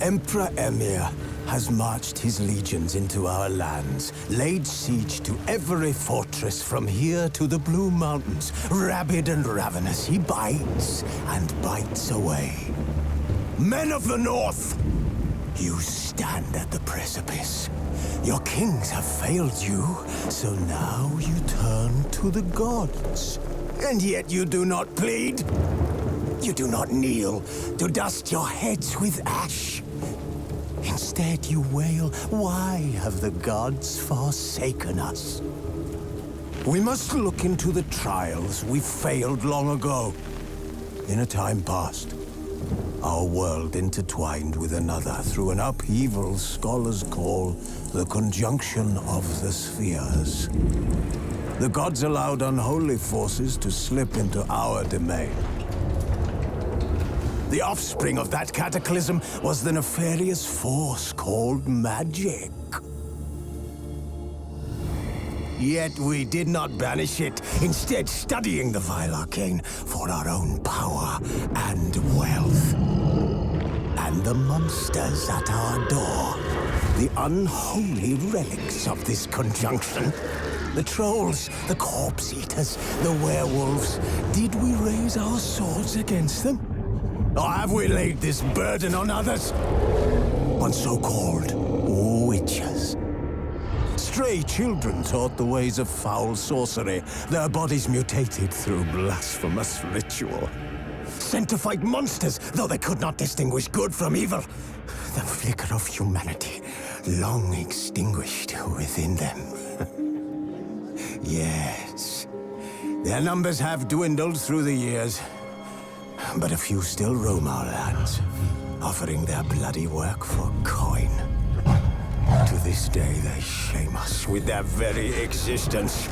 Emperor Emir has marched his legions into our lands, laid siege to every fortress from here to the Blue Mountains. Rabid and ravenous, he bites and bites away. Men of the North, you stand at the precipice. Your kings have failed you, so now you turn to the gods. And yet you do not plead. You do not kneel to dust your heads with ash. Instead you wail, why have the gods forsaken us? We must look into the trials we failed long ago. In a time past, our world intertwined with another through an upheaval scholars call the conjunction of the spheres. The gods allowed unholy forces to slip into our domain. The offspring of that cataclysm was the nefarious force called magic. Yet we did not banish it, instead studying the vile arcane for our own power and wealth. And the monsters at our door, the unholy relics of this conjunction. The trolls, the corpse-eaters, the werewolves. Did we raise our swords against them? Or have we laid this burden on others? On so-called witches. Stray children taught the ways of foul sorcery, their bodies mutated through blasphemous ritual. Sent to fight monsters, though they could not distinguish good from evil. The flicker of humanity, long extinguished within them. Yes, their numbers have dwindled through the years. But a few still roam our lands, offering their bloody work for coin. To this day, they shame us with their very existence.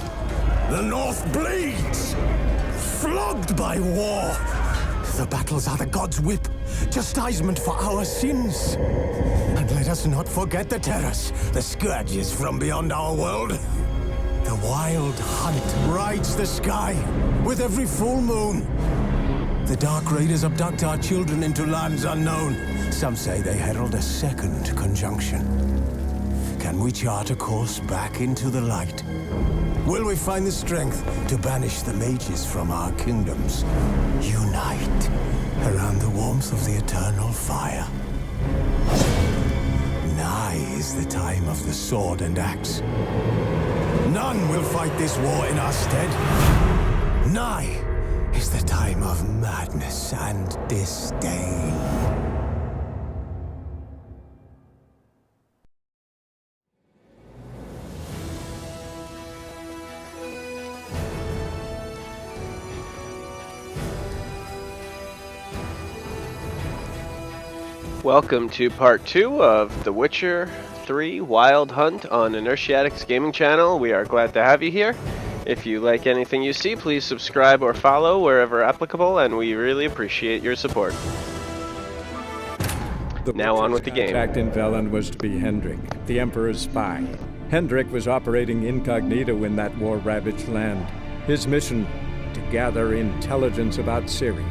The North bleeds, flogged by war. The battles are the gods' whip, chastisement for our sins. And let us not forget the terrors, the scourges from beyond our world. The wild hunt rides the sky with every full moon. The Dark Raiders abduct our children into lands unknown. Some say they herald a second conjunction. Can we chart a course back into the light? Will we find the strength to banish the mages from our kingdoms? Unite around the warmth of the eternal fire. Nigh is the time of the sword and axe. None will fight this war in our stead. Nigh is the time of madness and disdain. Welcome to part 2 of The Witcher 3 Wild Hunt on Inertiaddict's gaming channel. We are glad to have you here. If you like anything you see, please subscribe or follow wherever applicable, and we really appreciate your support. Now on with the game. The contact in Velen was to be Hendrik, the Emperor's spy. Hendrik was operating incognito in that war-ravaged land. His mission, to gather intelligence about Ciri.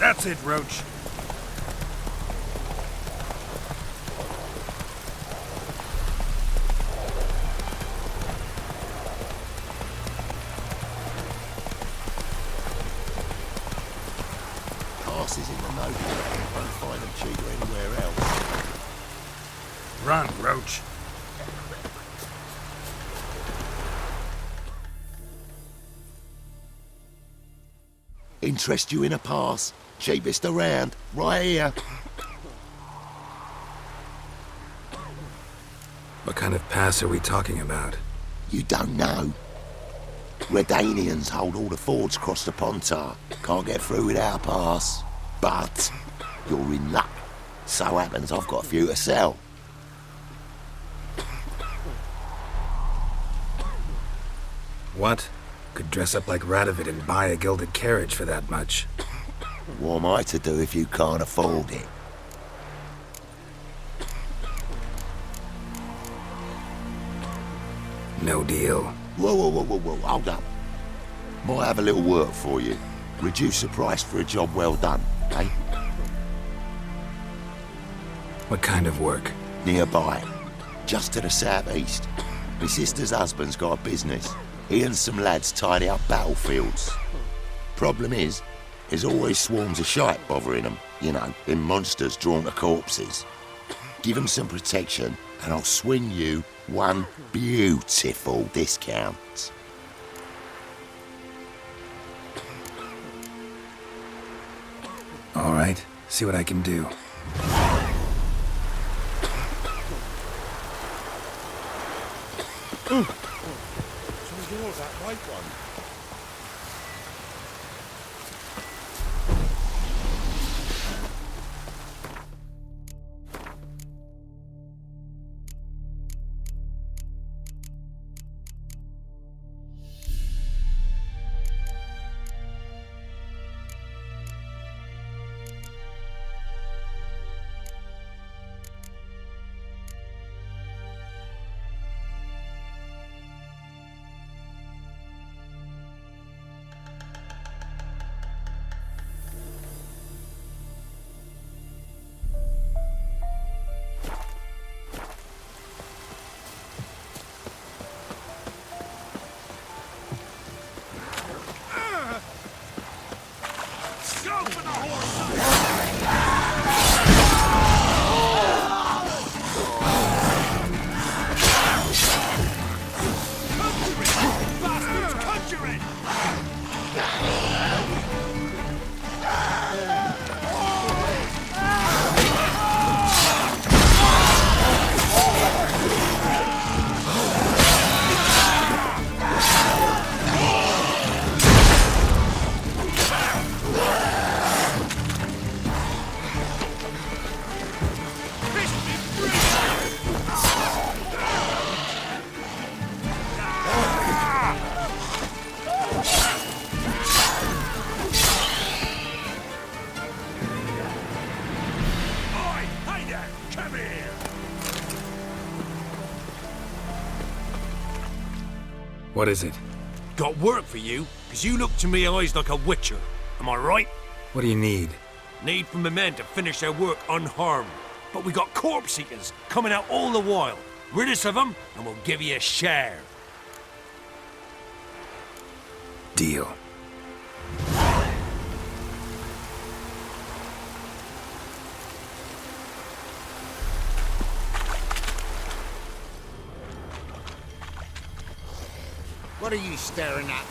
That's it, Roach. Passes in the note. Won't find them cheaper anywhere else. Run, Roach. Interest you in a pass? Cheapest around, right here. What kind of pass are we talking about? You don't know. Redanians hold all the fords across the Pontar. Can't get through without a pass. But you're in luck. So happens I've got a few to sell. What? Could dress up like Radovid and buy a gilded carriage for that much. What am I to do if you can't afford it? No deal. Whoa, hold up. Might have a little work for you. Reduce the price for a job well done, eh? What kind of work? Nearby. Just to the southeast. My sister's husband's got a business. He and some lads tidy up battlefields. Problem is, there's always swarms of shite bothering them. You know, them monsters drawn to corpses. Give them some protection, and I'll swing you one beautiful discount. All right, see what I can do. That white one. What is it? Got work for you, because you look to me eyes like a witcher. Am I right? What do you need? Need from the men to finish their work unharmed. But we got corpse eaters coming out all the while. Rid us of them, and we'll give you a share. Deal. What are you staring at?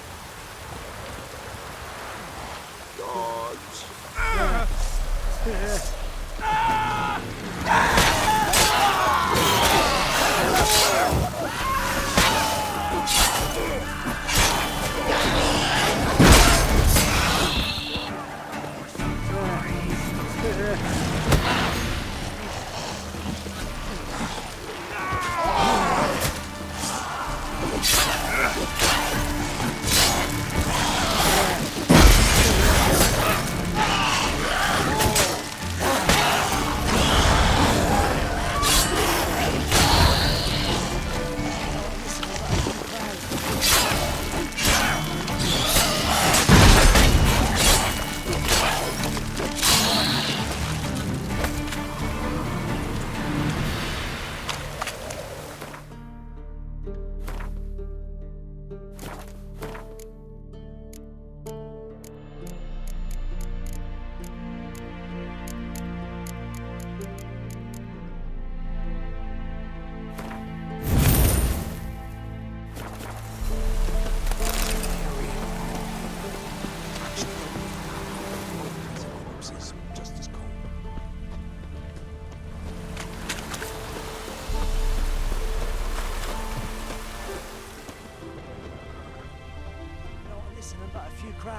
Gods.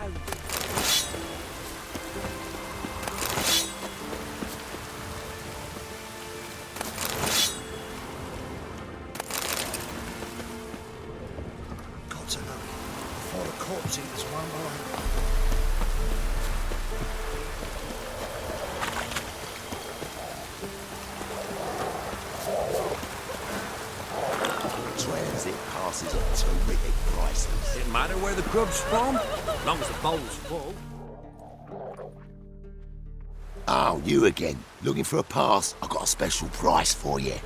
Got to hurry before the corpse eaters run away. Transit passes at terrific prices. Didn't matter where the grub's from, as long as the bowl's full. Oh, you again. Looking for a pass? I've got a special price for you.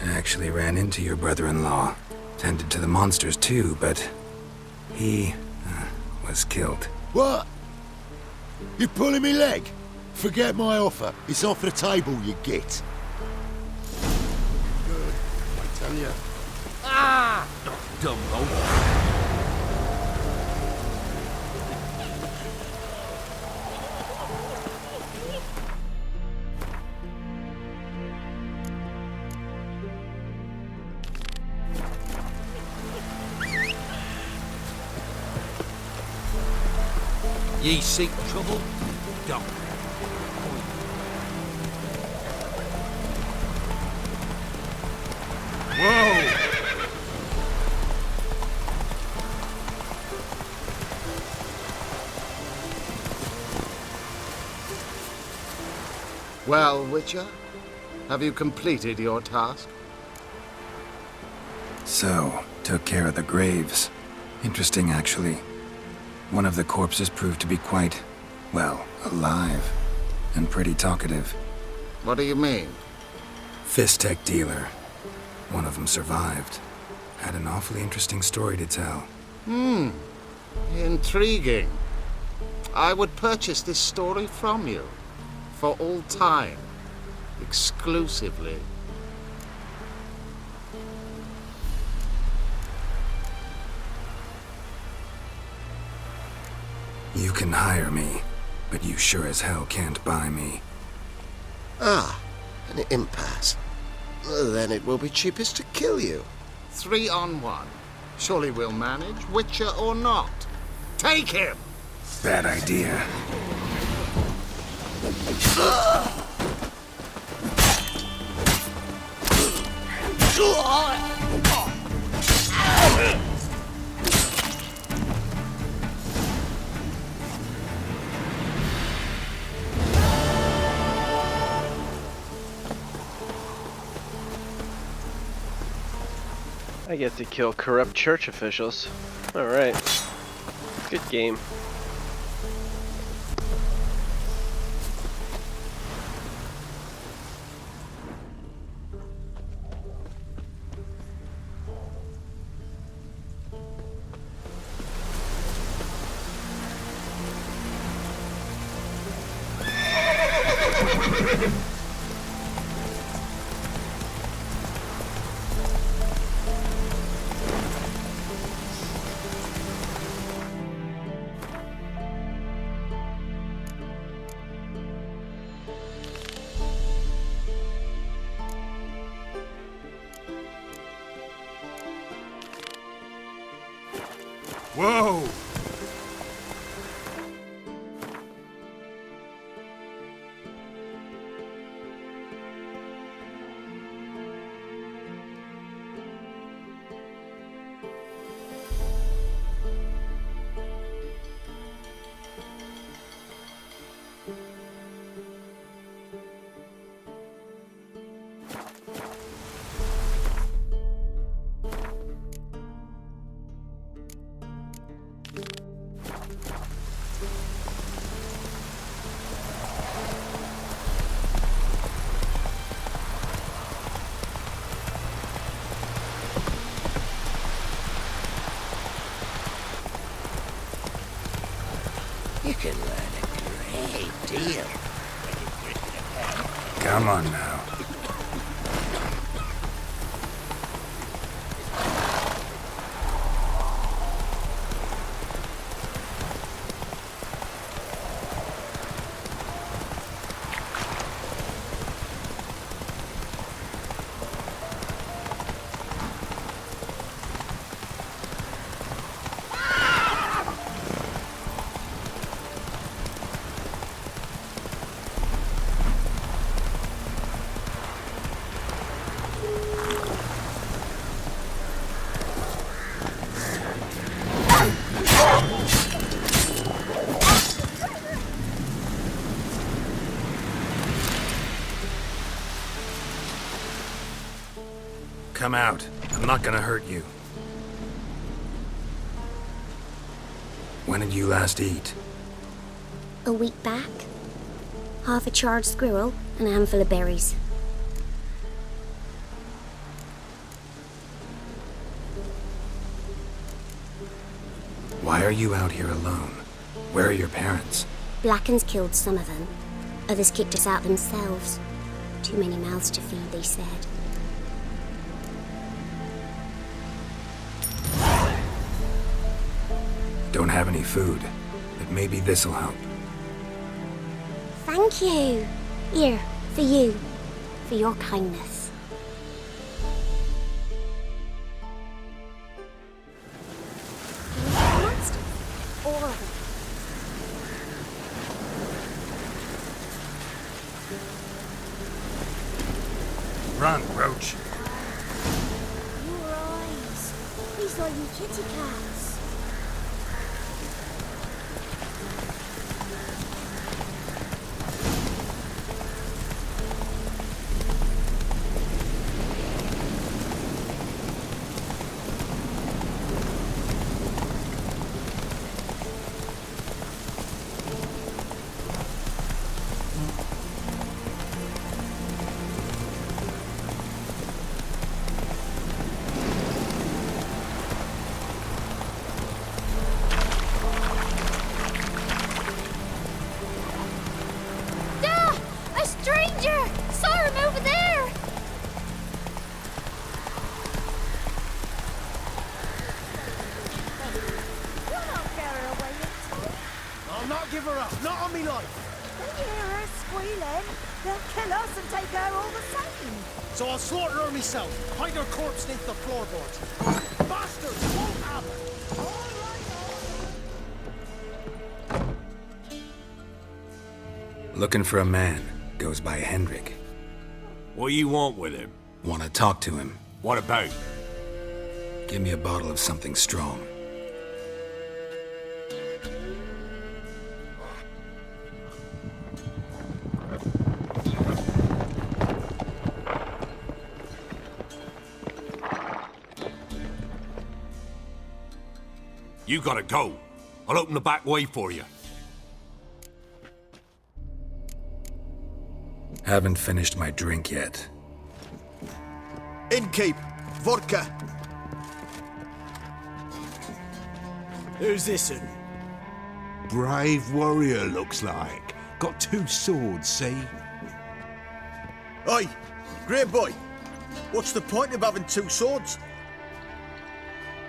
I actually ran into your brother-in-law. Tended to the monsters too, but he was killed. What? You pulling me leg? Forget my offer. It's off the table, you git. Good, I tell you. Dumbo. Ye seek trouble? Don't. Whoa! Well, Witcher, have you completed your task? So, took care of the graves. Interesting, actually. One of the corpses proved to be quite, well, alive. And pretty talkative. What do you mean? Fist tech dealer. One of them survived. Had an awfully interesting story to tell. Intriguing. I would purchase this story from you. For all time. Exclusively. You can hire me, but you sure as hell can't buy me. Ah, an impasse. Then it will be cheapest to kill you. 3 on 1. Surely we'll manage, Witcher or not. Take him! Bad idea. I get to kill corrupt church officials. Alright. Good game. Whoa! You can learn a great deal. Come on now. Come out. I'm not gonna hurt you. When did you last eat? A week back. Half a charred squirrel and a handful of berries. Why are you out here alone? Where are your parents? Blackens killed some of them. Others kicked us out themselves. Too many mouths to feed, they said. Don't have any food, but maybe this'll help. Thank you. Here, for you. For your kindness. Monsters. All of them. Run, Roach. Your eyes. These are you kitty cats. Give her up, not on me life. When you hear her squealing, they'll kill us and take her all the same. So I'll slaughter her myself. Hide her corpse beneath the floorboards. Bastards won't happen. Looking for a man. Goes by Hendrik. What do you want with him? Want to talk to him. What about? Give me a bottle of something strong. You gotta go. I'll open the back way for you. Haven't finished my drink yet. Innkeep, vodka. Who's this one? Brave warrior, looks like. Got 2 swords, see? Oi, great boy. What's the point of having 2 swords?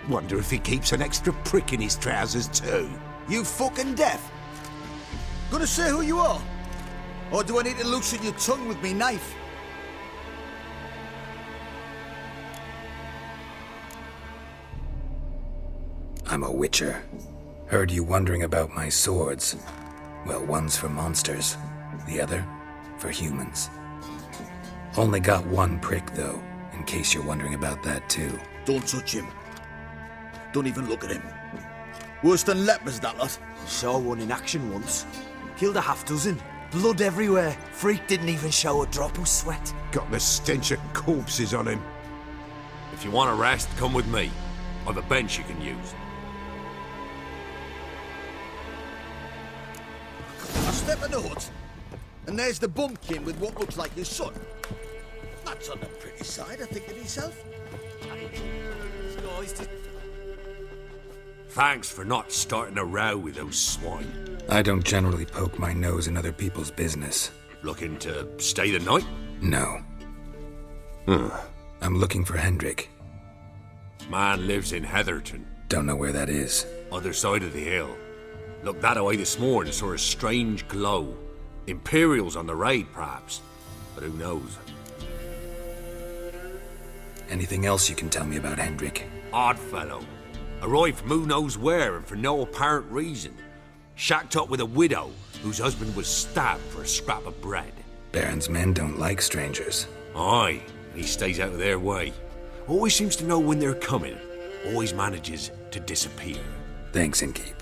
Wonder if he keeps an extra prick in his trousers too. You fucking deaf? Gonna say who you are? Or do I need to loosen your tongue with me knife? I'm a witcher. Heard you wondering about my swords. Well, one's for monsters, the other for humans. Only got 1 prick, though, in case you're wondering about that, too. Don't touch him. Don't even look at him. Worse than lepers, that lot. Saw one in action once. Killed a half dozen. Blood everywhere. Freak didn't even show a drop of sweat. Got the stench of corpses on him. If you want a rest, come with me. I've a bench you can use. I step in the hut, and there's the bumpkin with what looks like his son. That's on the pretty side, I think to myself. Thanks for not starting a row with those swine. I don't generally poke my nose in other people's business. Looking to stay the night? No. I'm looking for Hendrik. Man lives in Heatherton. Don't know where that is. Other side of the hill. Looked that away this morning, saw a strange glow. Imperials on the raid, perhaps. But who knows? Anything else you can tell me about Hendrik? Odd fellow. Arrived from who knows where and for no apparent reason. Shacked up with a widow whose husband was stabbed for a scrap of bread. Baron's men don't like strangers. Aye, he stays out of their way. Always seems to know when they're coming. Always manages to disappear. Thanks, Innkeep.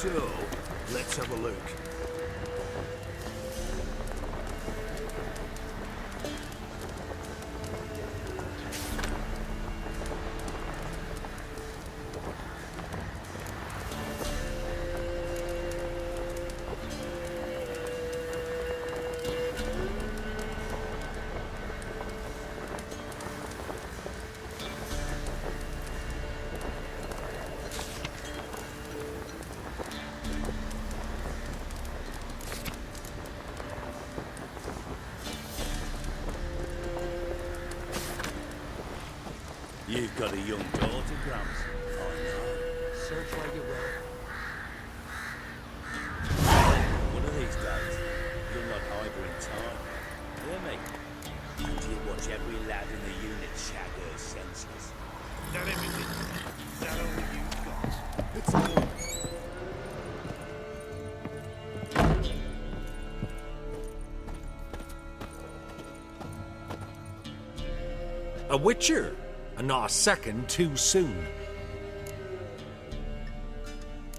So, let's have a look. You've got a young daughter, Gramps. Oh no. Search where you will. One of these days, you'll not harbor in time. Hear me? And you'll watch every lad in the unit shag her senseless. That everything? That all you've got? It's all. A witcher, and not a second too soon.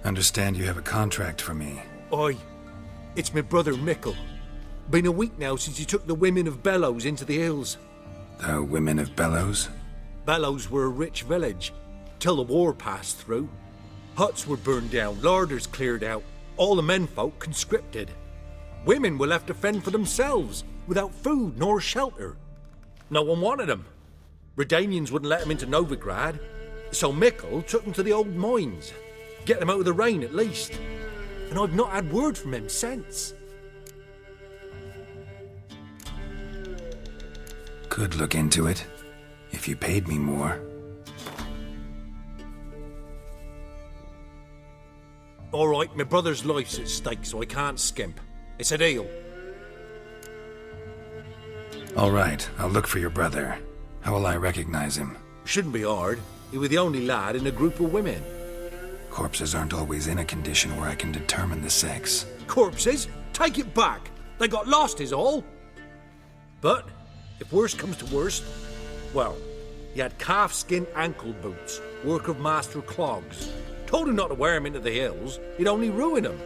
Understand you have a contract for me. Oi, it's my brother Mickle. Been a week now since he took the women of Bellows into the hills. The women of Bellows? Bellows were a rich village, till the war passed through. Huts were burned down, larders cleared out, all the menfolk conscripted. Women were left to fend for themselves, without food nor shelter. No one wanted them. Redanians wouldn't let them into Novigrad, so Mickle took them to the old mines. Get them out of the rain at least. And I've not had word from him since. Could look into it, if you paid me more. All right, my brother's life's at stake, so I can't skimp. It's a deal. All right, I'll look for your brother. How will I recognize him? Shouldn't be hard. He was the only lad in a group of women. Corpses aren't always in a condition where I can determine the sex. Corpses? Take it back. They got lost is all. But, if worst comes to worst, well, he had calfskin ankle boots, work of Master Clogs. Told him not to wear him into the hills, he'd only ruin him.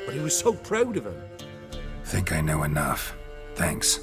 But he was so proud of him. Think I know enough. Thanks.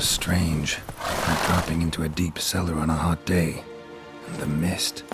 was strange, like dropping into a deep cellar on a hot day. And the mist.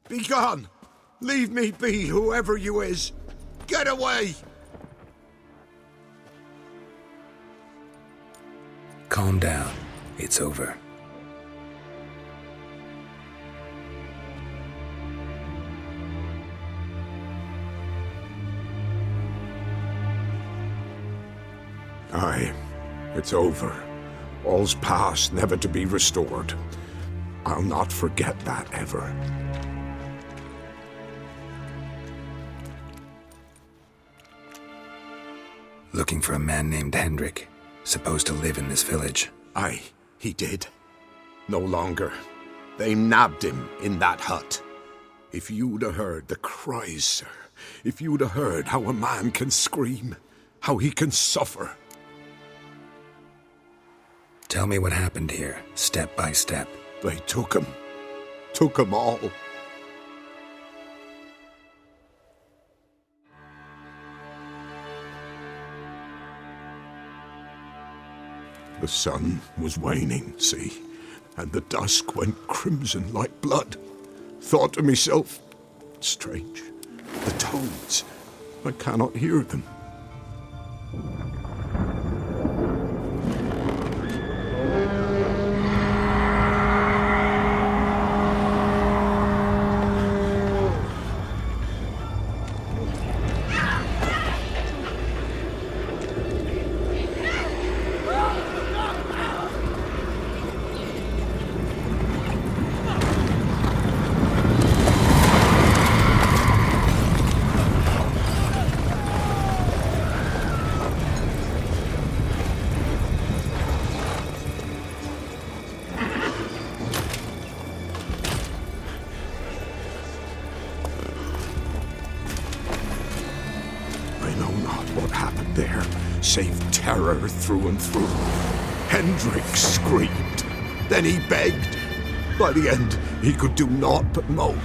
Be gone! Leave me be, whoever you is! Get away! Calm down. It's over. Aye, it's over. All's past, never to be restored. I'll not forget that ever. Looking for a man named Hendrik, supposed to live in this village. Aye, he did. No longer. They nabbed him in that hut. If you'd have heard the cries, sir, if you'd have heard how a man can scream, how he can suffer. Tell me what happened here, step by step. They took him all. The sun was waning, see, and the dusk went crimson like blood. Thought to myself, strange, the toads, I cannot hear them. Save terror through and through. Hendrik screamed. Then he begged. By the end, he could do naught but moan.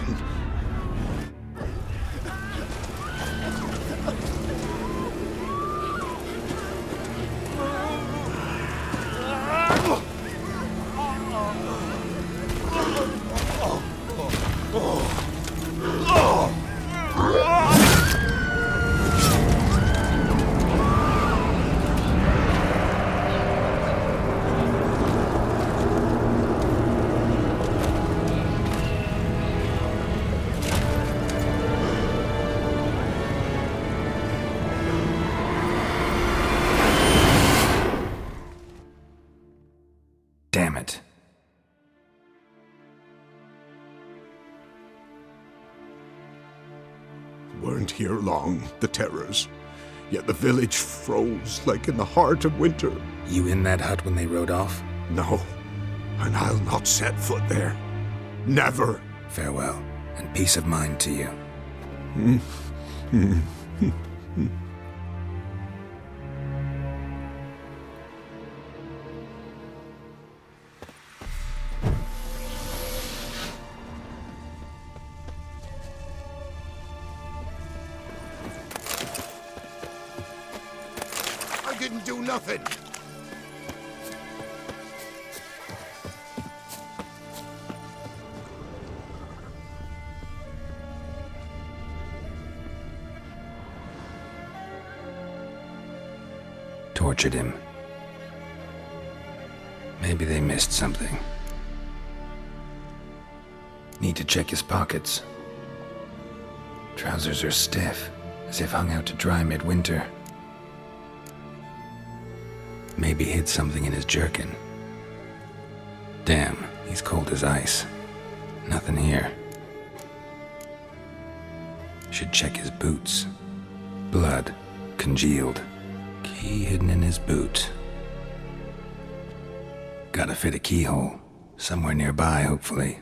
Damn it. Weren't here long, the terrors. Yet the village froze like in the heart of winter. You in that hut when they rode off? No, and I'll not set foot there. Never. Farewell, and peace of mind to you. I didn't do nothing. Tortured him. Maybe they missed something. Need to check his pockets. Trousers are stiff, as if hung out to dry midwinter. Maybe hid something in his jerkin. Damn, he's cold as ice. Nothing here. Should check his boots. Blood, congealed. Key hidden in his boot. Gotta fit a keyhole. Somewhere nearby, hopefully.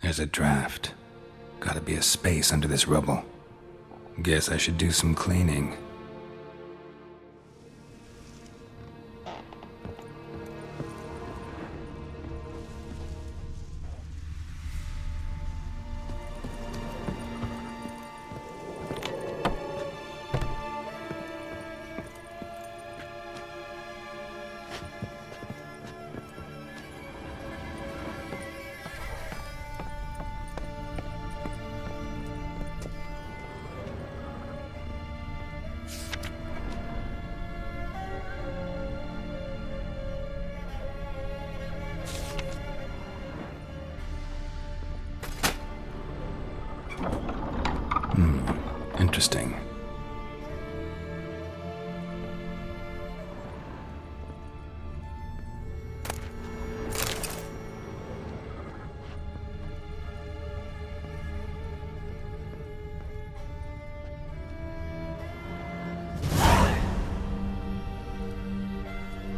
There's a draft. Gotta be a space under this rubble. Guess I should do some cleaning. Interesting.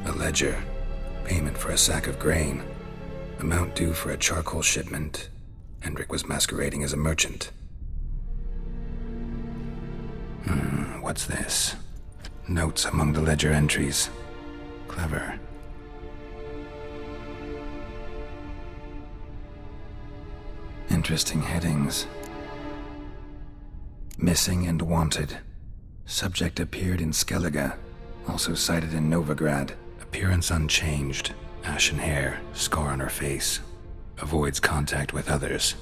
A ledger. Payment for a sack of grain. Amount due for a charcoal shipment. Hendrik was masquerading as a merchant. What's this? Notes among the ledger entries. Clever. Interesting headings. Missing and wanted. Subject appeared in Skellige. Also cited in Novigrad. Appearance unchanged. Ashen hair. Scar on her face. Avoids contact with others.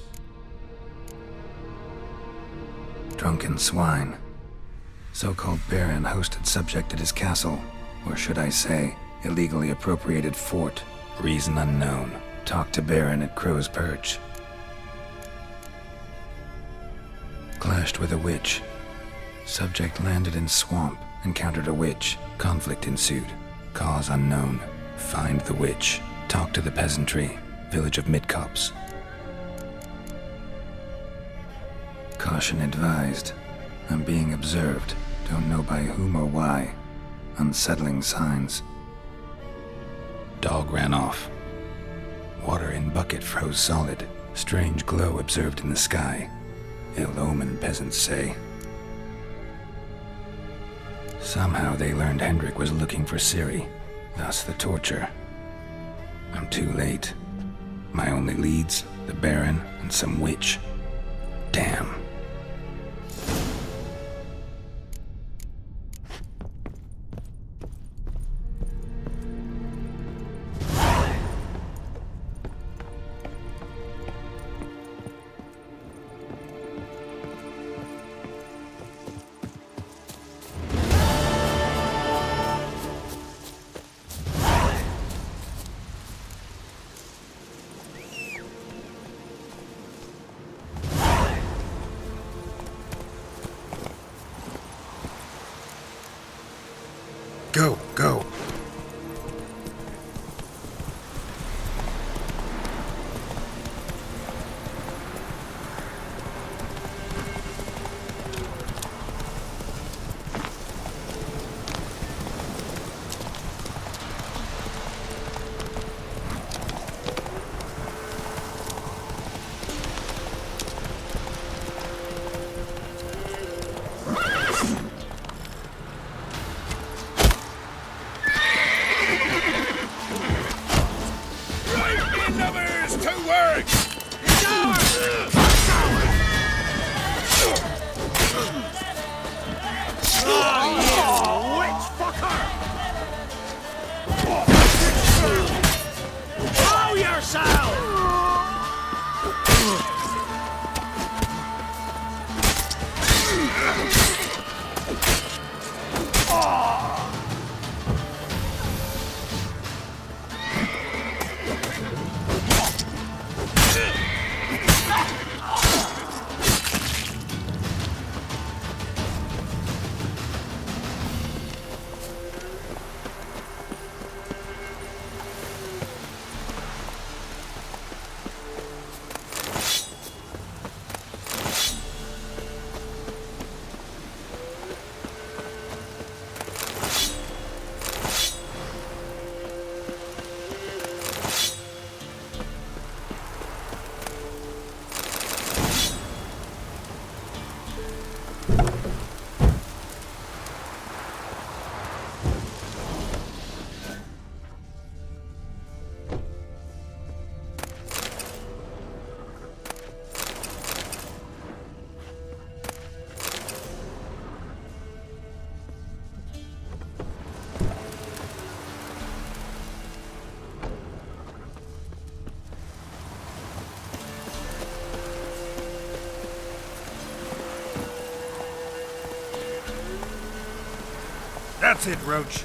Drunken swine. So-called Baron hosted subject at his castle, or should I say, illegally appropriated fort. Reason unknown. Talked to Baron at Crow's Perch. Clashed with a witch. Subject landed in swamp, encountered a witch. Conflict ensued. Cause unknown. Find the witch. Talk to the peasantry. Village of Midcopse. Caution advised. I'm being observed. Don't know by whom or why. Unsettling signs. Dog ran off. Water in bucket froze solid. Strange glow observed in the sky. Ill omen, peasants say. Somehow they learned Hendrik was looking for Ciri. Thus the torture. I'm too late. My only leads, the Baron and some witch. Damn. Go, go. That's it, Roach.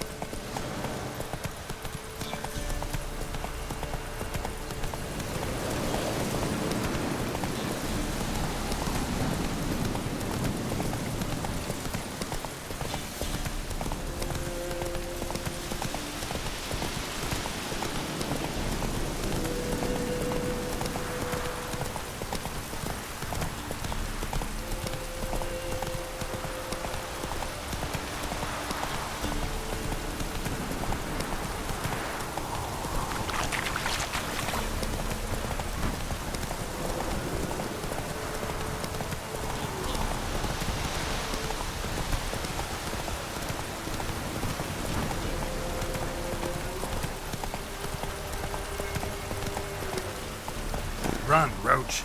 Run, Roach.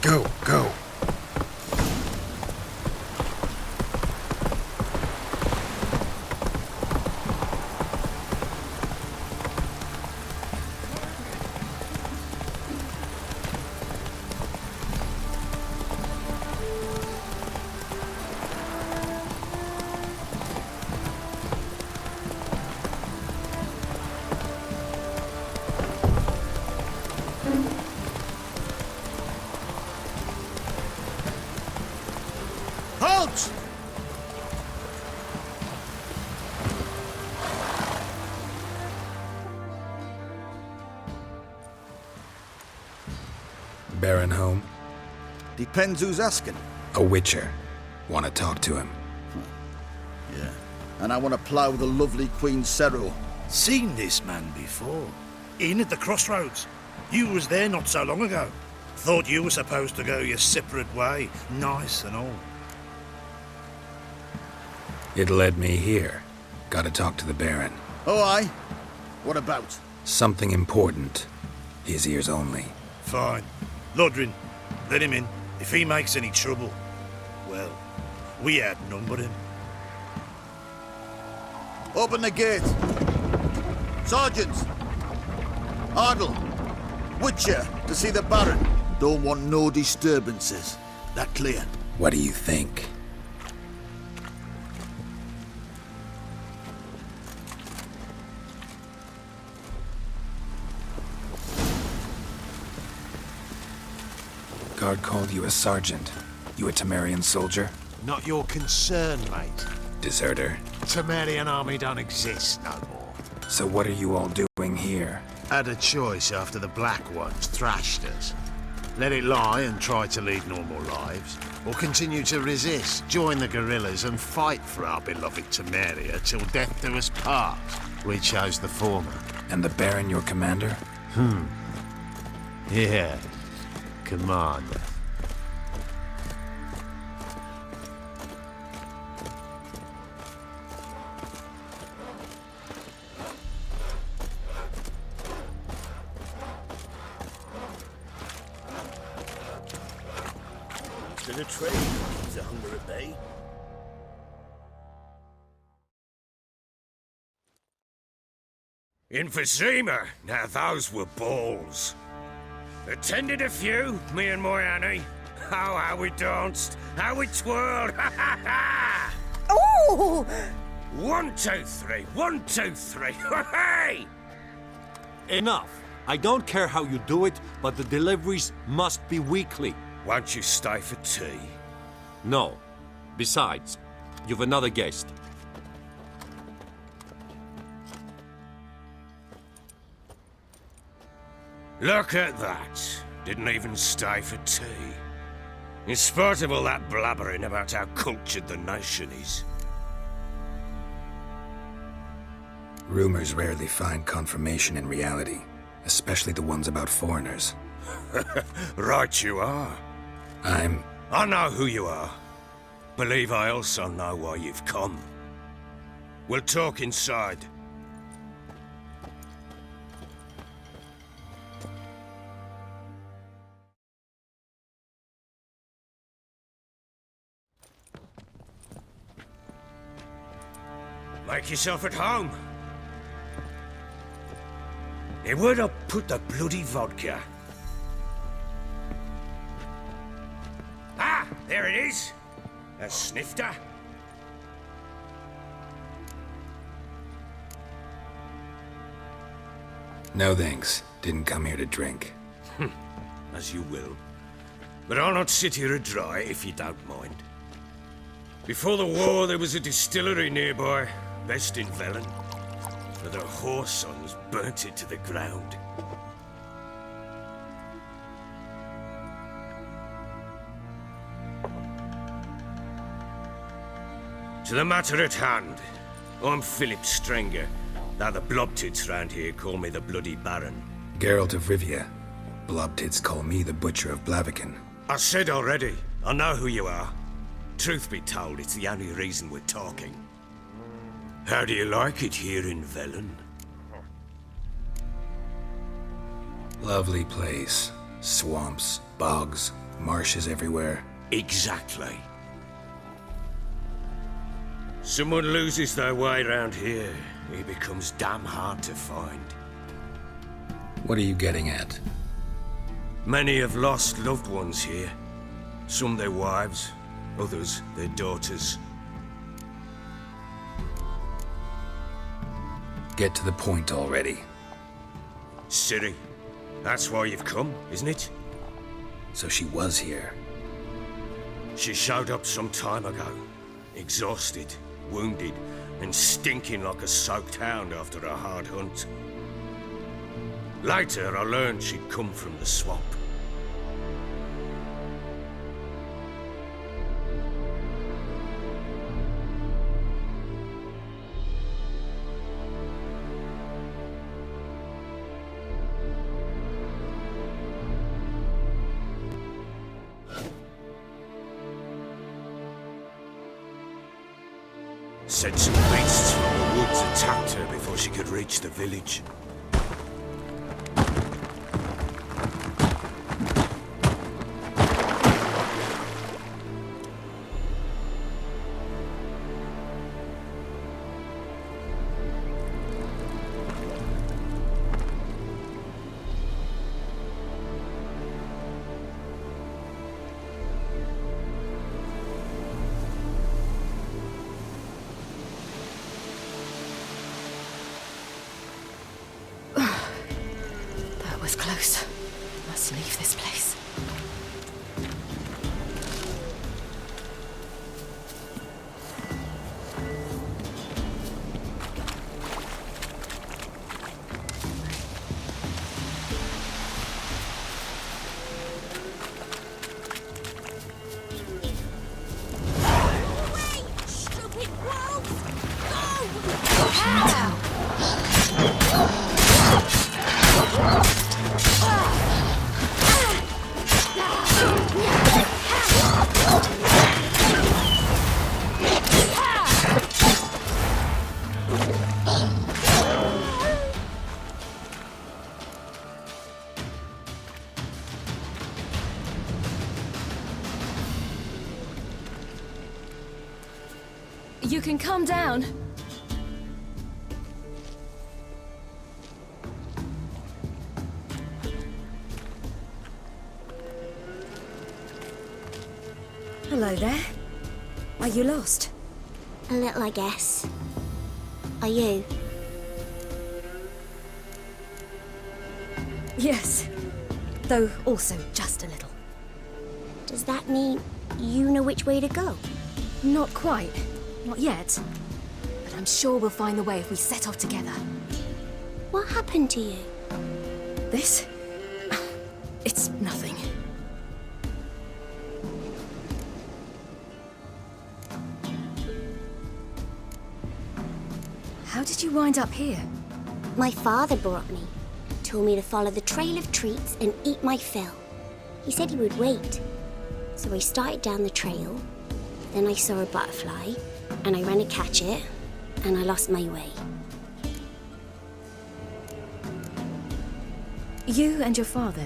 Go, go. Halt! Baron home? Depends who's asking. A witcher. Want to talk to him. Yeah. And I want to plough the lovely Queen Ciri. Seen this man before. In at the crossroads. You was there not so long ago. Thought you were supposed to go your separate way. Nice and all. It led me here. Gotta talk to the Baron. Oh, aye? What about? Something important. His ears only. Fine. Lodrin, let him in. If he makes any trouble, well, we outnumber him. Open the gate. Sergeants! Ardle! Witcher, to see the Baron. Don't want no disturbances. That clear? What do you think? Guard called you a sergeant. You a Temerian soldier? Not your concern, mate. Deserter. Temerian army don't exist no more. So what are you all doing here? Had a choice after the Black Ones thrashed us. Let it lie and try to lead normal lives, or continue to resist, join the guerrillas and fight for our beloved Temeria till death do us part. We chose the former. And the Baron your commander? Yeah. Commander. To the trade keeps the hunger at bay. Emphysema. Now those were balls. Attended a few, me and my Annie. Oh, how we danced, how we twirled, ha ha ha! Ooh! 1, 2, 3, 1, 2, 3, hey! Enough. I don't care how you do it, but the deliveries must be weekly. Won't you stay for tea? No. Besides, you've another guest. Look at that. Didn't even stay for tea. In spite of all that blabbering about how cultured the nation is. Rumors rarely find confirmation in reality, especially the ones about foreigners. Right you are. I know who you are. Believe I also know why you've come. We'll talk inside. Make yourself at home. Hey, where'd I put the bloody vodka? Ah! There it is. A snifter. No thanks. Didn't come here to drink. As you will. But I'll not sit here dry if you don't mind. Before the war, there was a distillery nearby, best in Velen. But their whore sons burnt it to the ground. To the matter at hand, I'm Philip Strenger. Now the blobtits round here call me the Bloody Baron. Geralt of Rivia. Blobtits call me the Butcher of Blaviken. I said already, I know who you are. Truth be told, it's the only reason we're talking. How do you like it here in Velen? Lovely place. Swamps, bogs, marshes everywhere. Exactly. Someone loses their way round here, he becomes damn hard to find. What are you getting at? Many have lost loved ones here. Some their wives, others their daughters. Get to the point already. Ciri, that's why you've come, isn't it? So she was here. She showed up some time ago, exhausted, wounded, and stinking like a soaked hound after a hard hunt. Later, I learned she'd come from the swamp. Said some beasts from the woods attacked her before she could reach the village. Was close. Must leave this place. Stupid wolves! Go! You can calm down. Hello there. Are you lost? A little, I guess. Are you? Yes. Though also just a little. Does that mean you know which way to go? Not quite. Not yet. But I'm sure we'll find the way if we set off together. What happened to you? This? It's nothing. How did you wind up here? My father brought me. Told me to follow the trail of treats and eat my fill. He said he would wait. So I started down the trail. Then I saw a butterfly, and I ran to catch it, and I lost my way. You and your father,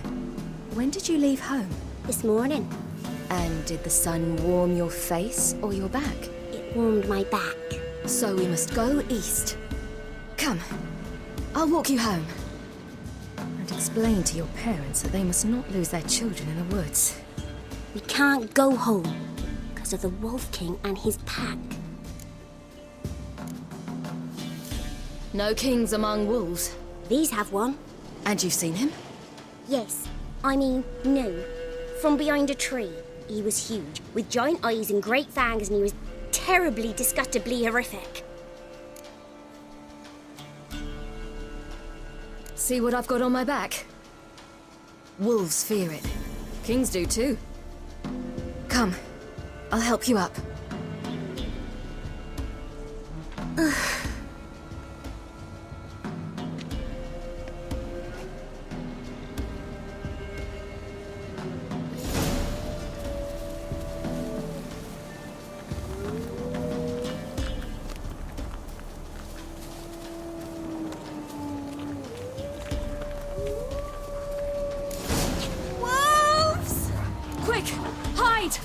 when did you leave home? This morning. And did the sun warm your face or your back? It warmed my back. So we must go east. Come, I'll walk you home. And explain to your parents that they must not lose their children in the woods. We can't go home because of the Wolf King and his pack. No kings among wolves. These have one. And you've seen him? Yes. I mean, no. From behind a tree. He was huge, with giant eyes and great fangs, and he was terribly, disgustingly horrific. See what I've got on my back? Wolves fear it. Kings do too. Come, I'll help you up. Quick! Hide!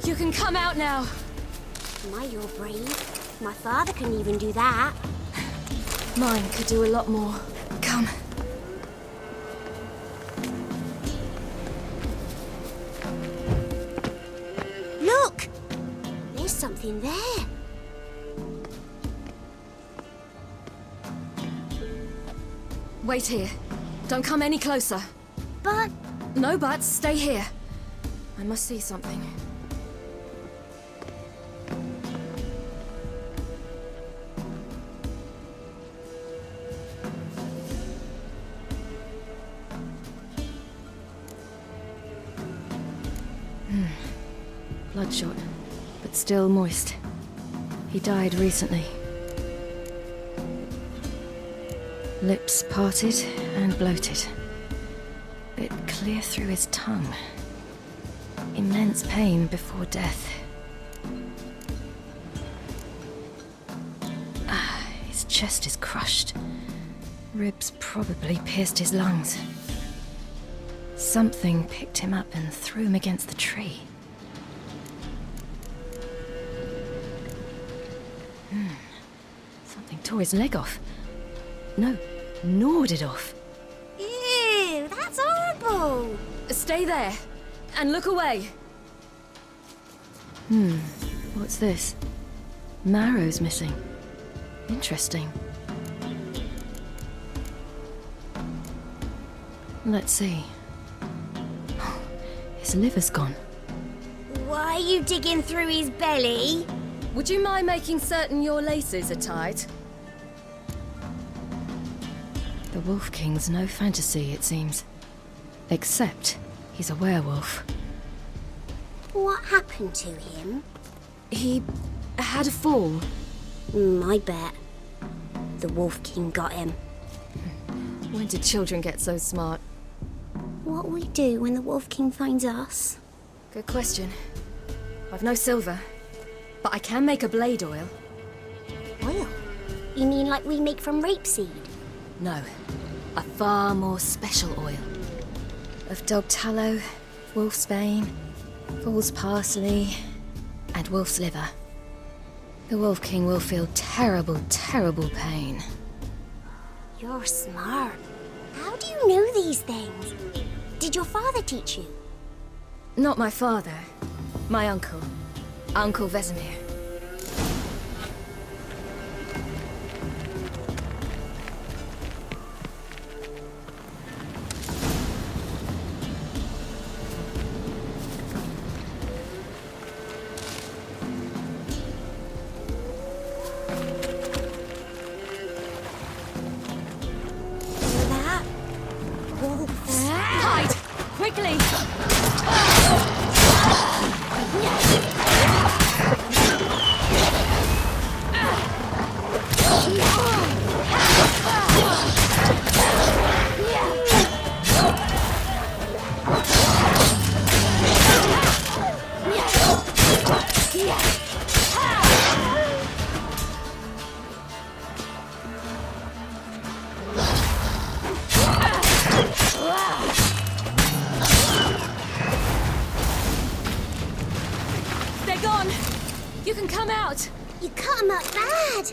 You can come out now. My, you're brave. My father couldn't even do that. Mine could do a lot more. Come. Look! There's something there. Wait here. Don't come any closer. But... No buts. Stay here. I must see something. Bloodshot, but still moist. He died recently. Lips parted and bloated. Bit clear through his tongue. Immense pain before death. His chest is crushed. Ribs probably pierced his lungs. Something picked him up and threw him against the tree. Something tore his leg off. No, gnawed it off. Ew, that's horrible. Stay there, and look away. What's this? Marrow's missing. Interesting. Let's see. His liver's gone. Why are you digging through his belly? Would you mind making certain your laces are tied? The Wolf King's no fantasy, it seems. Except he's a werewolf. What happened to him? He had a fall. I bet. The Wolf King got him. When did children get so smart? What will we do when the Wolf King finds us? Good question. I've no silver, but I can make a blade oil. Oil? You mean like we make from rapeseed? No, a far more special oil. Of dog tallow, wolf's bane, fool's parsley, and wolf's liver. The Wolf King will feel terrible, terrible pain. You're smart. How do you know these things? Did your father teach you? Not my father. My uncle. Uncle Vesemir. out! You cut him up bad.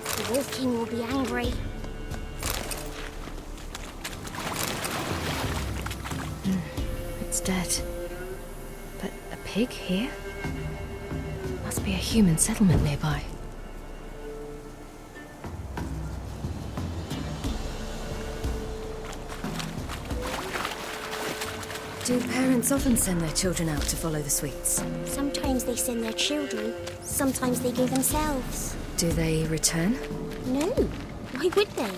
The Wolf King will be angry. It's dead. But a pig here? Must be a human settlement nearby. Do parents often send their children out to follow the sweets? Sometimes they send their children, sometimes they go themselves. Do they return? No, why would they?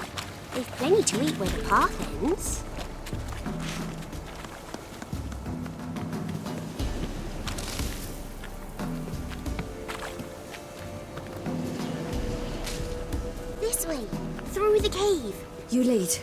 They've plenty to eat where the path ends. This way, through the cave. You lead.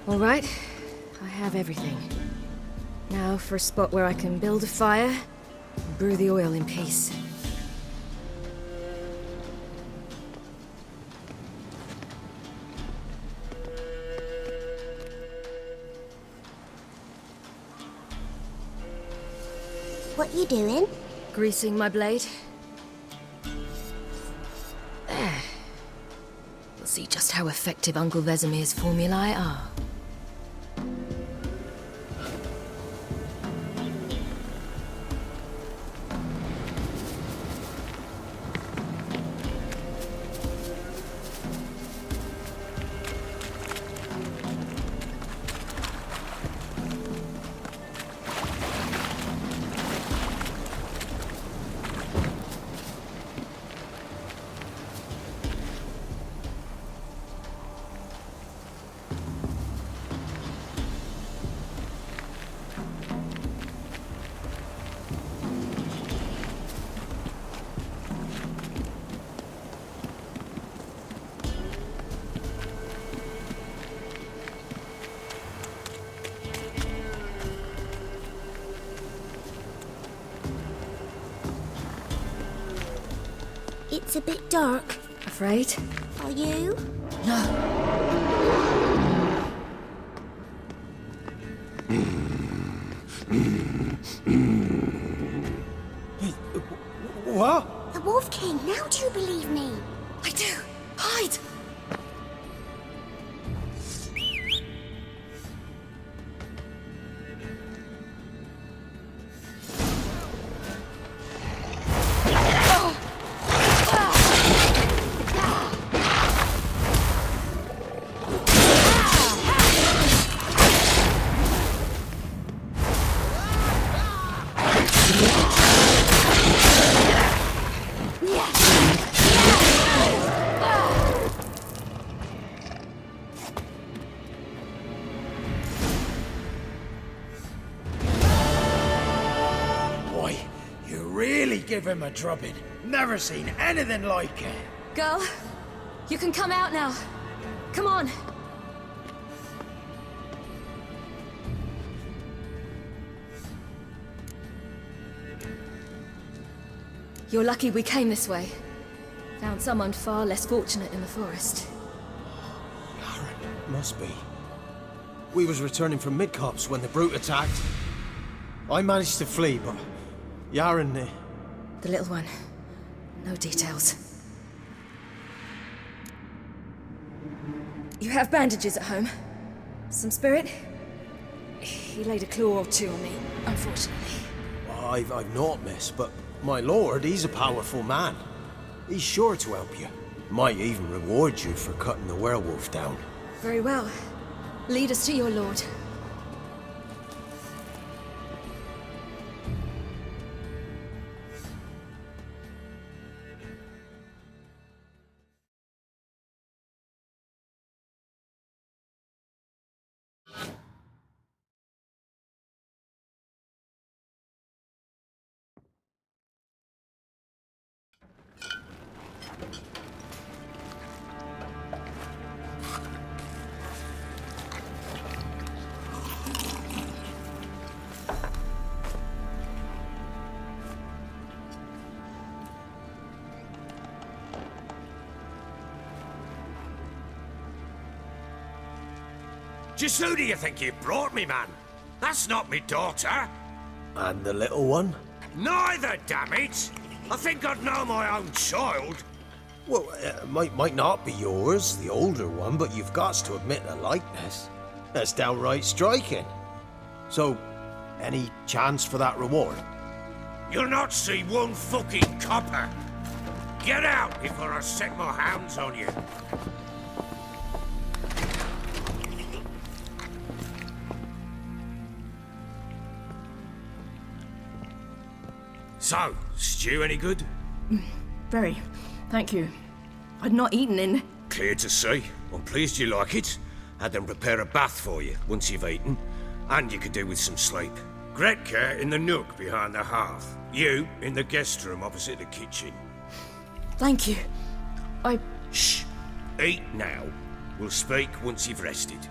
All right, I have everything. Now for a spot where I can build a fire and brew the oil in peace. What you doing? Greasing my blade. There. We'll see just how effective Uncle Vesemir's formulae are. It's a bit dark. Afraid? Are you? No. What? The Wolf King, now do you believe me? I do. Hide! Give him a drubbing. Never seen anything like it. Girl, you can come out now. Come on. You're lucky we came this way. Found someone far less fortunate in the forest. Must be. We was returning from Midcops when the brute attacked. I managed to flee, but Yaren... The little one. No details. You have bandages at home? Some spirit? He laid a claw or two on me, unfortunately. I've not, miss, but my lord, he's a powerful man. He's sure to help you. Might even reward you for cutting the werewolf down. Very well. Lead us to your lord. Just who do you think you brought me, man? That's not me daughter. And the little one? Neither, damn it! I think I'd know my own child. Well, might not be yours, the older one, but you've got to admit the likeness. That's downright striking. So, any chance for that reward? You'll not see one fucking copper. Get out before I set my hounds on you. So, stew any good? Very. Thank you. I'd not eaten in... Clear to see. I'm pleased you like it. Had them prepare a bath for you once you've eaten. And you could do with some sleep. Gretka in the nook behind the hearth. You in the guest room opposite the kitchen. Thank you. Shh. Eat now. We'll speak once you've rested.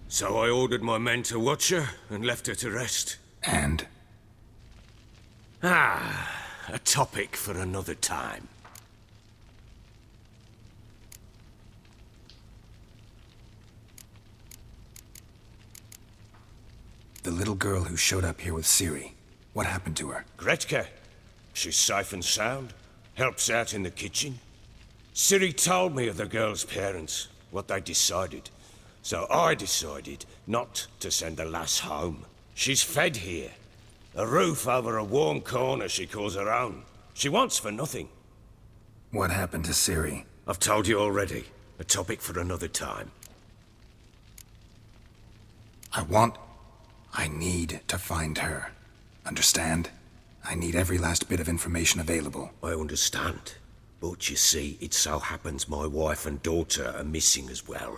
So I ordered my men to watch her and left her to rest. And? A topic for another time. The little girl who showed up here with Ciri. What happened to her? Gretka. She's safe and sound. Helps out in the kitchen. Ciri told me of the girl's parents, what they decided. So I decided not to send the lass home. She's fed here. A roof over a warm corner she calls her own. She wants for nothing. What happened to Ciri? I've told you already. A topic for another time. I need to find her. Understand? I need every last bit of information available. I understand. But you see, it so happens my wife and daughter are missing as well.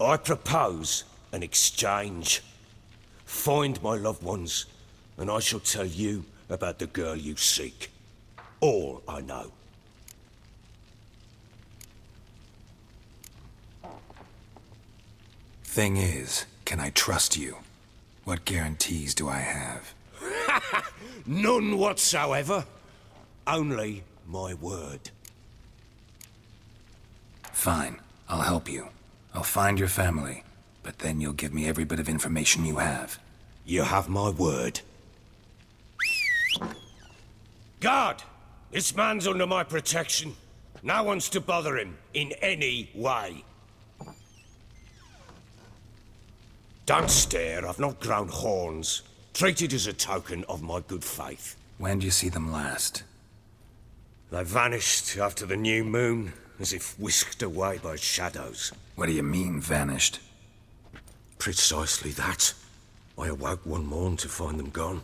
I propose an exchange. Find my loved ones, and I shall tell you about the girl you seek. All I know. Thing is, can I trust you? What guarantees do I have? None whatsoever. Only my word. Fine, I'll help you. I'll find your family, but then you'll give me every bit of information you have. You have my word. Guard! This man's under my protection. No one's to bother him in any way. Don't stare, I've not grown horns. Treat it as a token of my good faith. When do you see them last? They vanished after the new moon, as if whisked away by shadows. What do you mean, vanished? Precisely that. I awoke one morn to find them gone.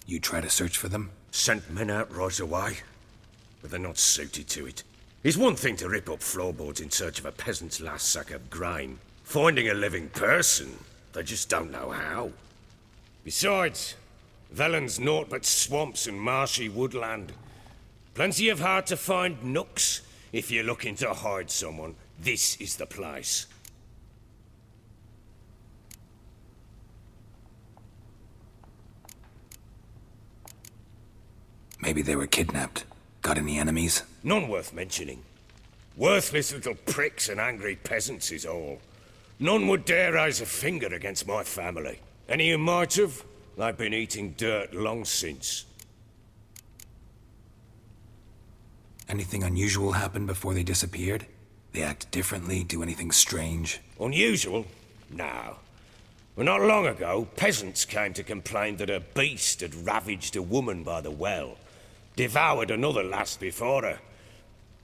You try to search for them? Sent men out right away, but they're not suited to it. It's one thing to rip up floorboards in search of a peasant's last sack of grain. Finding a living person, they just don't know how. Besides, Velen's naught but swamps and marshy woodland. Plenty of hard-to-find nooks. If you're looking to hide someone, this is the place. Maybe they were kidnapped. Got any enemies? None worth mentioning. Worthless little pricks and angry peasants is all. None would dare raise a finger against my family. Any who might have, they've been eating dirt long since. Anything unusual happen before they disappeared? They act differently, do anything strange? Unusual? No. Well, not long ago, peasants came to complain that a beast had ravaged a woman by the well. Devoured another lass before her.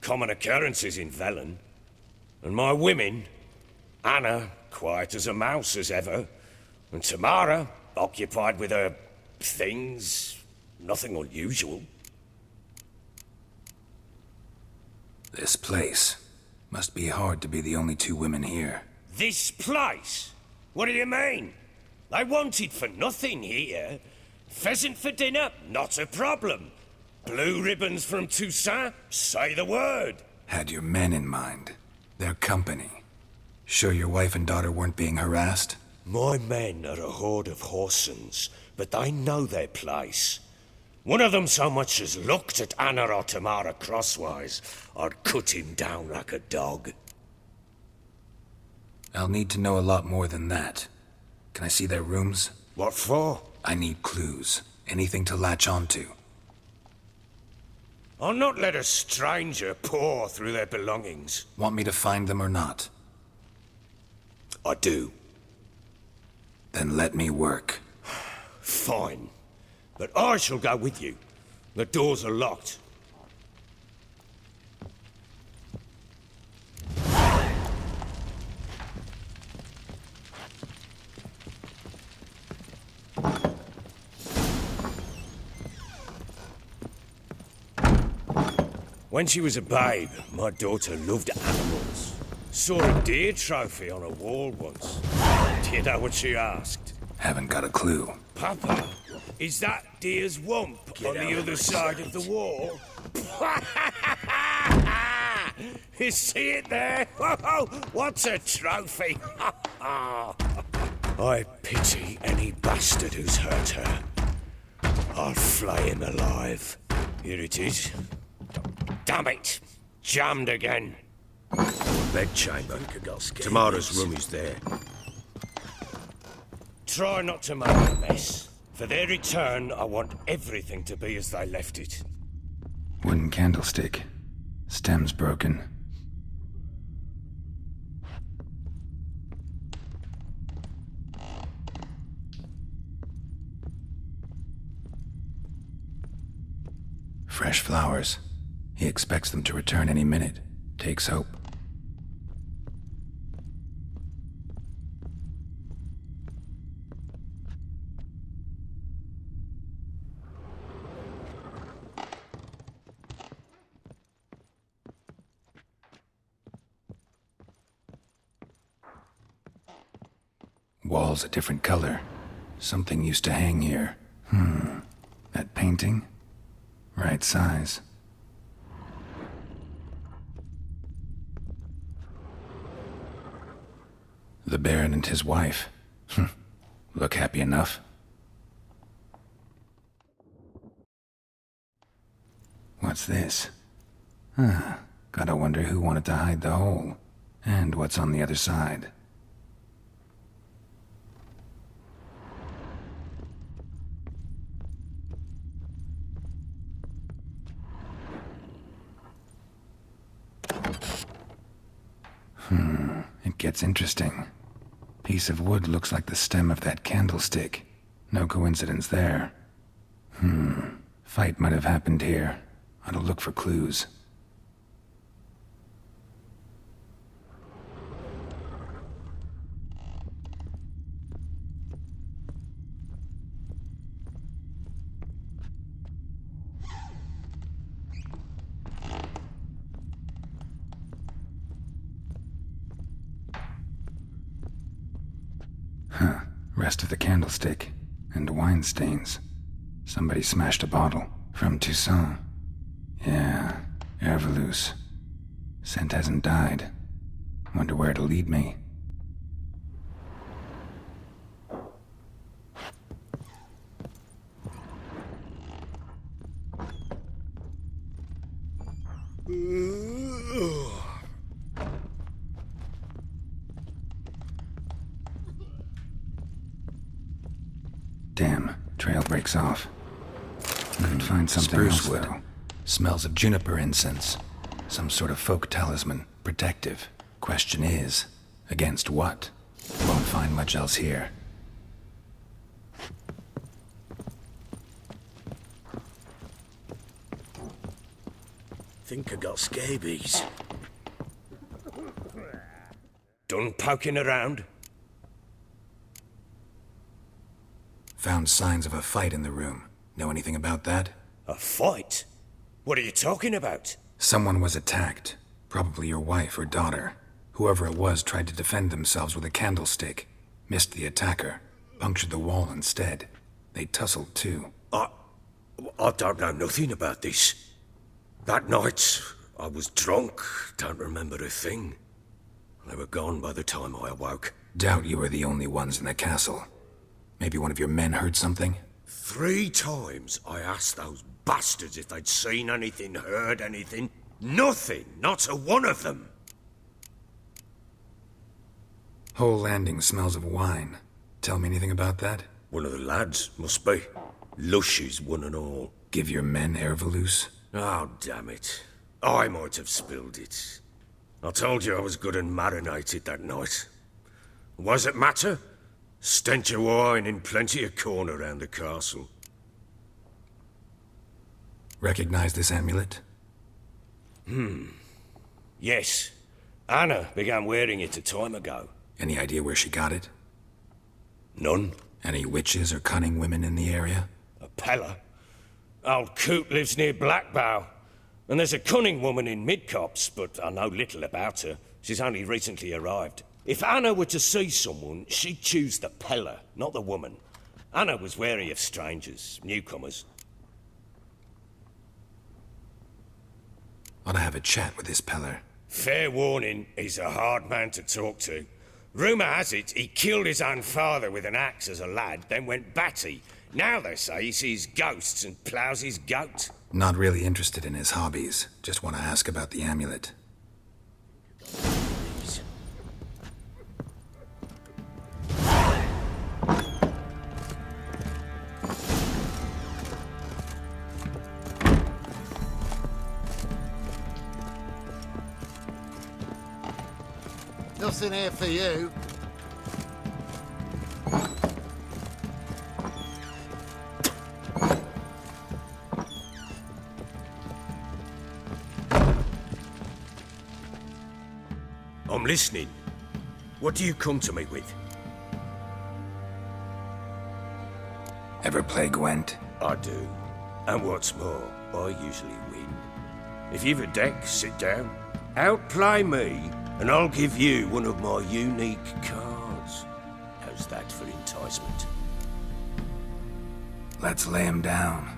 Common occurrences in Velen. And my women, Anna, quiet as a mouse as ever, and Tamara, occupied with her things, nothing unusual. This place. Must be hard to be the only two women here. This place? What do you mean? They wanted for nothing here. Pheasant for dinner? Not a problem. Blue ribbons from Toussaint? Say the word. Had your men in mind. Their company. Sure your wife and daughter weren't being harassed? My men are a horde of horsens, but they know their place. One of them so much as looked at Anna or Tamara crosswise, I'd cut him down like a dog. I'll need to know a lot more than that. Can I see their rooms? What for? I need clues. Anything to latch onto. I'll not let a stranger pore through their belongings. Want me to find them or not? I do. Then let me work. Fine. But I shall go with you. The doors are locked. When she was a babe, my daughter loved animals. Saw a deer trophy on a wall once. Do you know what she asked? Haven't got a clue. Papa, is that deer's wump on the other side of the wall? You see it there? What's a trophy? I pity any bastard who's hurt her. I'll flay him alive. Here it is. Damn it! Jammed again. Bedchamber. Tamara's room is there. Try not to make a mess. For their return, I want everything to be as they left it. Wooden candlestick. Stem's broken. Fresh flowers. He expects them to return any minute. Takes hope. Wall's a different color. Something used to hang here. That painting? Right size. The Baron and his wife. Look happy enough. What's this? Gotta wonder who wanted to hide the hole. And what's on the other side. It gets interesting. Piece of wood looks like the stem of that candlestick. No coincidence there. Fight might have happened here. Ought to look for clues. Rest of the candlestick. And wine stains. Somebody smashed a bottle. From Toussaint. Yeah, Herveloos. Scent hasn't died. Wonder where it'll lead me. Damn, trail breaks off. Couldn't find something else, though. Smells of juniper incense. Some sort of folk talisman. Protective. Question is, against what? Won't find much else here. Think I got scabies. Done poking around? Found signs of a fight in the room. Know anything about that? A fight? What are you talking about? Someone was attacked. Probably your wife or daughter. Whoever it was tried to defend themselves with a candlestick. Missed the attacker. Punctured the wall instead. They tussled too. I don't know nothing about this. That night, I was drunk. Don't remember a thing. They were gone by the time I awoke. Doubt you were the only ones in the castle. Maybe one of your men heard something? 3 times I asked those bastards if they'd seen anything, heard anything. Nothing, not a one of them. Whole landing smells of wine. Tell me anything about that? One of the lads, must be. Lushes, one and all. Give your men Ervalus? Oh, damn it. I might have spilled it. I told you I was good and marinated that night. What does it matter? Stench of wine in plenty of corn around the castle. Recognize this amulet? Yes. Anna began wearing it a time ago. Any idea where she got it? None. Any witches or cunning women in the area? A Pella. Old Coot lives near Blackbow. And there's a cunning woman in Midcopse, but I know little about her. She's only recently arrived. If Anna were to see someone, she'd choose the Pella, not the woman. Anna was wary of strangers, newcomers. Ought to have a chat with this Peller. Fair warning, he's a hard man to talk to. Rumour has it he killed his own father with an axe as a lad, then went batty. Now they say he sees ghosts and ploughs his goat. Not really interested in his hobbies. Just want to ask about the amulet. Nothing here for you. I'm listening. What do you come to me with? Ever play Gwent? I do. And what's more, I usually win. If you've a deck, sit down. Outplay me, and I'll give you one of my unique cards. How's that for enticement? Let's lay him down.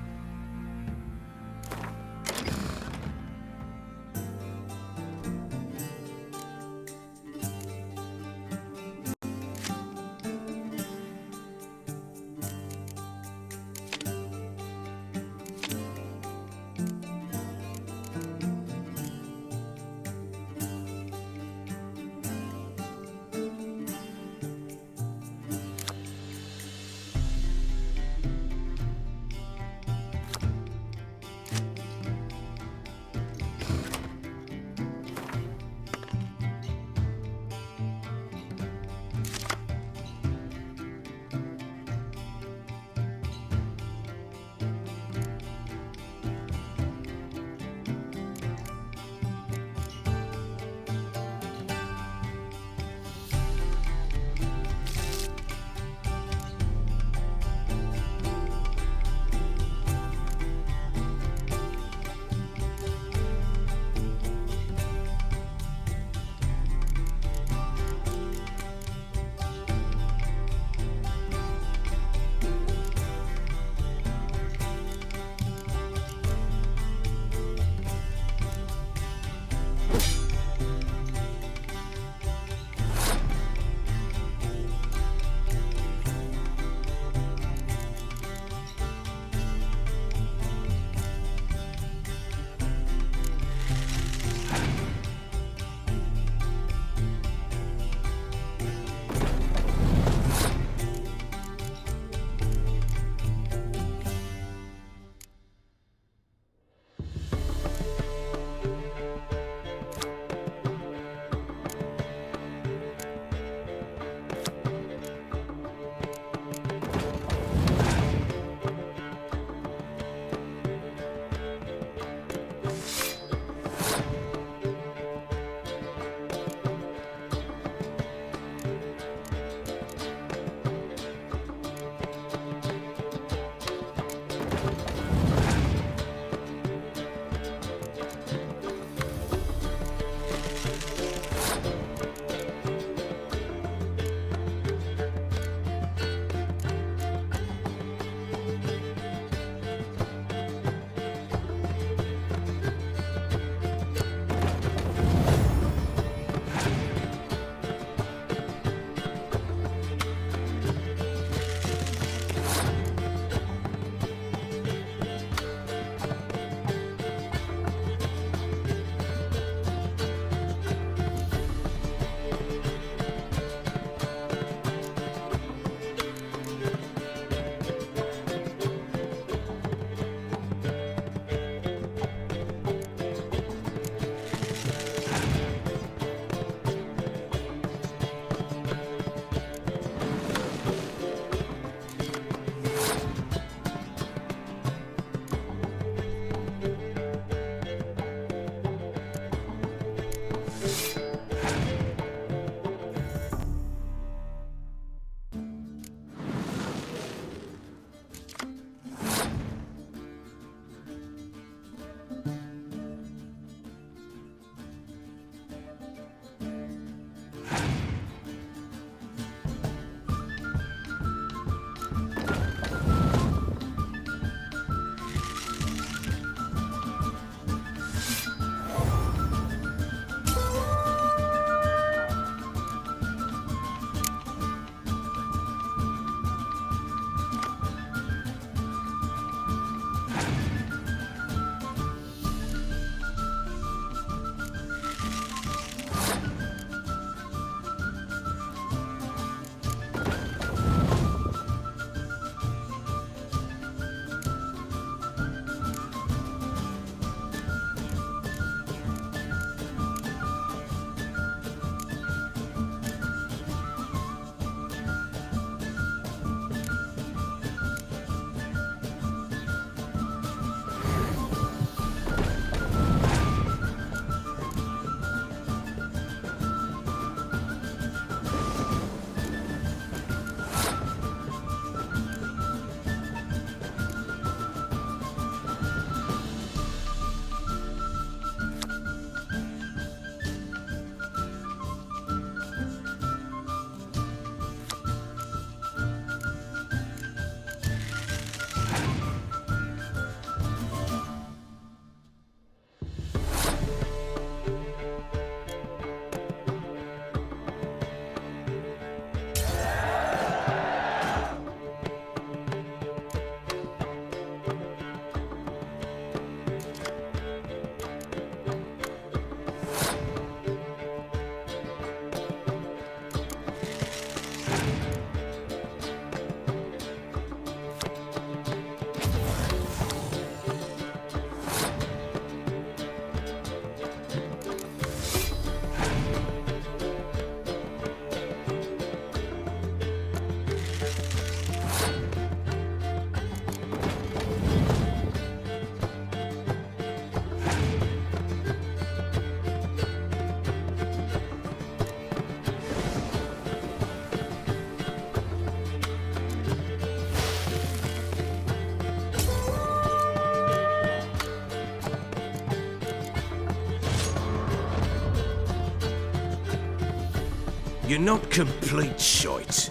You're not complete shite.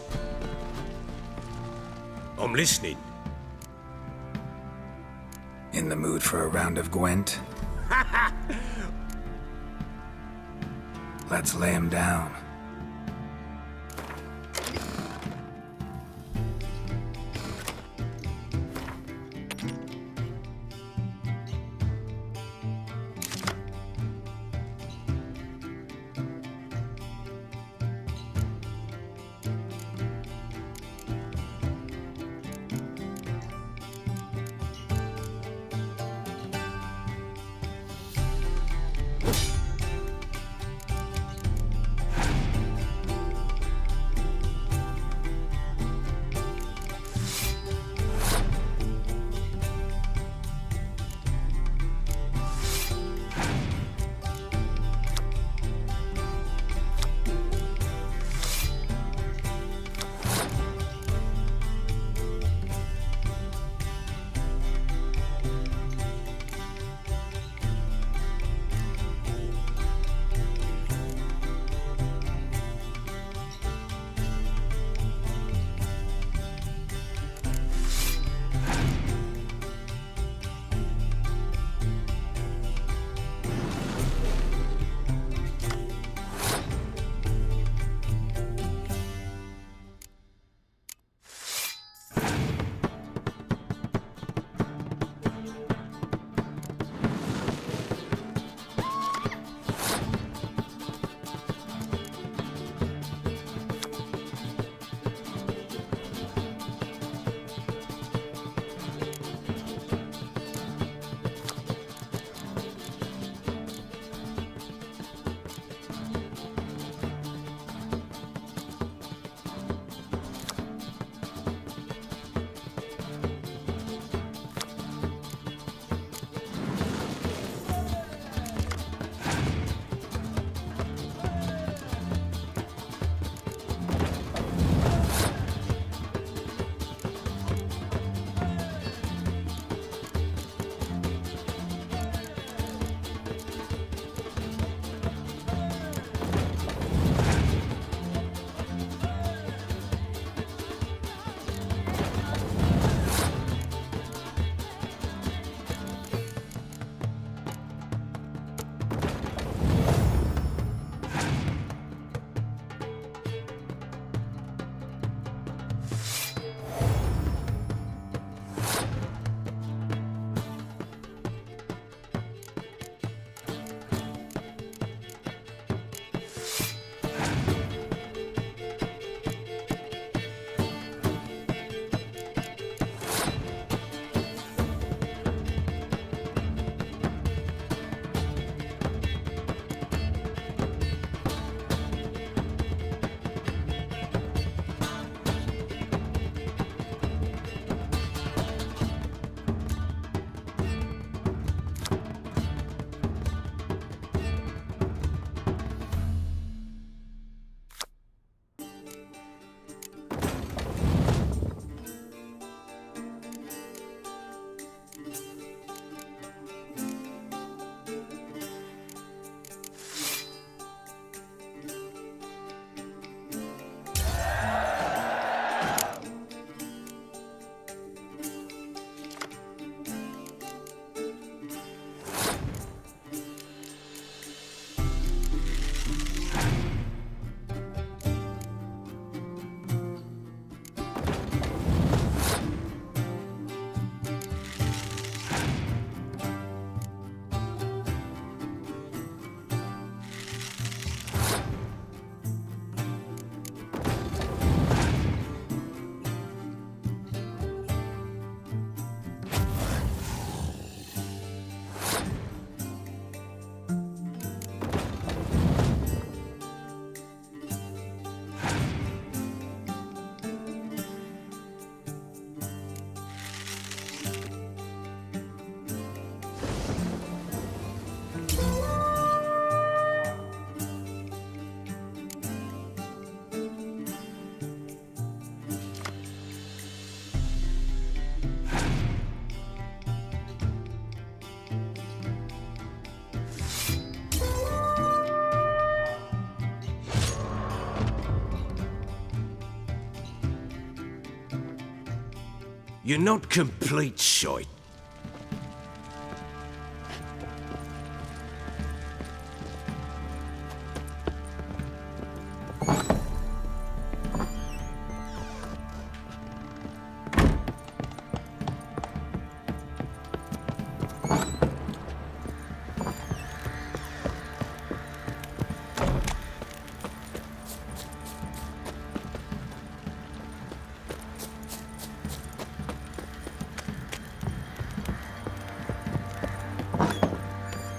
I'm listening. In the mood for a round of Gwent? Let's lay him down. You're not complete shite.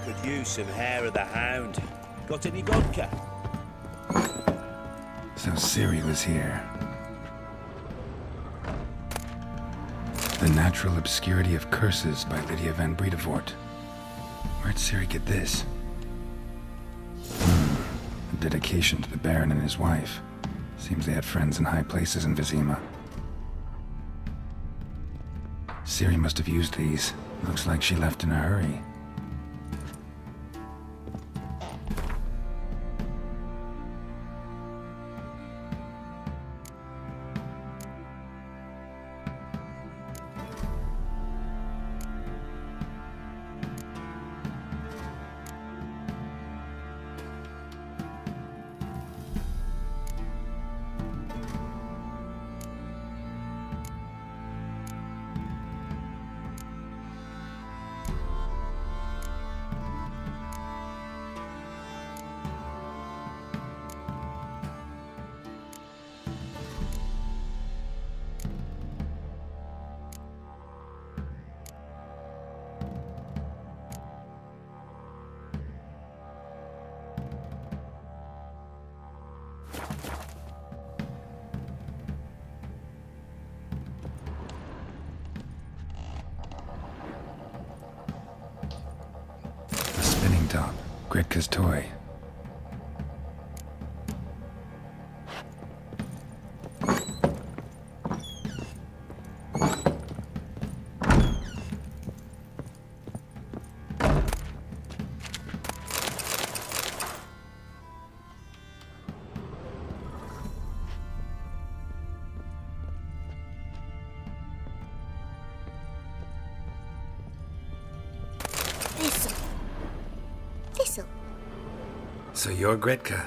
Could use some hair of the hound. Got any vodka? So Ciri was here. The Natural Obscurity of Curses by Lydia van Bredevoort. Where'd Ciri get this? A dedication to the Baron and his wife. Seems they had friends in high places in Vizima. Ciri must have used these. Looks like she left in a hurry. Top, Gritka's toy. So you're Gretka?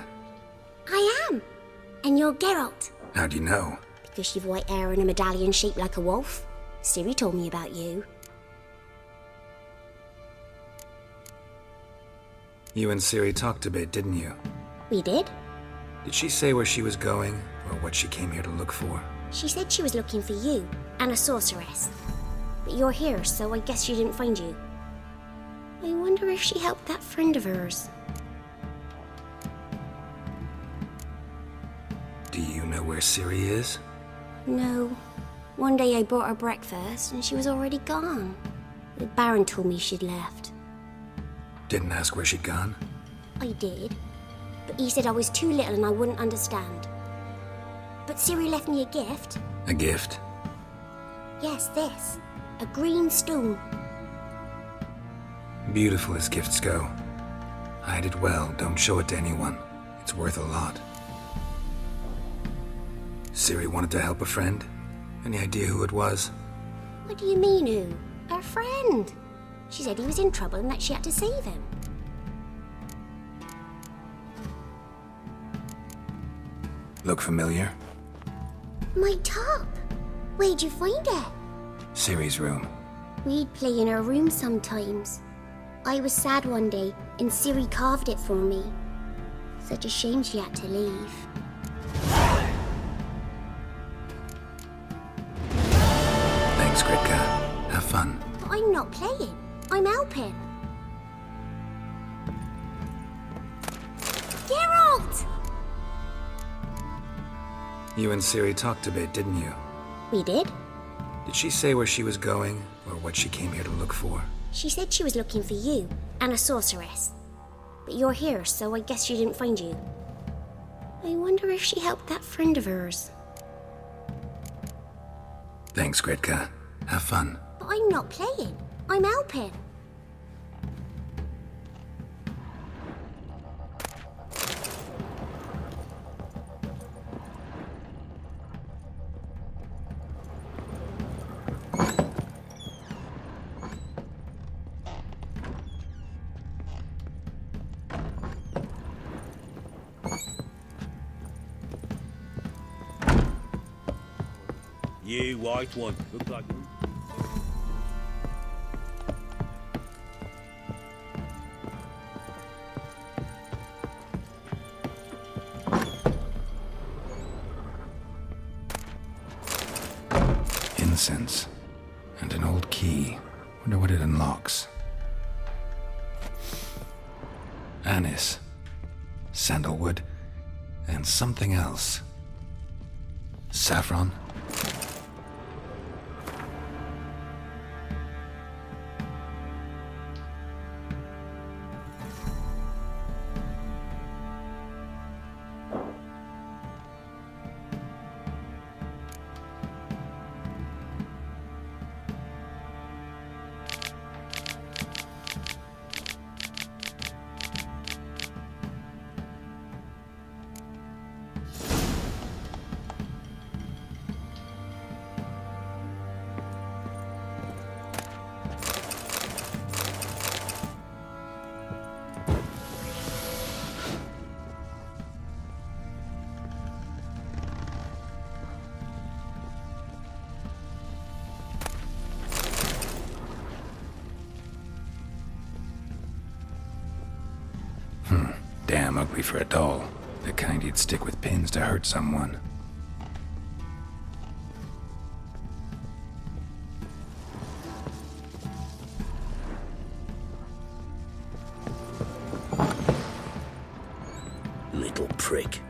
I am. And you're Geralt. How'd you know? Because you've white hair and a medallion shaped like a wolf. Ciri told me about you. You and Ciri talked a bit, didn't you? We did. Did she say where she was going, or what she came here to look for? She said she was looking for you, and a sorceress. But you're here, so I guess she didn't find you. I wonder if she helped that friend of hers. Do you know where Ciri is? No. One day I brought her breakfast, and she was already gone. The Baron told me she'd left. Didn't ask where she'd gone? I did. But he said I was too little and I wouldn't understand. But Ciri left me a gift. A gift? Yes, this. A green stone. Beautiful as gifts go. Hide it well, don't show it to anyone. It's worth a lot. Ciri wanted to help a friend? Any idea who it was? What do you mean, who? Her friend. She said he was in trouble and that she had to save him. Look familiar? My top. Where'd you find it? Ciri's room. We'd play in her room sometimes. I was sad one day and Ciri carved it for me. Such a shame she had to leave. Thanks, Gritka. Have fun. But I'm not playing. I'm helping. Geralt! You and Ciri talked a bit, didn't you? We did. Did she say where she was going, or what she came here to look for? She said she was looking for you, and a sorceress. But you're here, so I guess she didn't find you. I wonder if she helped that friend of hers. Thanks, Gritka. Have fun. But I'm not playing. I'm helping. You white one. Look like Incense. And an old key. Wonder what it unlocks. Anise. Sandalwood. And something else. Saffron? Damn ugly for a doll. The kind you'd stick with pins to hurt someone. Little prick.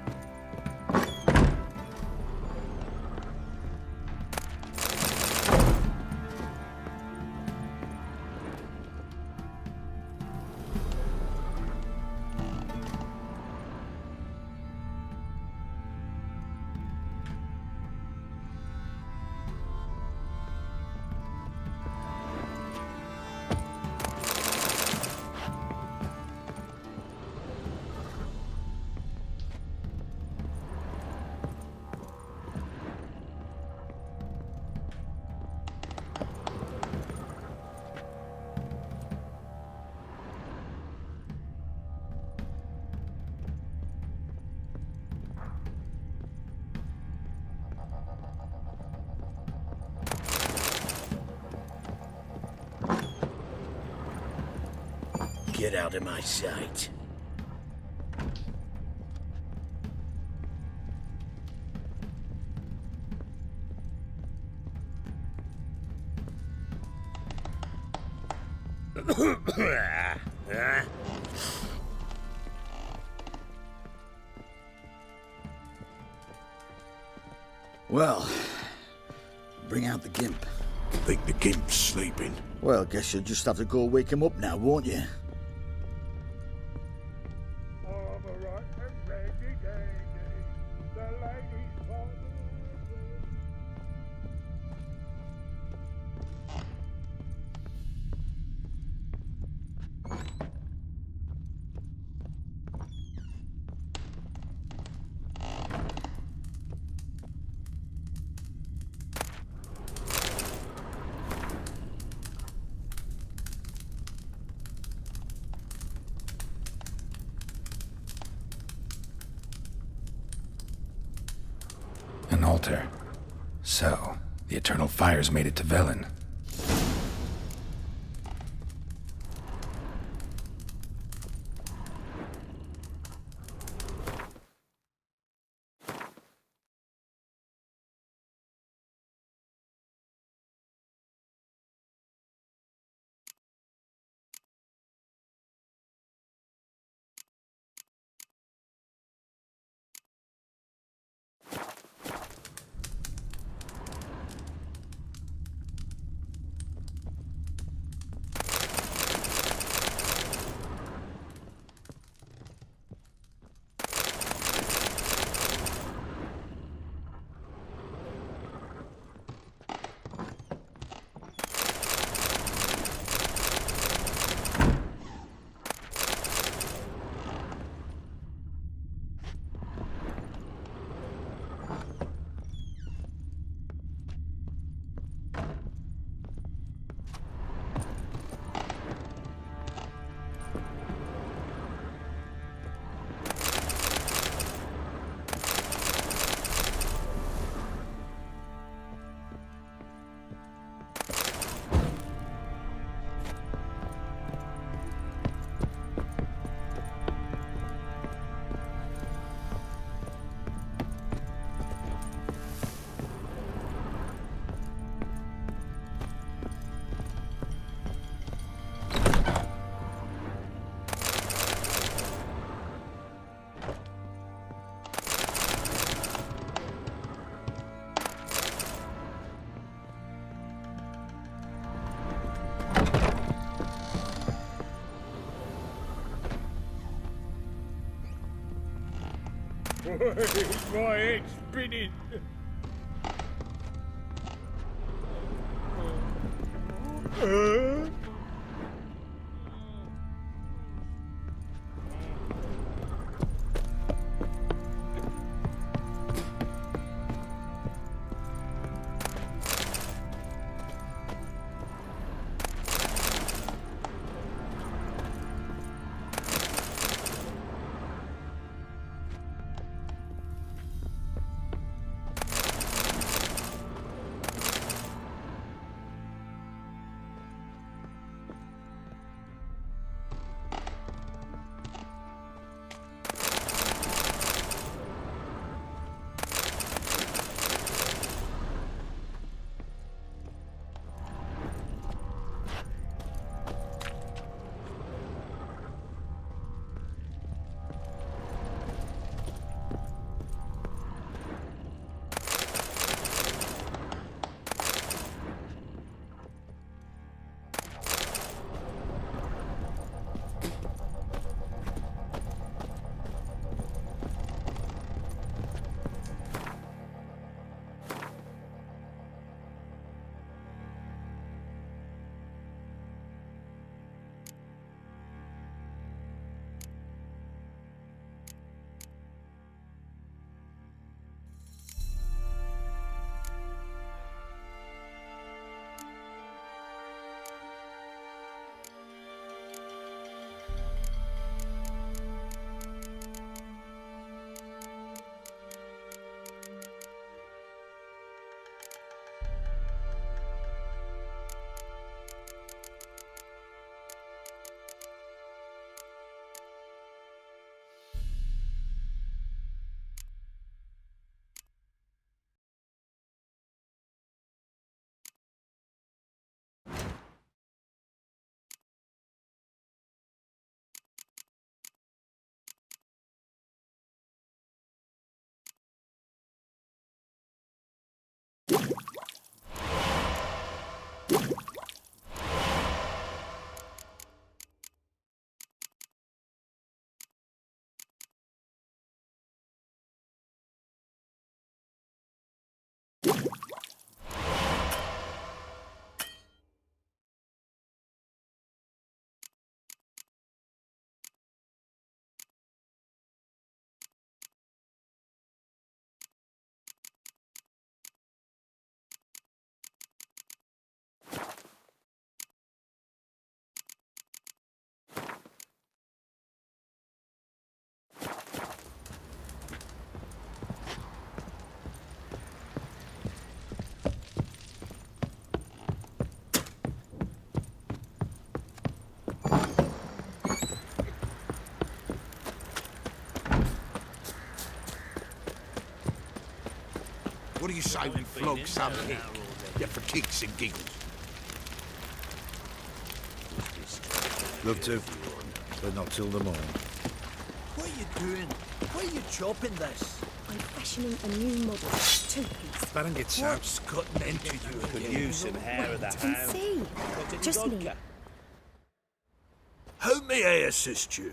Get out of my sight. Well, bring out the gimp. Think the gimp's sleeping? Well, guess you'll just have to go wake him up now, won't you? An altar. So, the eternal fires made it to Velen. My head's spinning. What do you say we flog some hick? Yeah, for kicks and giggles. Love to, but not till the morning. What are you doing? Why are you chopping this? I'm fashioning a new model. Two-piece. Baron gets out. What's cutting into you? Could use some hair of the And hound. see. Got any Just me. vodka? How may I assist you?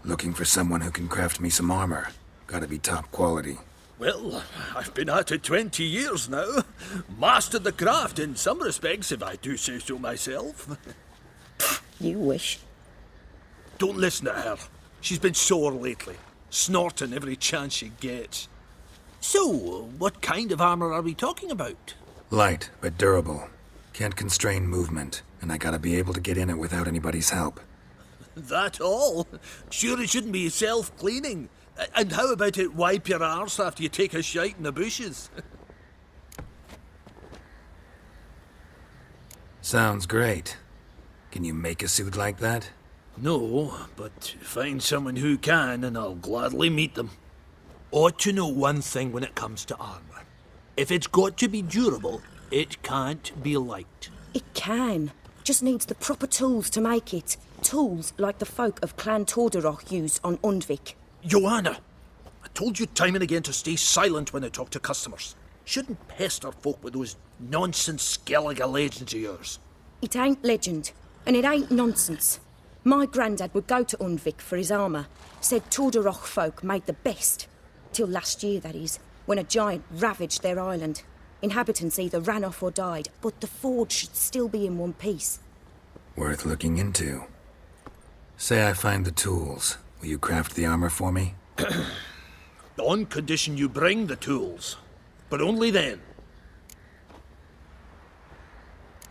Looking for someone who can craft me some armor. Gotta be top quality. Well, I've been at it 20 years now. Mastered the craft in some respects, if I do say so myself. You wish. Don't listen to her. She's been sore lately, snorting every chance she gets. So, what kind of armor are we talking about? Light, but durable. Can't constrain movement, and I gotta be able to get in it without anybody's help. That all? Sure it shouldn't be self-cleaning. And how about it wipe your arse after you take a shite in the bushes? Sounds great. Can you make a suit like that? No, but find someone who can and I'll gladly meet them. Ought to know one thing when it comes to armor. If it's got to be durable, it can't be light. It can. Just needs the proper tools to make it. Tools like the folk of Clan Torderoch used on Undvik. Joanna, I told you time and again to stay silent when I talk to customers. Shouldn't pester folk with those nonsense Skellige legends of yours? It ain't legend, and it ain't nonsense. My granddad would go to Unvik for his armour. Said Torderoch folk made the best. Till last year, that is, when a giant ravaged their island. Inhabitants either ran off or died, but the forge should still be in one piece. Worth looking into. Say I find the tools. Will you craft the armor for me? On condition you bring the tools. But only then.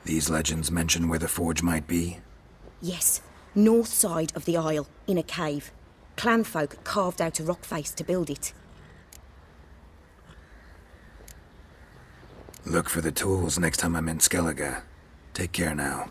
These legends mention where the forge might be? Yes, north side of the isle, in a cave. Clanfolk carved out a rock face to build it. Look for the tools next time I'm in Skellige. Take care now.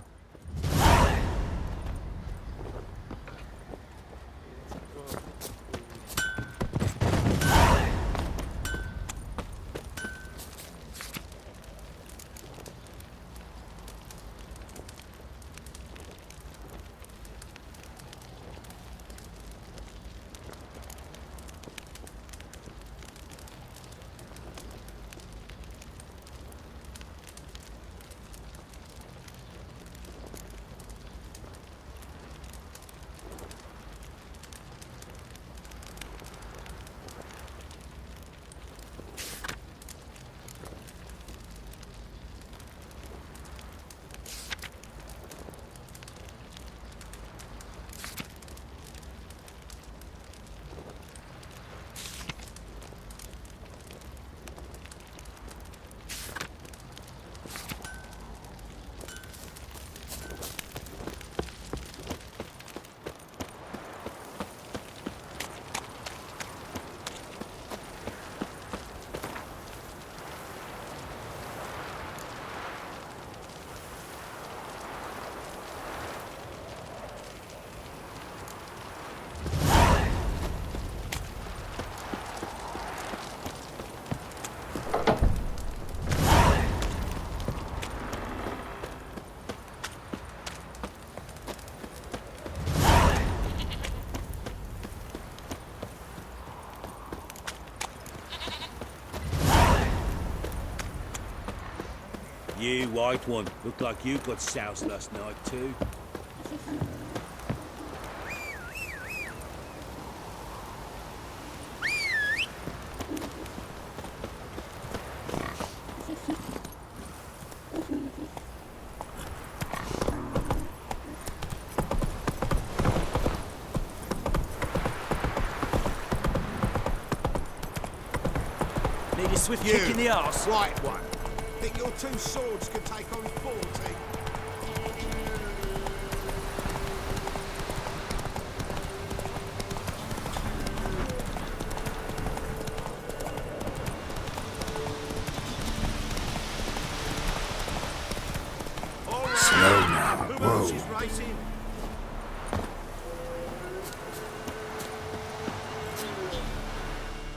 You white one, look like you got soused last night too. Need a swift kick in the arse. White one. Think your two swords could take on 40? Slow now. Whoa.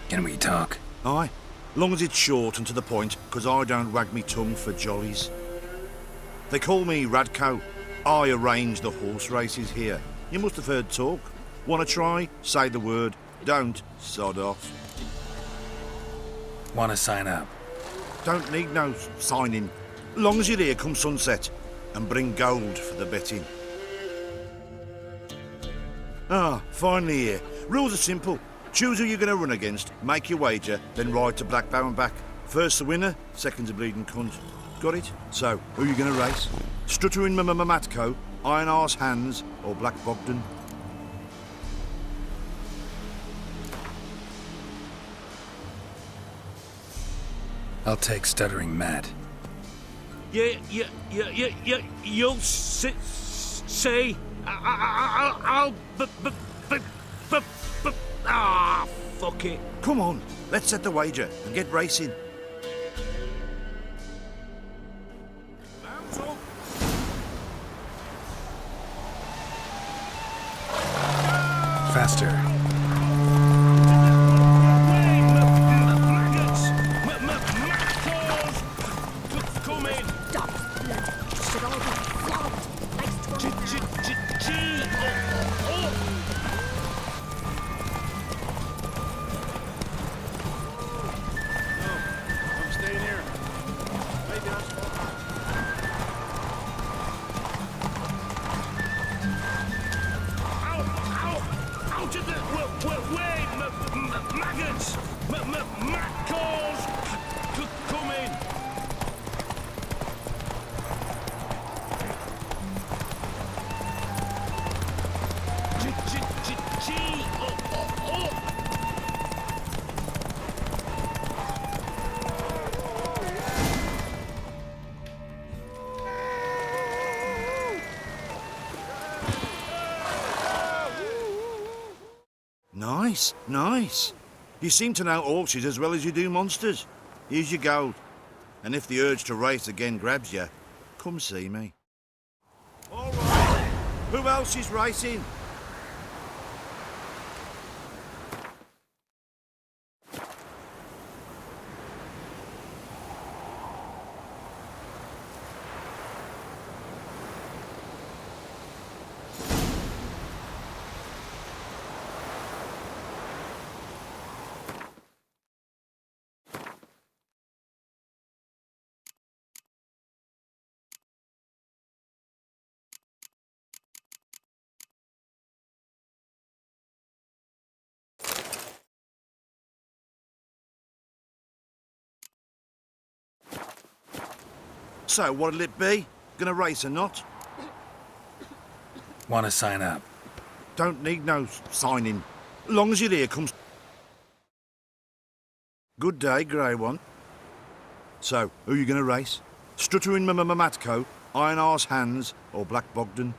Can we talk? Aye. Long as it's short and to the point, 'cause I don't wag me tongue for jollies. They call me Radko. I arrange the horse races here. You must have heard talk. Want to try? Say the word. Don't, sod off. Want to sign up? Don't need no signing. Long as you're here come sunset. And bring gold for the betting. Ah, finally here. Rules are simple. Choose who you're going to run against, make your wager, then ride to Blackbow and back. First the winner, second's a bleeding cunt. Got it? So, who you going to race? Stuttering Matko, Iron Arse Hands, or Black Bogdan? I'll take Stuttering Matt. You'll see. I'll. Ah, fuck it. Come on, let's set the wager and get racing. Faster. Come in. Stop. Should all be flogged. Nice calls! Matt calls! Come in! Nice, nice. You seem to know orchids as well as you do monsters. Here's your gold. And if the urge to race again grabs you, come see me. All right. Who else is racing? So, what'll it be? Gonna race or not? Want to sign up? Don't need no signing. Long as you're here, comes... Good day, grey one. So, who you gonna race? Stuttering Matko, Iron Arse Hands, or Black Bogdan?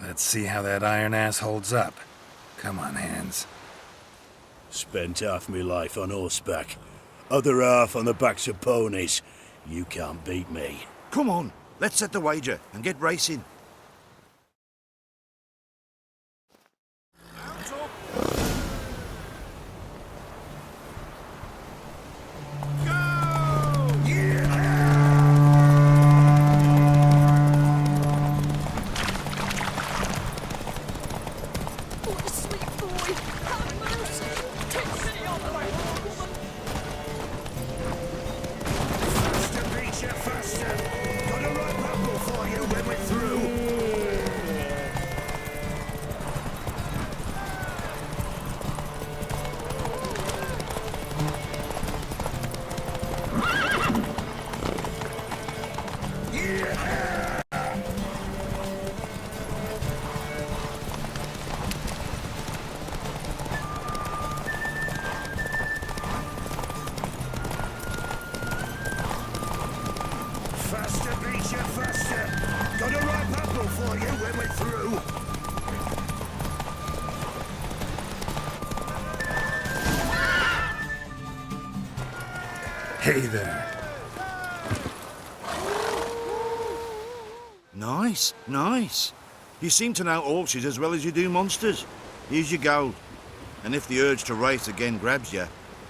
Let's see how that iron ass holds up. Come on, Hands. Spent half my life on horseback, other half on the backs of ponies. You can't beat me. Come on, let's set the wager and get racing. Hey there. Nice, nice. You seem to know orchids as well as you do monsters. Here's your gold. And if the urge to race again grabs you,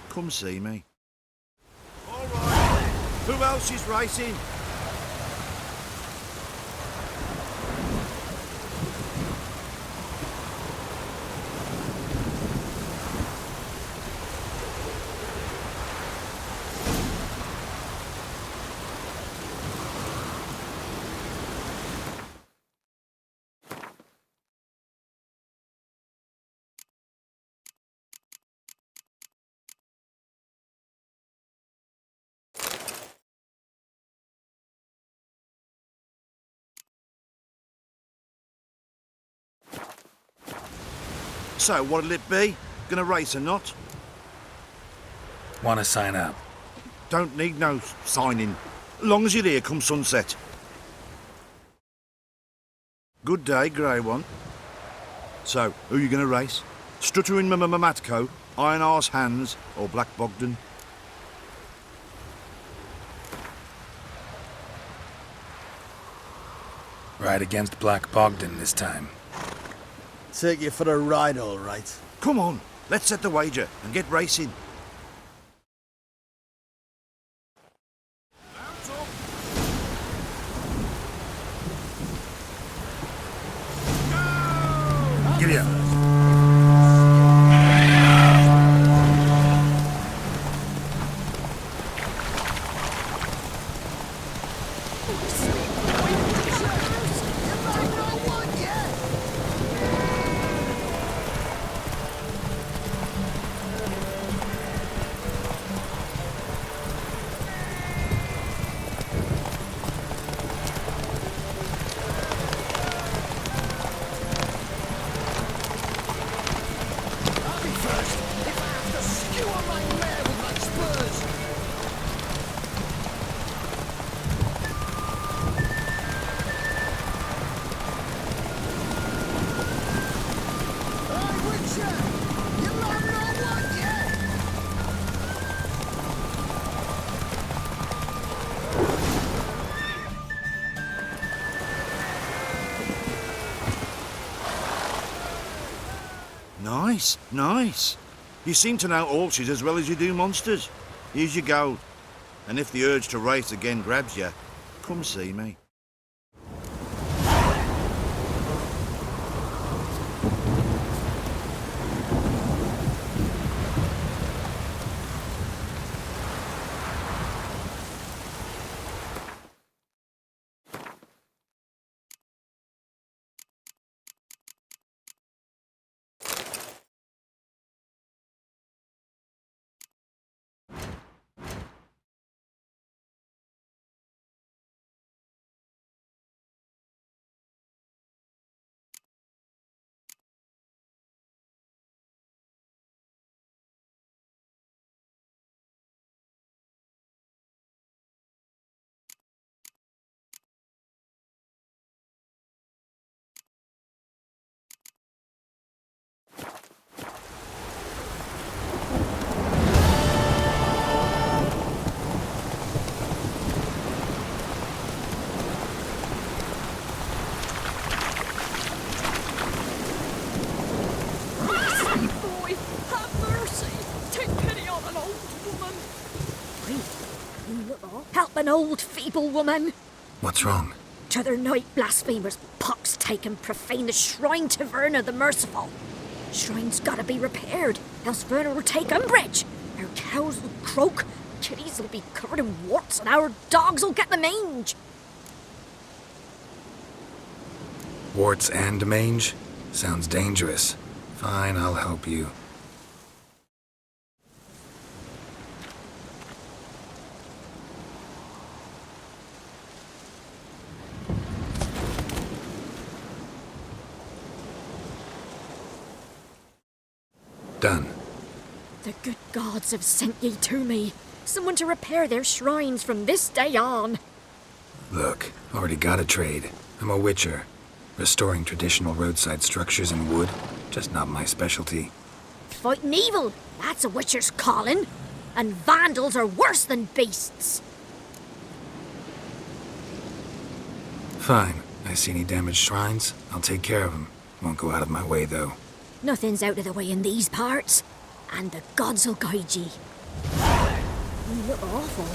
come see me. All right. Who else is racing? So, what'll it be? Gonna race or not? Want to sign up? Don't need no signing. Long as you're here come sunset. Good day, grey one. So, who you gonna race? Stuttering Matko, Iron Arse Hands, or Black Bogdan? Ride against Black Bogdan this time. Take you for a ride, all right. Come on, let's set the wager and get racing. Giddy up. Nice, nice. You seem to know horses as well as you do monsters. Here's your gold. And if the urge to race again grabs you, come see me. Boy, have mercy. Take pity on an old woman. Help an old feeble woman. What's wrong? T'other night blasphemers pox take and profane the shrine to Verna the Merciful. Shrine's gotta be repaired, else Verna will take umbrage. Our cows will croak, kitties will be covered in warts, and our dogs will get the mange. Warts and mange? Sounds dangerous. Fine, I'll help you. Done. The good gods have sent ye to me. Someone to repair their shrines from this day on. Look, already got a trade. I'm a witcher. Restoring traditional roadside structures in wood, just not my specialty. Fighting evil, that's a witcher's calling. And vandals are worse than beasts. Fine. I see any damaged shrines, I'll take care of them. Won't go out of my way, though. Nothing's out of the way in these parts. And the gods will guide ye. You look awful.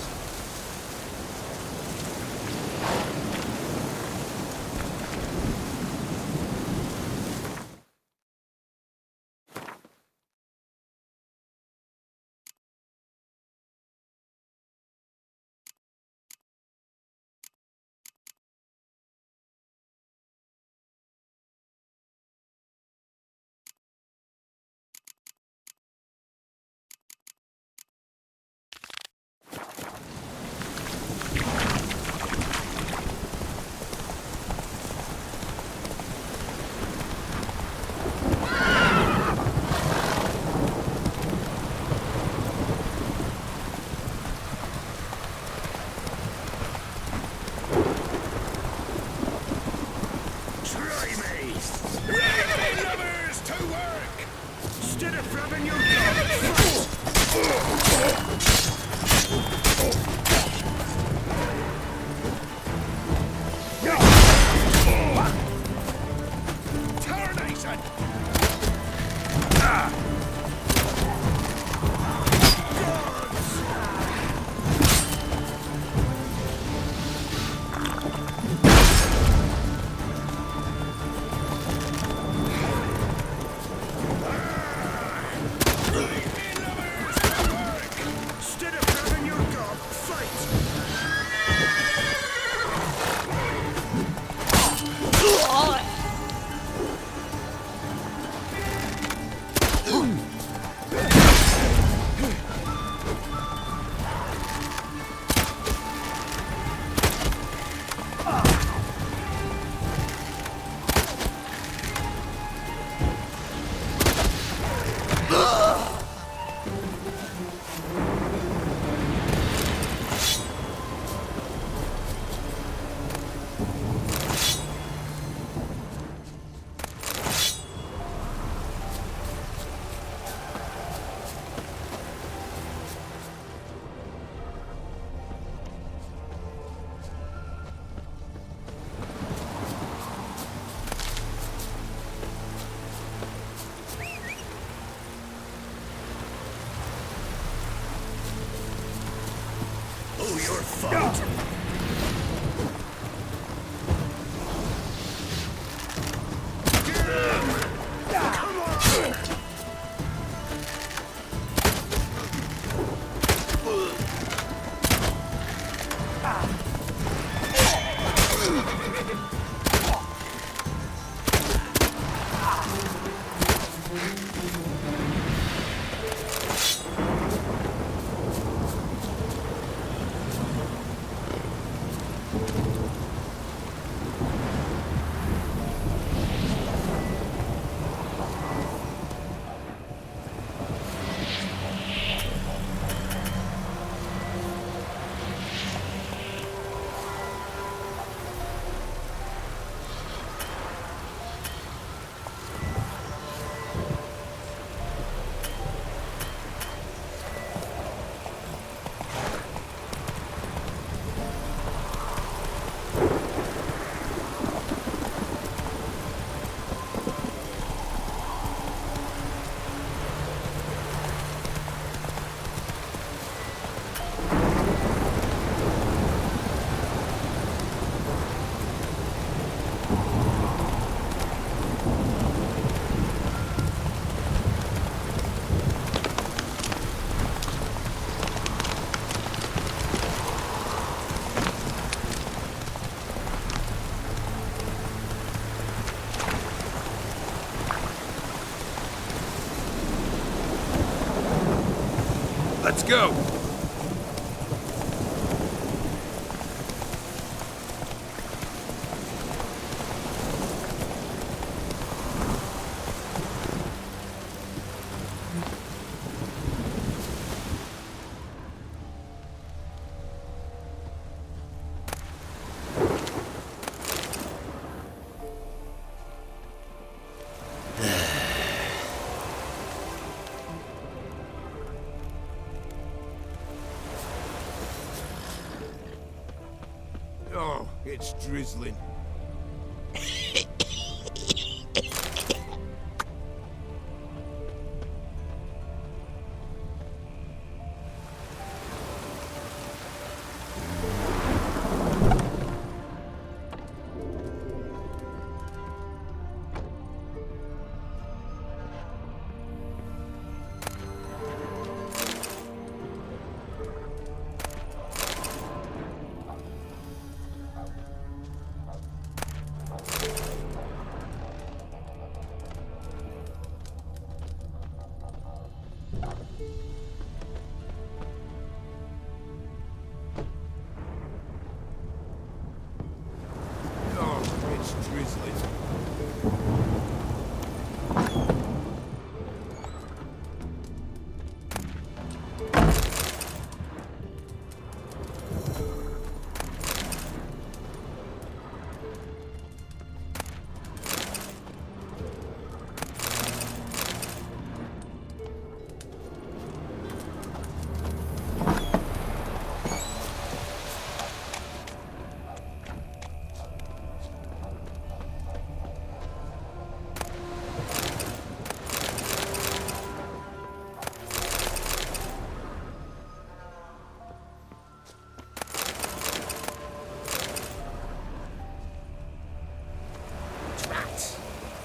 fight. Let's go! Oh, it's drizzling.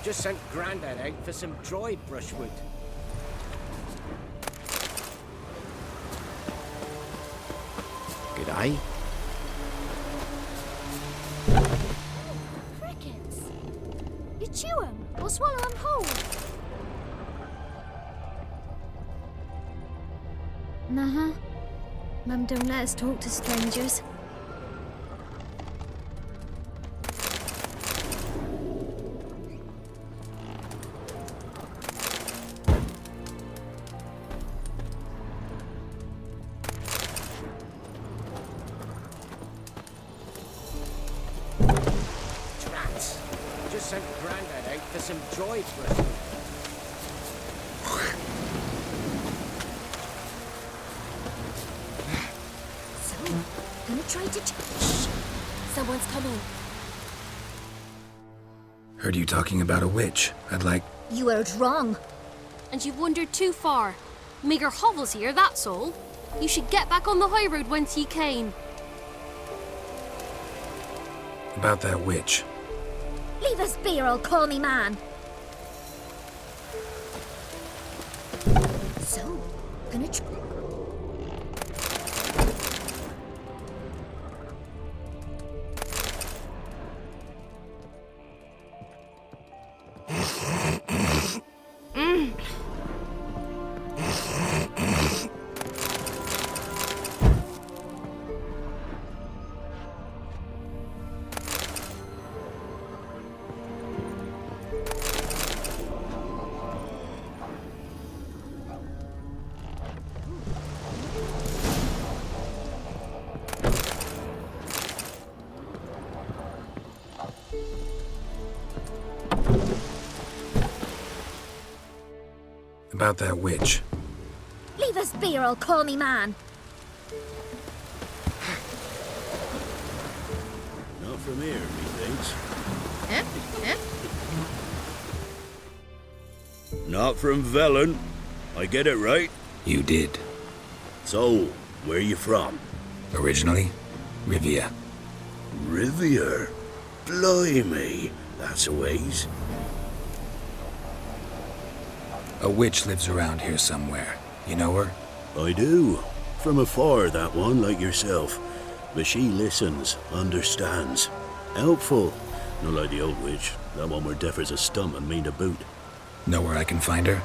Just sent Grandad out for some dried brushwood. G'day. Crickets! You chew 'em or swallow 'em whole? Nah. Mum don't let us talk to strangers. Sent Grandad out for some dried brushwood. So, gonna try to Shh! Someone's coming. Heard you talking about a witch. I'd like... You heard wrong. And you've wandered too far. Meagre hovels here, that's all. You should get back on the high road whence ye came. About that witch. Leave us be or I'll call me man. So, gonna About that witch. leave us be or I'll call me man. Not from here, methinks. Not from Velen. I get it right? You did. So, where you from? Originally, Rivia. Rivia? Blimey, that's a ways. A witch lives around here somewhere. You know her? I do. From afar, that one, like yourself. But she listens, understands. Helpful. Not like the old witch. That one were deaf as a stump and mean to boot. Know where I can find her?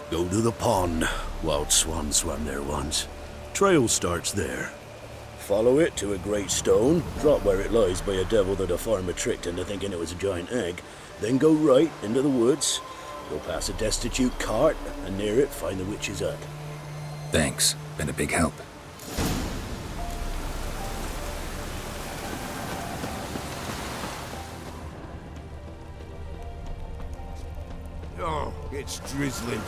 Go to the pond. Wild swan swam there once. Trail starts there. Follow it to a great stone, drop where it lies by a devil that a farmer tricked into thinking it was a giant egg, then go right into the woods. Go past a destitute cart, and near it find the witch's hut. Thanks. Been a big help. Oh, it's drizzling.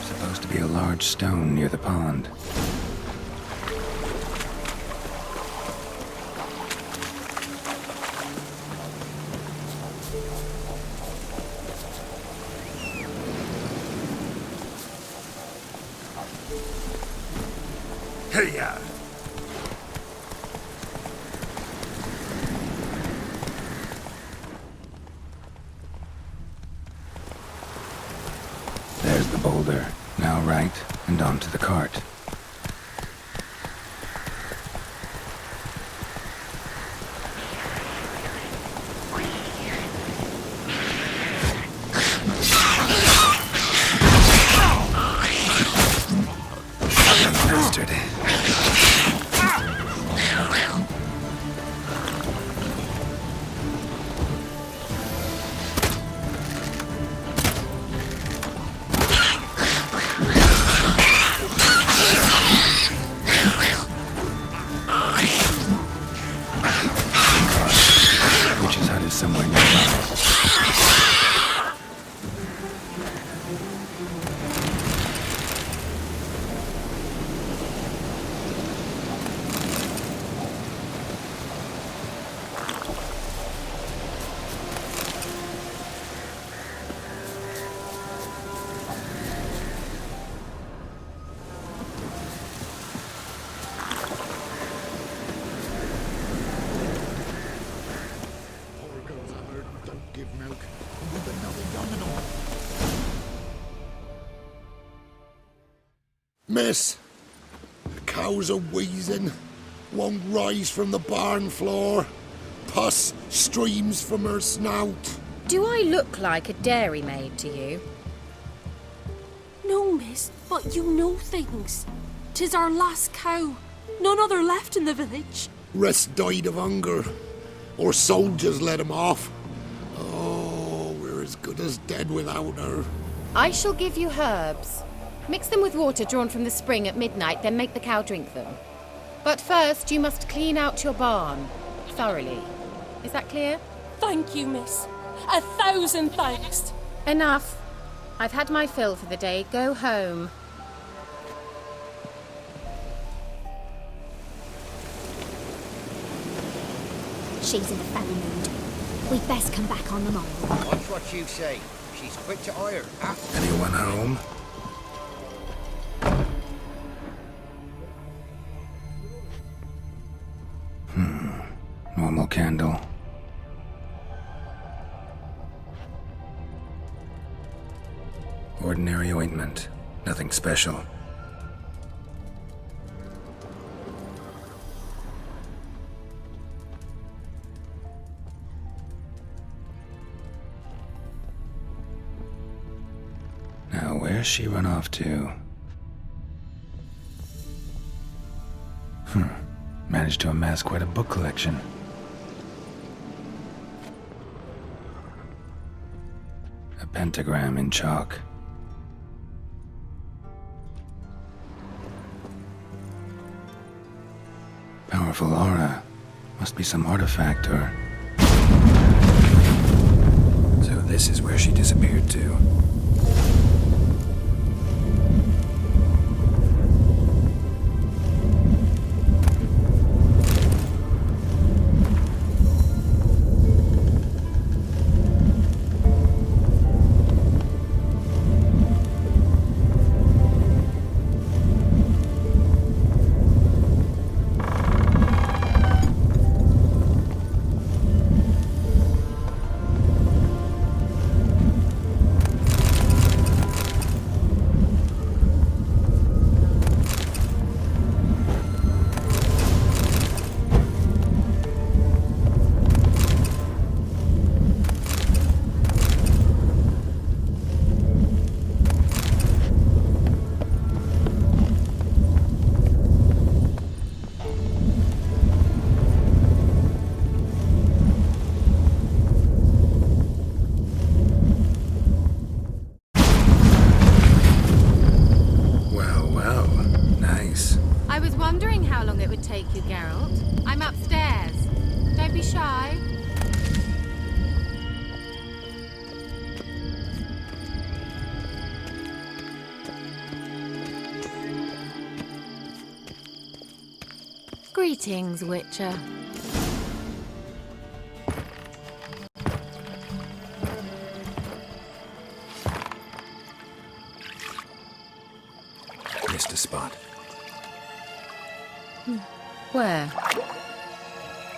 Supposed to be a large stone near the pond. Hey-ya! There's the boulder. Now right, and onto the cart. Bastard. Witch's hut is somewhere nearby. Miss, the cows are wheezing, won't rise from the barn floor. Pus streams from her snout. Do I look like a dairymaid to you? No, miss, but you know things. 'Tis our last cow. None other left in the village. Rest died of hunger, or soldiers let him off. Oh, we're as good as dead without her. I shall give you herbs. Mix them with water drawn from the spring at midnight, then make the cow drink them. But first, you must clean out your barn. Thoroughly. Is that clear? Thank you, miss. 1,000 thanks. Enough. I've had my fill for the day. Go home. She's in a foul mood. We'd best come back on the morrow. Watch what you say. She's quick to ire. Anyone home? Normal candle. Ordinary ointment. Nothing special. Now, where's she run off to? Managed to amass quite a book collection. A pentagram in chalk. Powerful aura. Must be some artifact or... So this is where she disappeared to. Take you, Geralt. I'm upstairs. Don't be shy. Greetings, Witcher. Missed a spot. Where?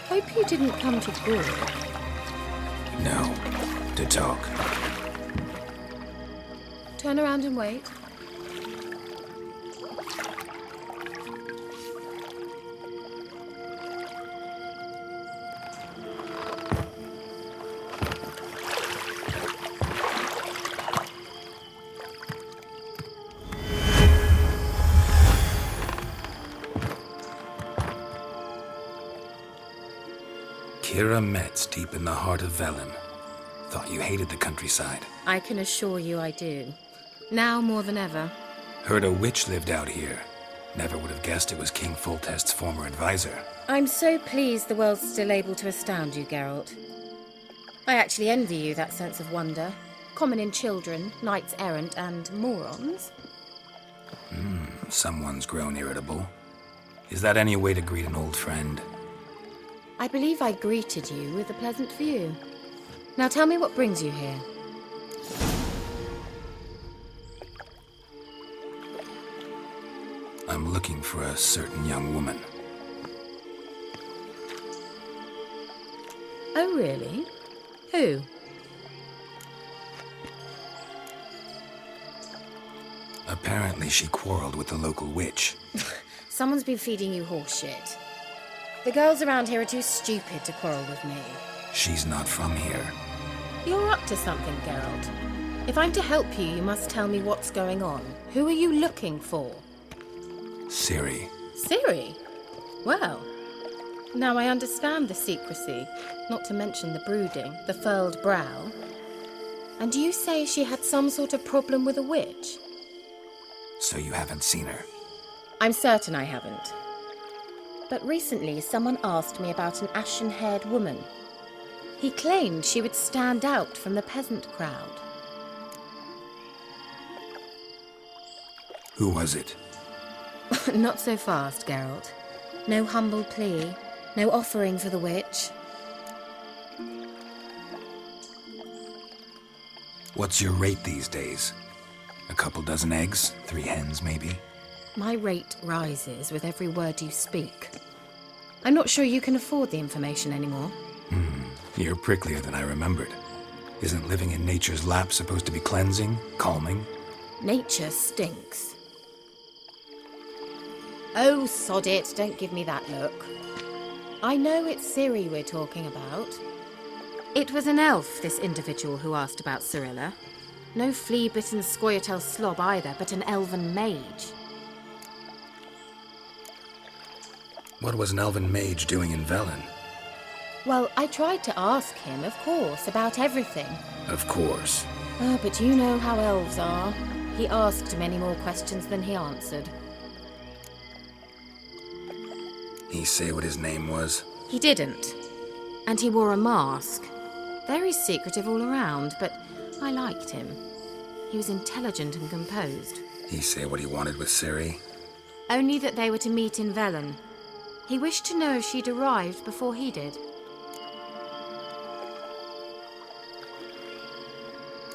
Hope you didn't come to talk. No, to talk. Turn around and wait. Kira Metz, deep in the heart of Velen. Thought you hated the countryside. I can assure you I do. Now more than ever. Heard a witch lived out here. Never would have guessed it was King Foltest's former advisor. I'm so pleased the world's still able to astound you, Geralt. I actually envy you that sense of wonder. Common in children, knights errant, and morons. Someone's grown irritable. Is that any way to greet an old friend? I believe I greeted you with a pleasant view. Now tell me what brings you here. I'm looking for a certain young woman. Oh, really? Who? A Apparently she quarreled with the local witch. Someone's been feeding you horseshit. The girls around here are too stupid to quarrel with me. She's not from here. You're up to something, Geralt. If I'm to help you, you must tell me what's going on. Who are you looking for? Ciri. Ciri? Well, now I understand the secrecy, not to mention the brooding, the furled brow. And you say she had some sort of problem with a witch? So you haven't seen her? I'm certain I haven't. But recently someone asked me about an ashen-haired woman. He claimed she would stand out from the peasant crowd. Who was it? Not so fast, Geralt. No humble plea, no offering for the witch. What's your rate these days? A couple dozen eggs? 3 hens, maybe? My rate rises with every word you speak. I'm not sure you can afford the information anymore. You're pricklier than I remembered. Isn't living in nature's lap supposed to be cleansing, calming? Nature stinks. Oh, sod it, don't give me that look. I know it's Ciri we're talking about. It was an elf, this individual who asked about Cirilla. No flea-bitten Scoia'tael slob either, but an elven mage. What was an elven mage doing in Velen? Well, I tried to ask him, of course, about everything. Of course. Oh, but you know how elves are. He asked many more questions than he answered. He say what his name was? He didn't. And he wore a mask. Very secretive all around, but I liked him. He was intelligent and composed. He say what he wanted with Ciri? Only that they were to meet in Velen. He wished to know if she'd arrived before he did.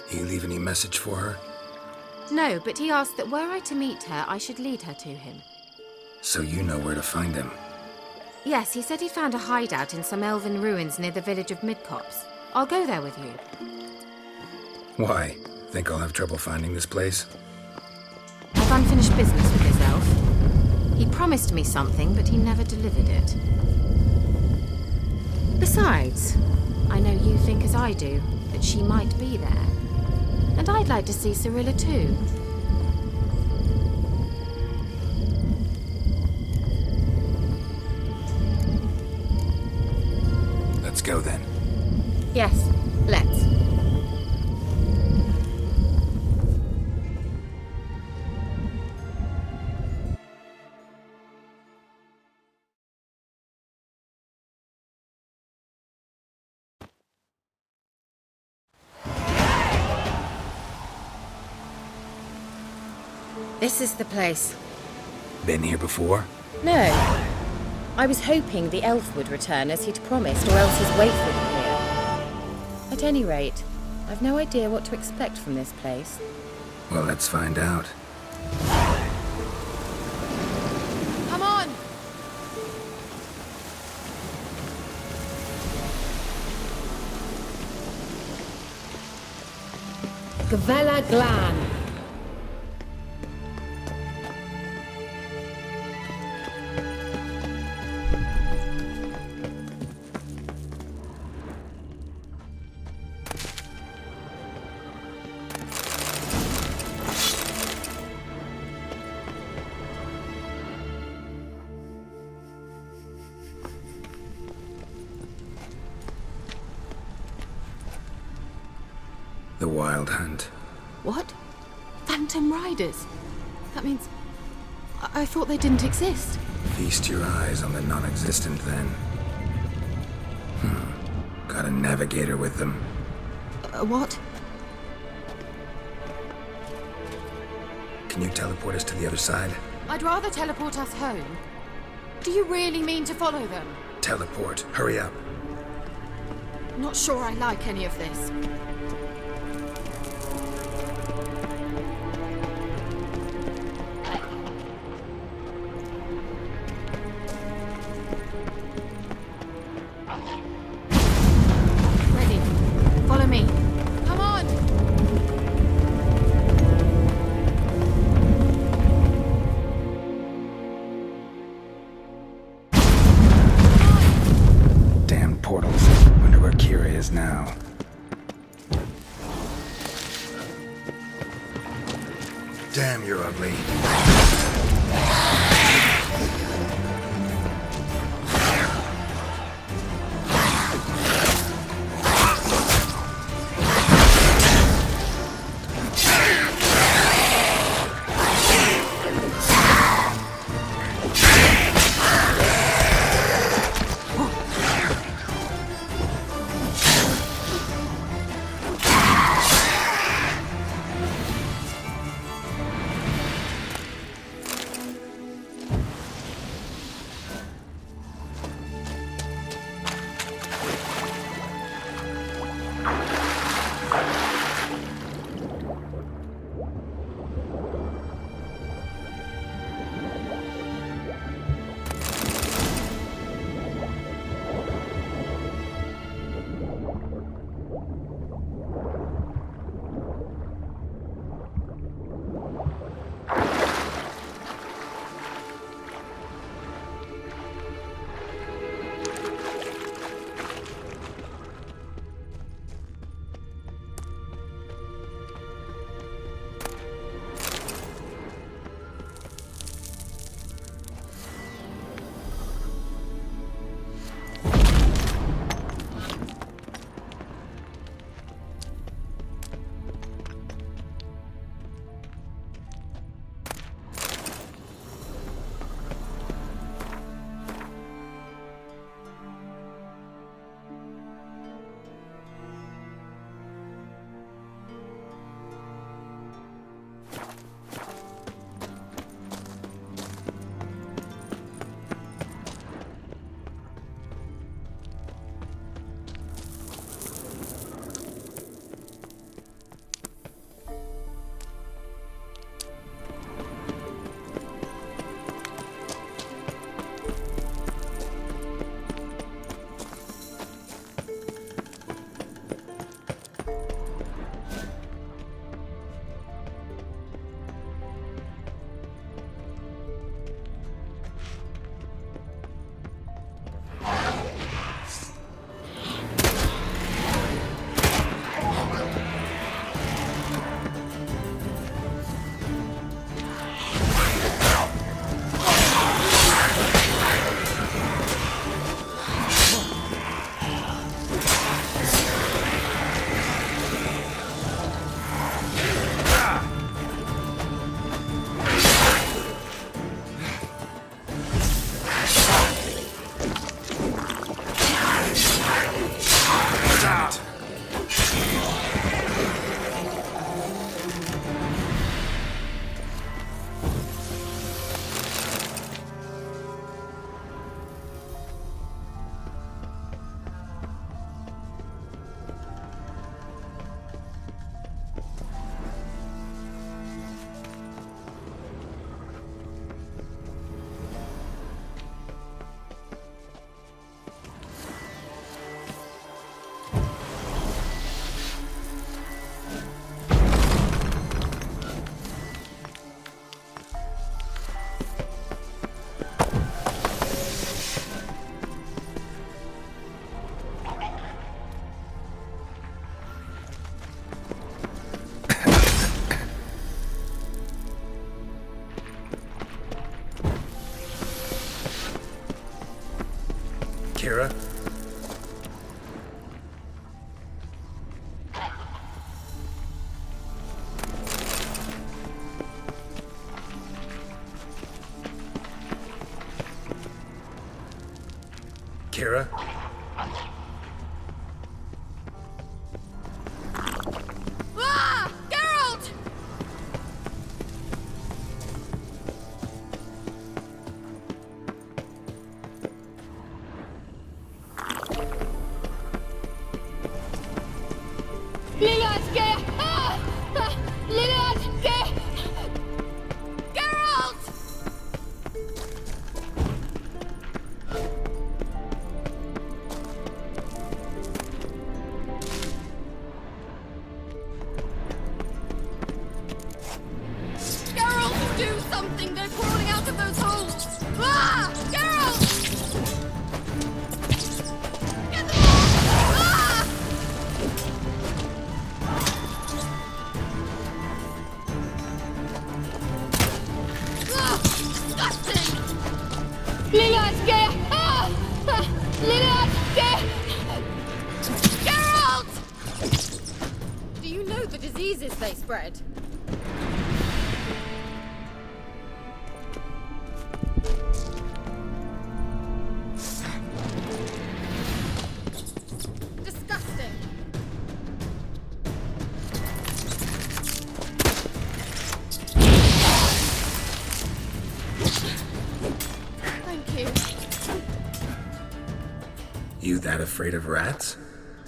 He leave any message for her? No, but he asked that were I to meet her, I should lead her to him. So you know where to find him? Yes, he said he found a hideout in some elven ruins near the village of Midcopse. I'll go there with you. Why? Think I'll have trouble finding this place? I've unfinished business with this elf. He promised me something, but he never delivered it. Besides, I know you think as I do, that she might be there. And I'd like to see Cirilla too. Let's go then. Yes, let's. This is the place. Been here before? No. I was hoping the elf would return as he'd promised, or else his waif would appear. At any rate, I've no idea what to expect from this place. Well, let's find out. Come on! Gavella Glan. The Wild Hunt. What? Phantom Riders? That means... I thought they didn't exist. Feast your eyes on the non-existent then. Got a navigator with them. What? Can you teleport us to the other side? I'd rather teleport us home. Do you really mean to follow them? Teleport. Hurry up. Not sure I like any of this. Ready. Follow me. Come on! You're ugly. Kira? Kira? Ah! Geralt! Geralt! diseases they spread. Disgusting. Thank you. You that afraid of rats?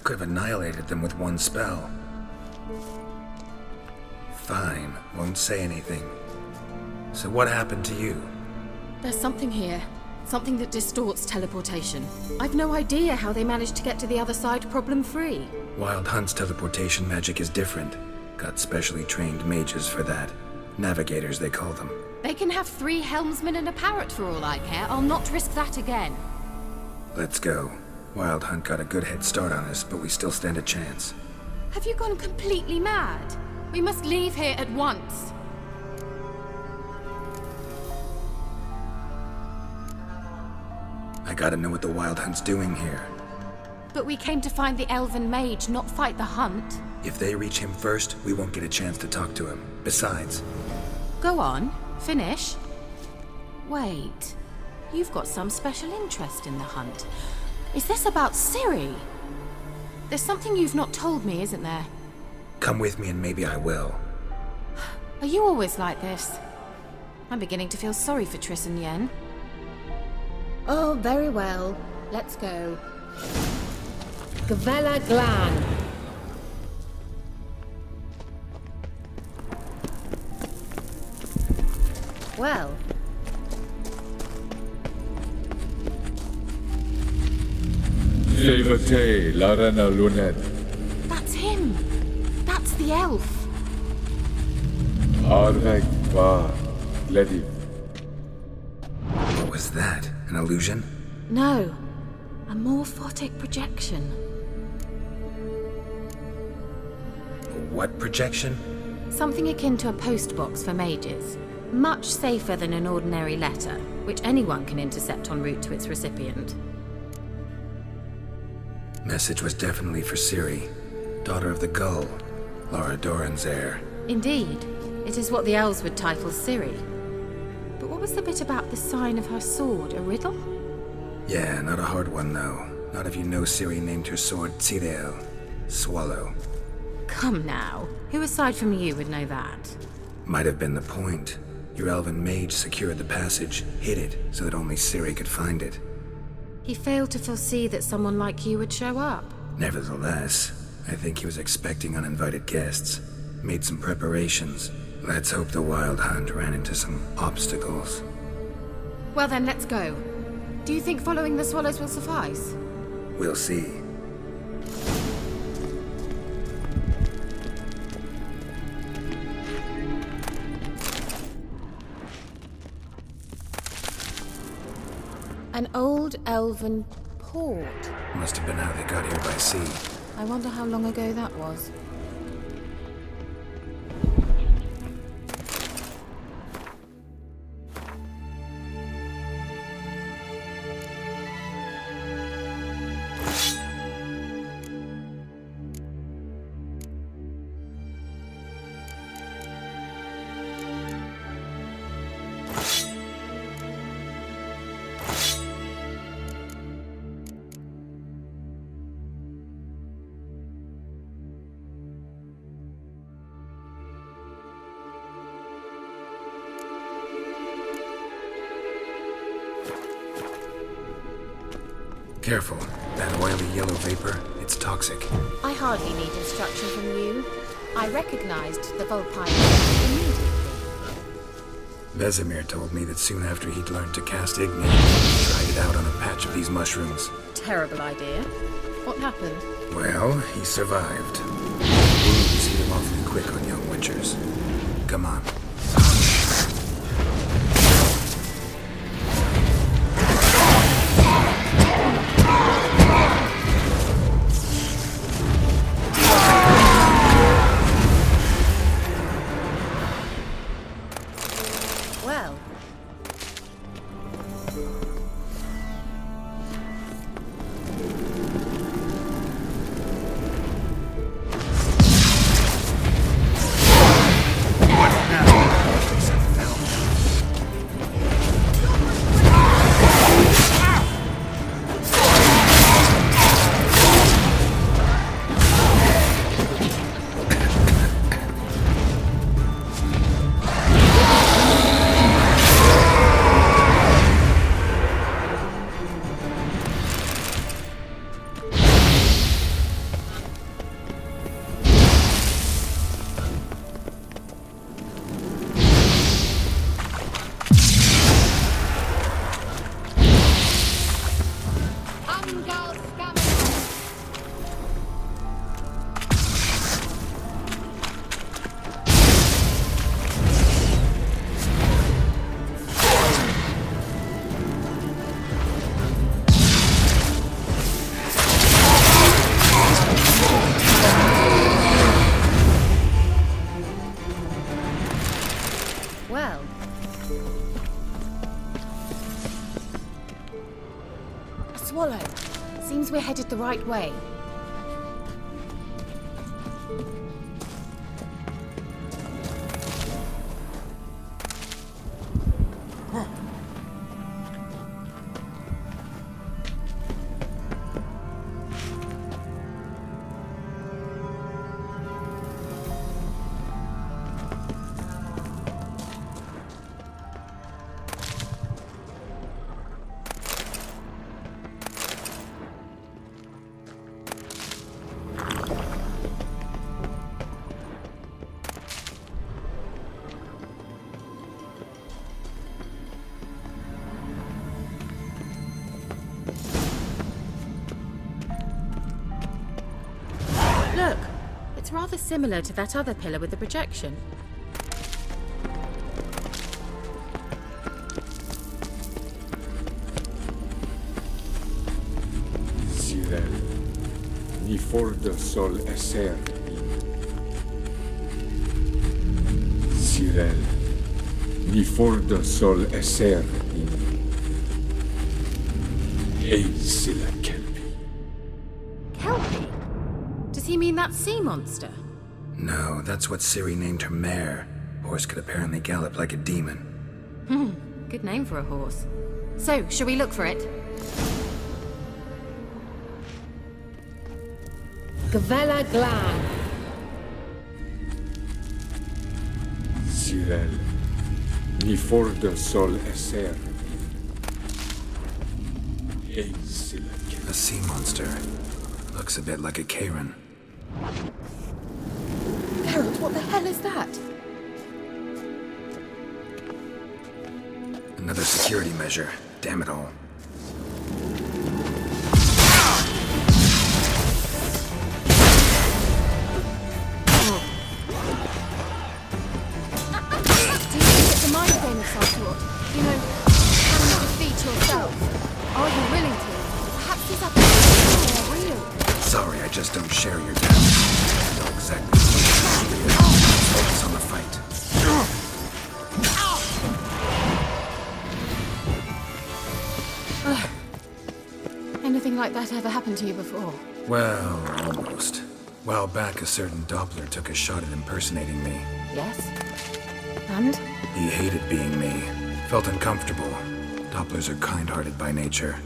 Could have annihilated them with one spell. Fine, won't say anything. So what happened to you? There's something here. Something that distorts teleportation. I've no idea how they managed to get to the other side problem-free. Wild Hunt's teleportation magic is different. Got specially trained mages for that. Navigators, they call them. They can have 3 helmsmen and a parrot for all I care. I'll not risk that again. Let's go. Wild Hunt got a good head start on us, but we still stand a chance. Have you gone completely mad? We must leave here at once. I gotta know what the Wild Hunt's doing here. But we came to find the elven mage, not fight the hunt. If they reach him first, we won't get a chance to talk to him. Besides... Go on, finish. Wait, you've got some special interest in the hunt. Is this about Ciri? There's something you've not told me, isn't there? Come with me and maybe I will. Are you always like this? I'm beginning to feel sorry for Triss and Yen. Oh, very well. Let's go. Gavella Glan. Well. That's him! That's the elf! What was that? An illusion? No. A morphotic projection. What projection? Something akin to a postbox for mages. Much safer than an ordinary letter, which anyone can intercept en route to its recipient. Message was definitely for Ciri, daughter of the Gull, Laura Doran's heir. Indeed. It is what the elves would title Ciri. But what was the bit about the sign of her sword? A riddle? Yeah, not a hard one though. Not if you know Ciri named her sword Ciri, swallow. Come now. Who aside from you would know that? Might have been the point. Your elven mage secured the passage, hid it, so that only Ciri could find it. He failed to foresee that someone like you would show up. Nevertheless, I think he was expecting uninvited guests. Made some preparations. Let's hope the Wild Hunt ran into some obstacles. Well then, let's go. Do you think following the swallows will suffice? We'll see. An old elven port. Must have been how they got here by sea. I wonder how long ago that was. Careful. That oily yellow vapor, it's toxic. I hardly need instruction from you. I recognized the Vulpine immediately. Vesemir told me that soon after he'd learned to cast Ignite, he tried it out on a patch of these mushrooms. Terrible idea. What happened? Well, he survived. Wounds heal him awfully quick on young witchers. Come on. Seems we're headed the right way. Look, it's rather similar to that other pillar with the projection. Ciri, ni fordo sol esser Ciri, ni fordo sol esser Ei silla kelpi. Kelpie? Does he mean that sea monster? No, that's what Ciri named her mare. Horse could apparently gallop like a demon. Good name for a horse. So, shall we look for it? Gavella Glan. Ciri, ni fordo sol esser Ei silla kelpi. A sea monster. Looks a bit like a Karen. Geralt, what the hell is that? Another security measure. Damn it all. Do you think it's a mind game of some sort? You know, can you defeat yourself? Are you willing to? Perhaps these are more real. Sorry, I just don't share your doubts. I know exactly what you're doing. Focus on the fight. Anything like that ever happened to you before? Well, almost. While back, a certain Doppler took a shot at impersonating me. Yes. And? He hated being me. Felt uncomfortable. Dopplers are kind-hearted by nature.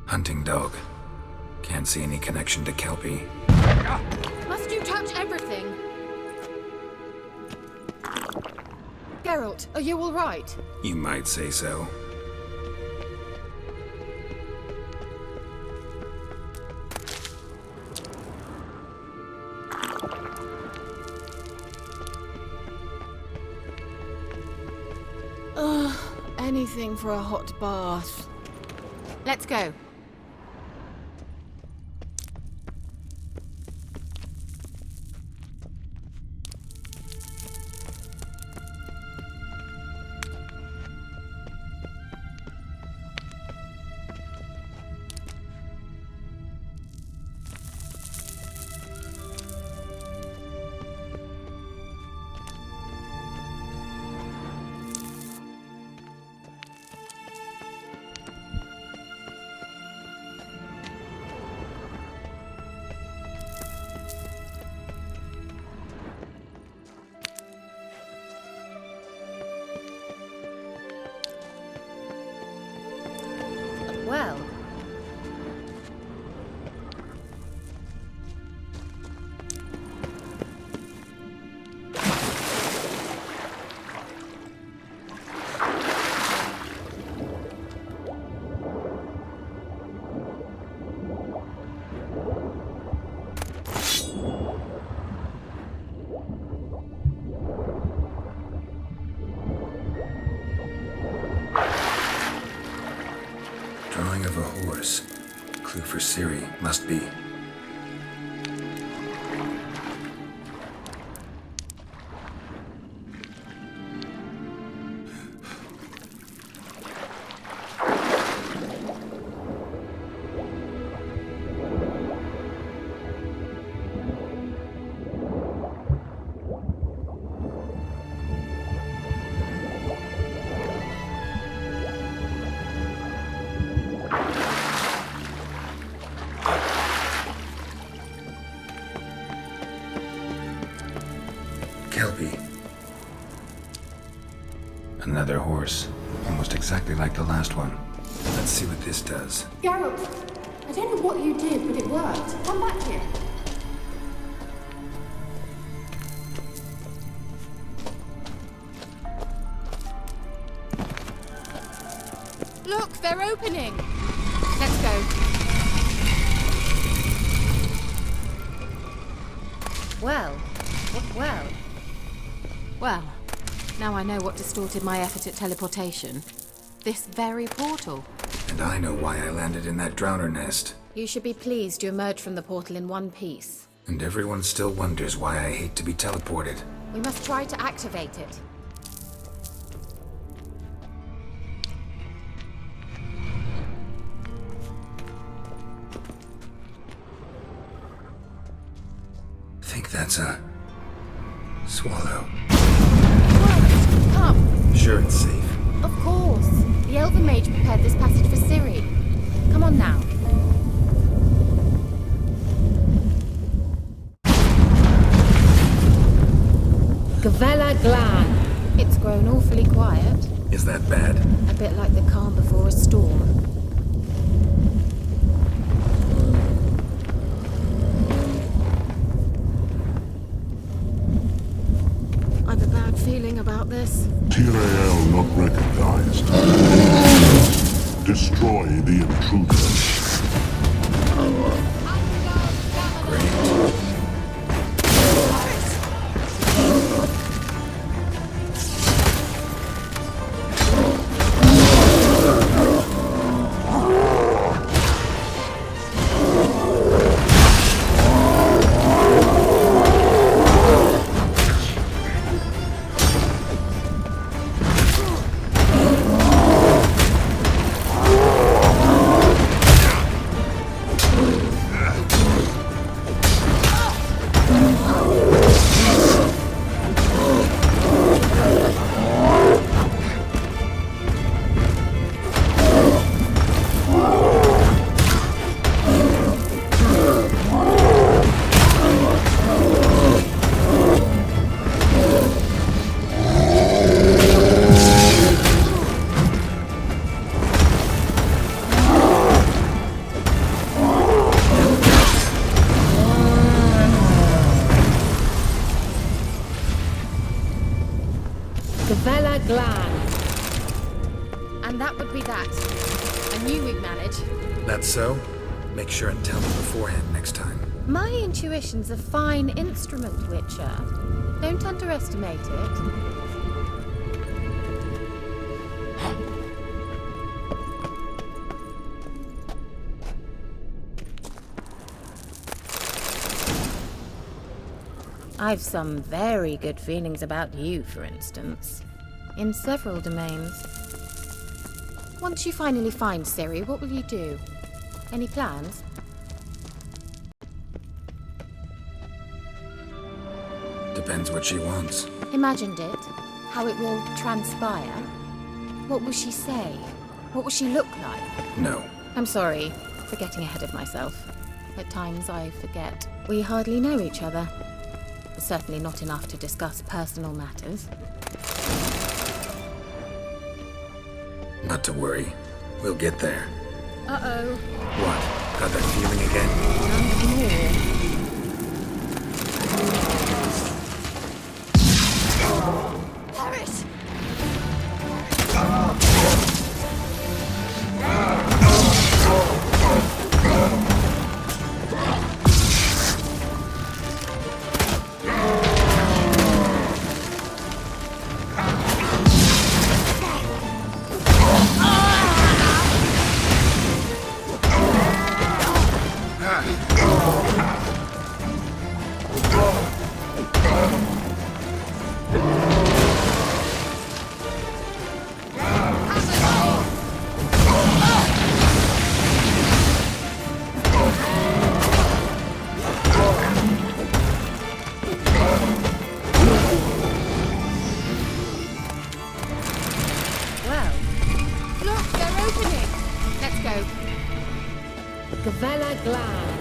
Hunting dog. Can't see any connection to Kelpie. Must you touch everything? Geralt, are you all right? You might say so. Anything for a hot bath. Let's go. Well. Drawing of a horse. Clue for Ciri, must be. Kelpie. Another horse. Almost exactly like the last one. Let's see what this does. Geralt, I don't know what you did, but it worked. Come back here. Look, they're opening. Let's go. Well, well. Well, now I know what distorted my effort at teleportation. This very portal. And I know why I landed in that drowner nest. You should be pleased you emerged from the portal in one piece. And everyone still wonders why I hate to be teleported. We must try to activate it. I think that's a swallow. What? Come. Sure it's safe. Of course. The Elven Mage prepared this passage for Ciri. Come on now. Gavella Glan. It's grown awfully quiet. Is that bad? A bit like the calm before a storm. I've a bad feeling about this. Ciri not recognized. Destroy the intruder. Gavella Glan. And that would be that. I knew we'd manage. That's so? Make sure and tell me beforehand next time. My intuition's a fine instrument, Witcher. Don't underestimate it. I've some very good feelings about you, for instance. In several domains. Once you finally find Ciri, what will you do? Any plans? Depends what she wants. Imagined it. How it will transpire. What will she say? What will she look like? No. I'm sorry for getting ahead of myself. At times I forget. We hardly know each other. Certainly not enough to discuss personal matters. Not to worry. We'll get there. Uh-oh. What? Got that feeling again? Paris! Gavella Glan.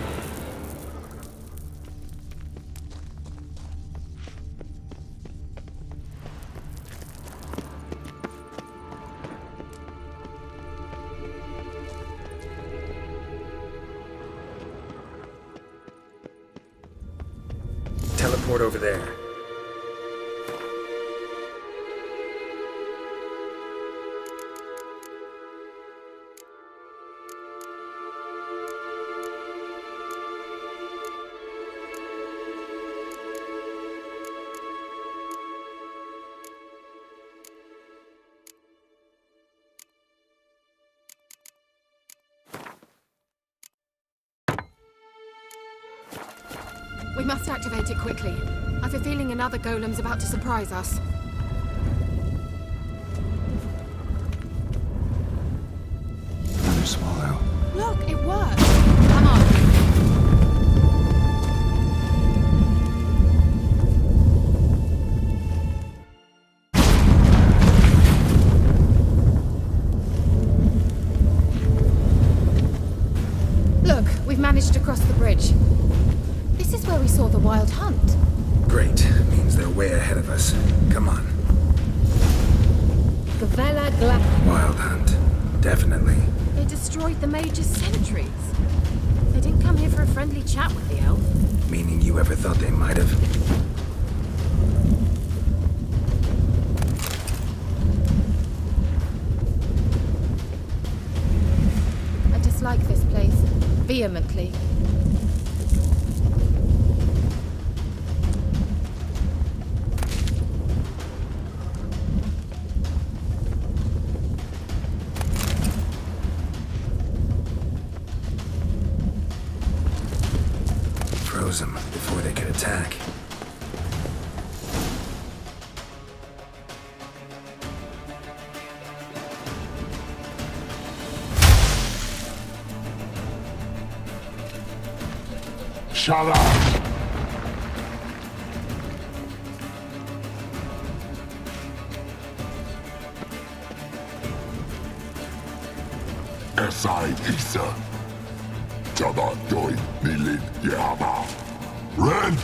teleport over there. We must activate it quickly. I've a feeling another golem's about to surprise us. Another swallow. Look, it worked! Come on. Look, we've managed to cross the bridge. This is where we saw the wild hunt. Great. Means they're way ahead of us. Come on. Wild hunt. Definitely. They destroyed the Mage's sentries. They didn't come here for a friendly chat with the elf. Meaning you ever thought they might have? I dislike this place. Vehemently. Froze them before they could attack. Shut up! Esaid Isa. Jada Doi Nilin Yama. Ren!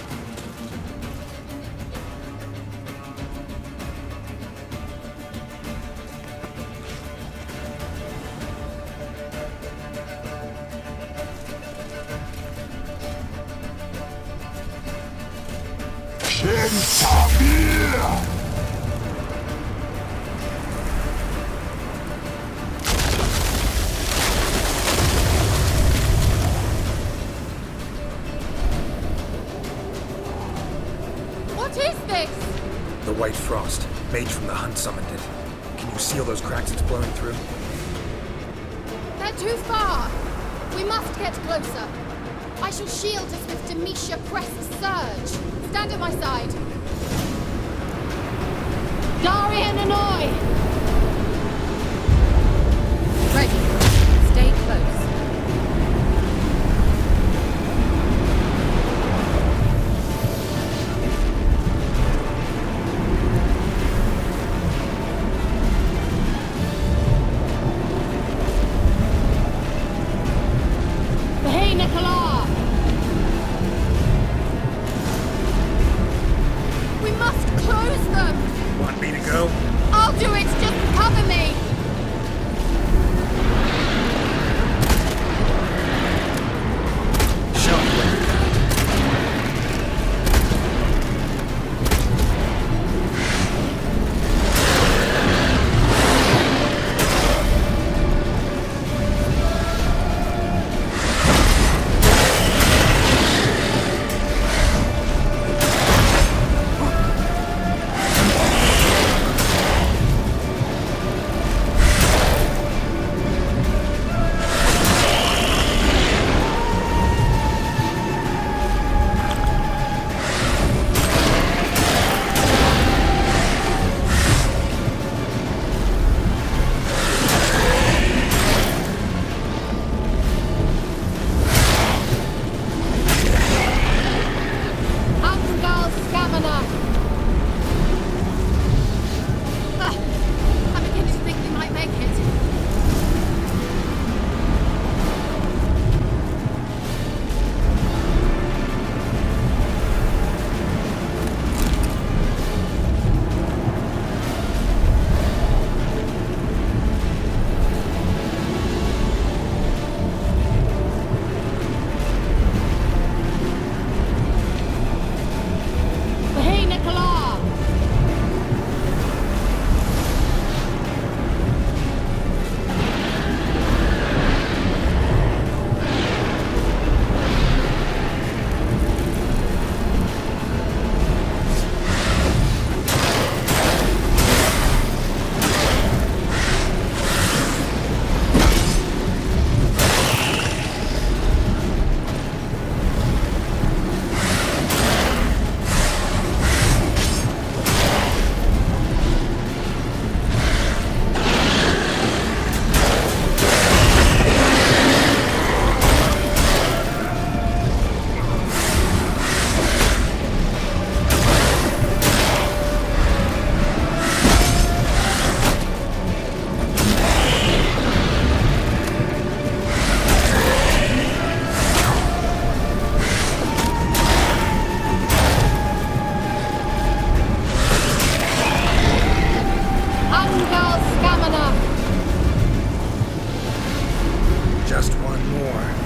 Kentamir! What is this? The White Frost. Mage from the hunt summoned it. Can you seal those cracks it's blowing through? They're too far. We must get closer. I shall shield us with Demetia Crest's surge. Stand at my side. Darian and I! Ready. Stay close. Hey, Nicola! We must close them! Want me to go? I'll do it! Just cover me! more.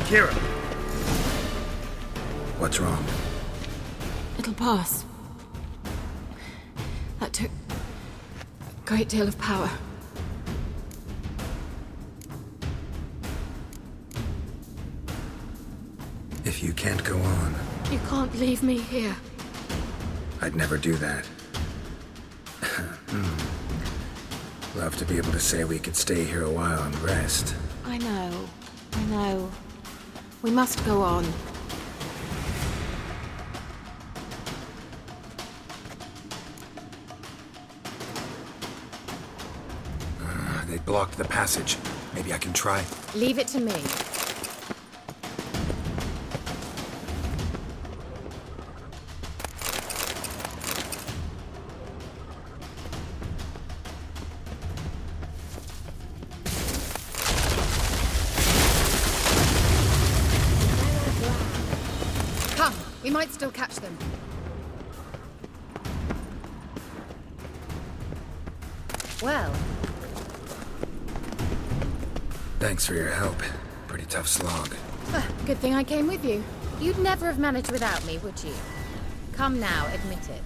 Ciri! What's wrong? It'll pass. That took a great deal of power. If you can't go on, You can't leave me here. I'd never do that. Love to be able to say we could stay here a while and rest. I know. We must go on. They blocked the passage. Maybe I can try. Leave it to me. Come, we might still catch them. Well, Thanks for your help. Pretty tough slog. good thing I came with you. You'd never have managed without me, would you? Come now, admit it.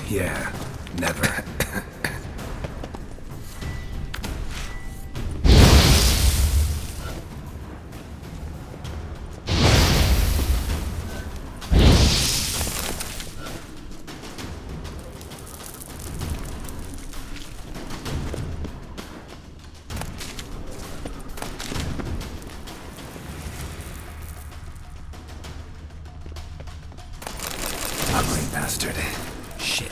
Yeah, never. Ugly bastard. Shit.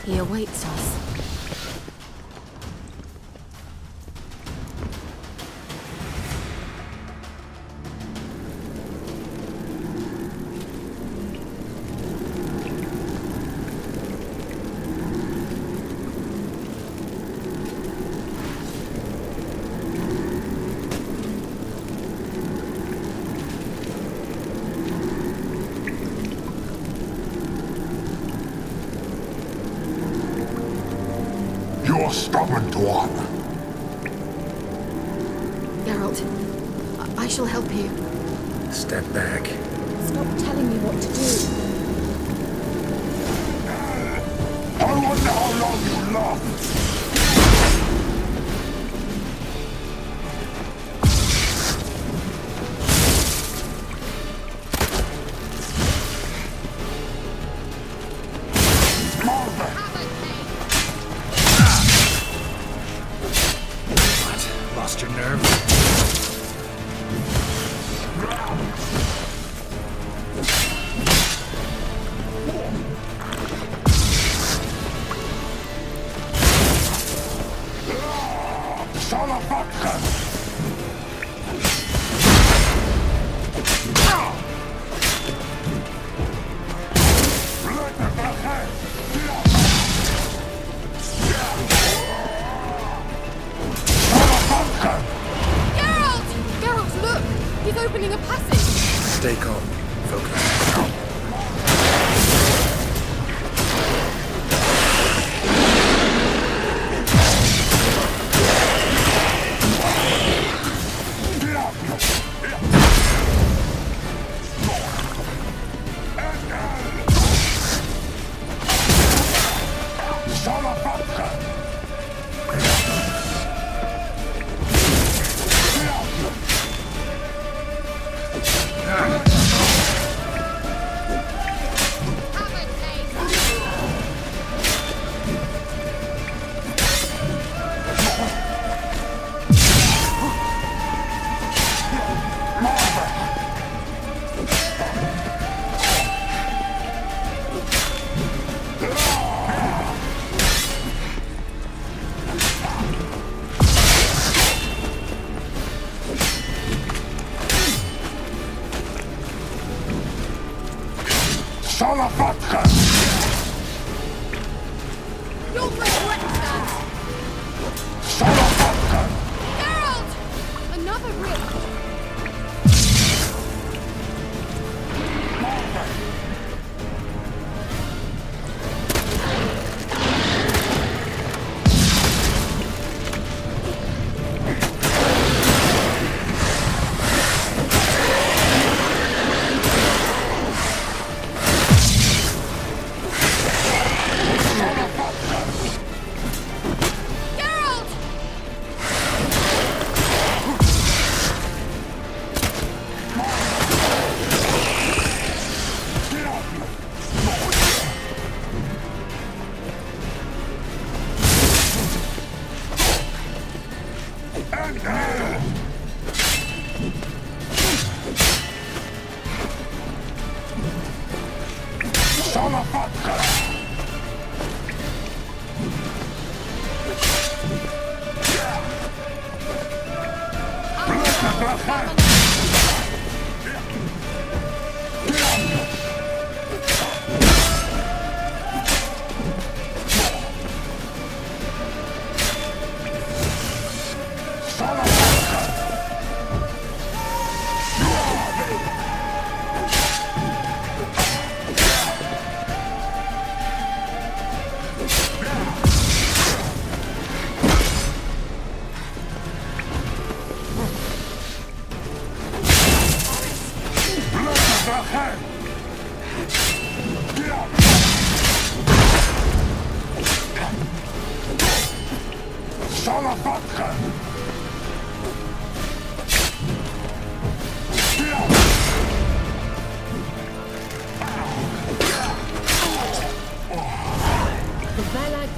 He awaits us. You're stubborn to honor. Geralt, I shall help you. Step back. Stop telling me what to do. I wonder how long you last. What? Lost your nerve? Geralt, look! He's opening a passage! Stay calm. Focus. You'll regret that! Geralt! Another rift!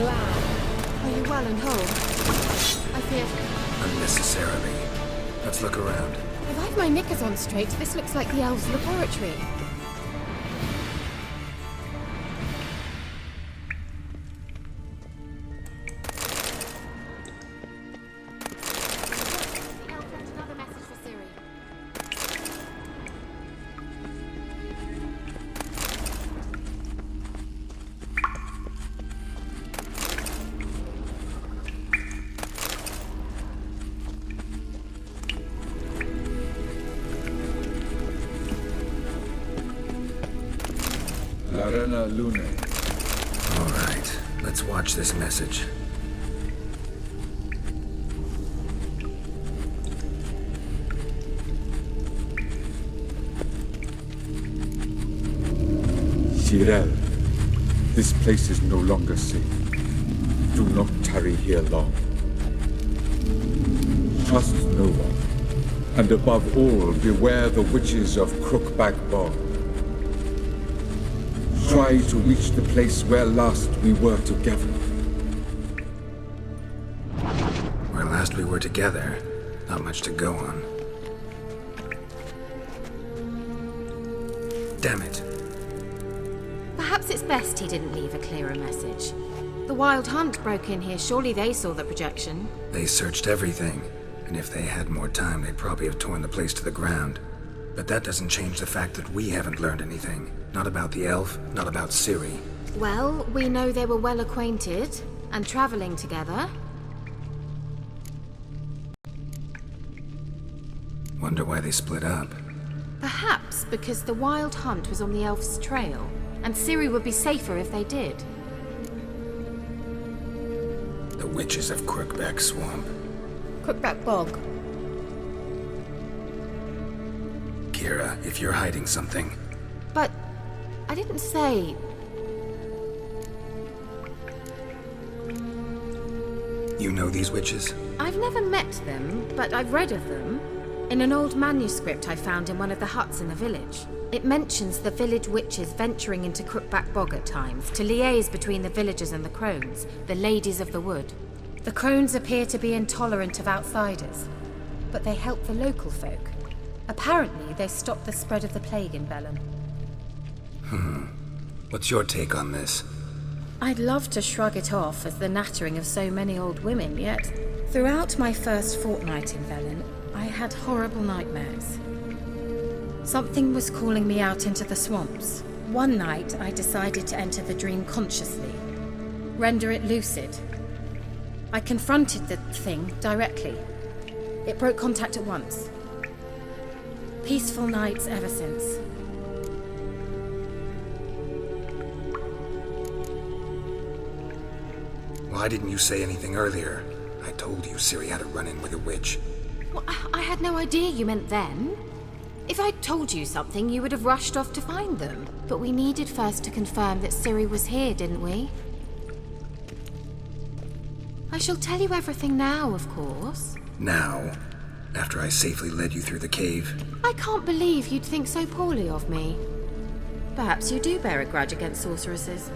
Are you well and whole? I fear... Unnecessarily. Let's look around. If I've my knickers on straight, this looks like the elves' laboratory. The elf left another message for Ciri. Arena Lune. All right, let's watch this message. Tyrell, this place is no longer safe. Do not tarry here long. Trust no one, and above all, beware the witches of Crookback Bog. Try to reach the place where last we were together. Where last we were together, not much to go on. Damn it. Perhaps it's best he didn't leave a clearer message. The Wild Hunt broke in here. Surely they saw the projection. They searched everything, and if they had more time, they'd probably have torn the place to the ground. But that doesn't change the fact that we haven't learned anything. Not about the elf, not about Ciri. Well, we know they were well acquainted and traveling together. Wonder why they split up. Perhaps because the Wild Hunt was on the elf's trail, and Ciri would be safer if they did. The witches of Crookback Swamp. Crookback Bog. Kira, if you're hiding something... But I didn't say... You know these witches? I've never met them, but I've read of them. In an old manuscript I found in one of the huts in the village. It mentions the village witches venturing into Crookback Bog at times to liaise between the villagers and the crones, the ladies of the wood. The crones appear to be intolerant of outsiders, but they help the local folk. Apparently, they stopped the spread of the plague in Velen. What's your take on this? I'd love to shrug it off as the nattering of so many old women, yet throughout my first fortnight in Velen, I had horrible nightmares. Something was calling me out into the swamps. One night, I decided to enter the dream consciously, render it lucid. I confronted the thing directly. It broke contact at once. Peaceful nights ever since. Why didn't you say anything earlier? I told you Ciri had a run-in with a witch. Well, I had no idea you meant then. If I'd told you something, you would have rushed off to find them. But we needed first to confirm that Ciri was here, didn't we? I shall tell you everything now, of course. Now? After I safely led you through the cave? I can't believe you'd think so poorly of me. Perhaps you do bear a grudge against sorceresses.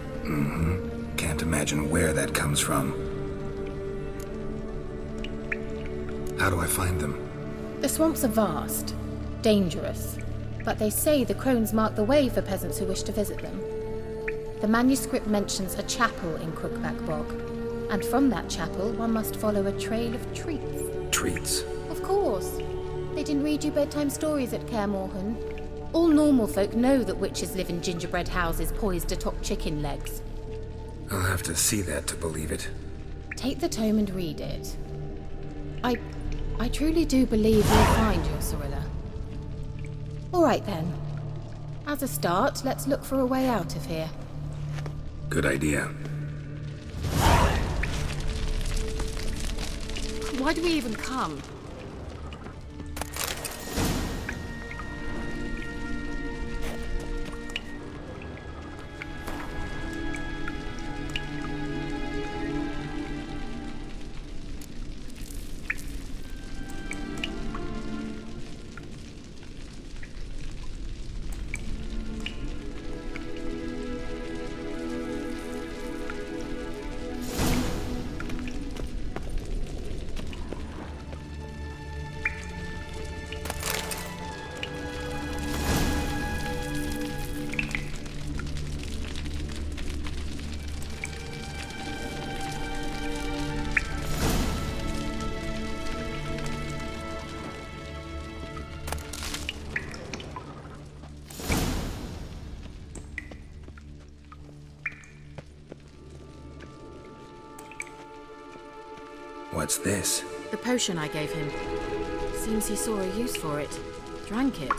Can't imagine where that comes from. How do I find them? The swamps are vast, dangerous, but they say the crones mark the way for peasants who wish to visit them. The manuscript mentions a chapel in Crookback Bog, and from that chapel one must follow a trail of treats. Treats? Of course. They didn't read you bedtime stories at Kaer Morhen. All normal folk know that witches live in gingerbread houses poised atop chicken legs. I'll have to see that to believe it. Take the tome and read it. I truly do believe you'll find your Cirilla. All right then. As a start, let's look for a way out of here. Good idea. Why do we even come? What's this? The potion I gave him. Seems he saw a use for it. Drank it.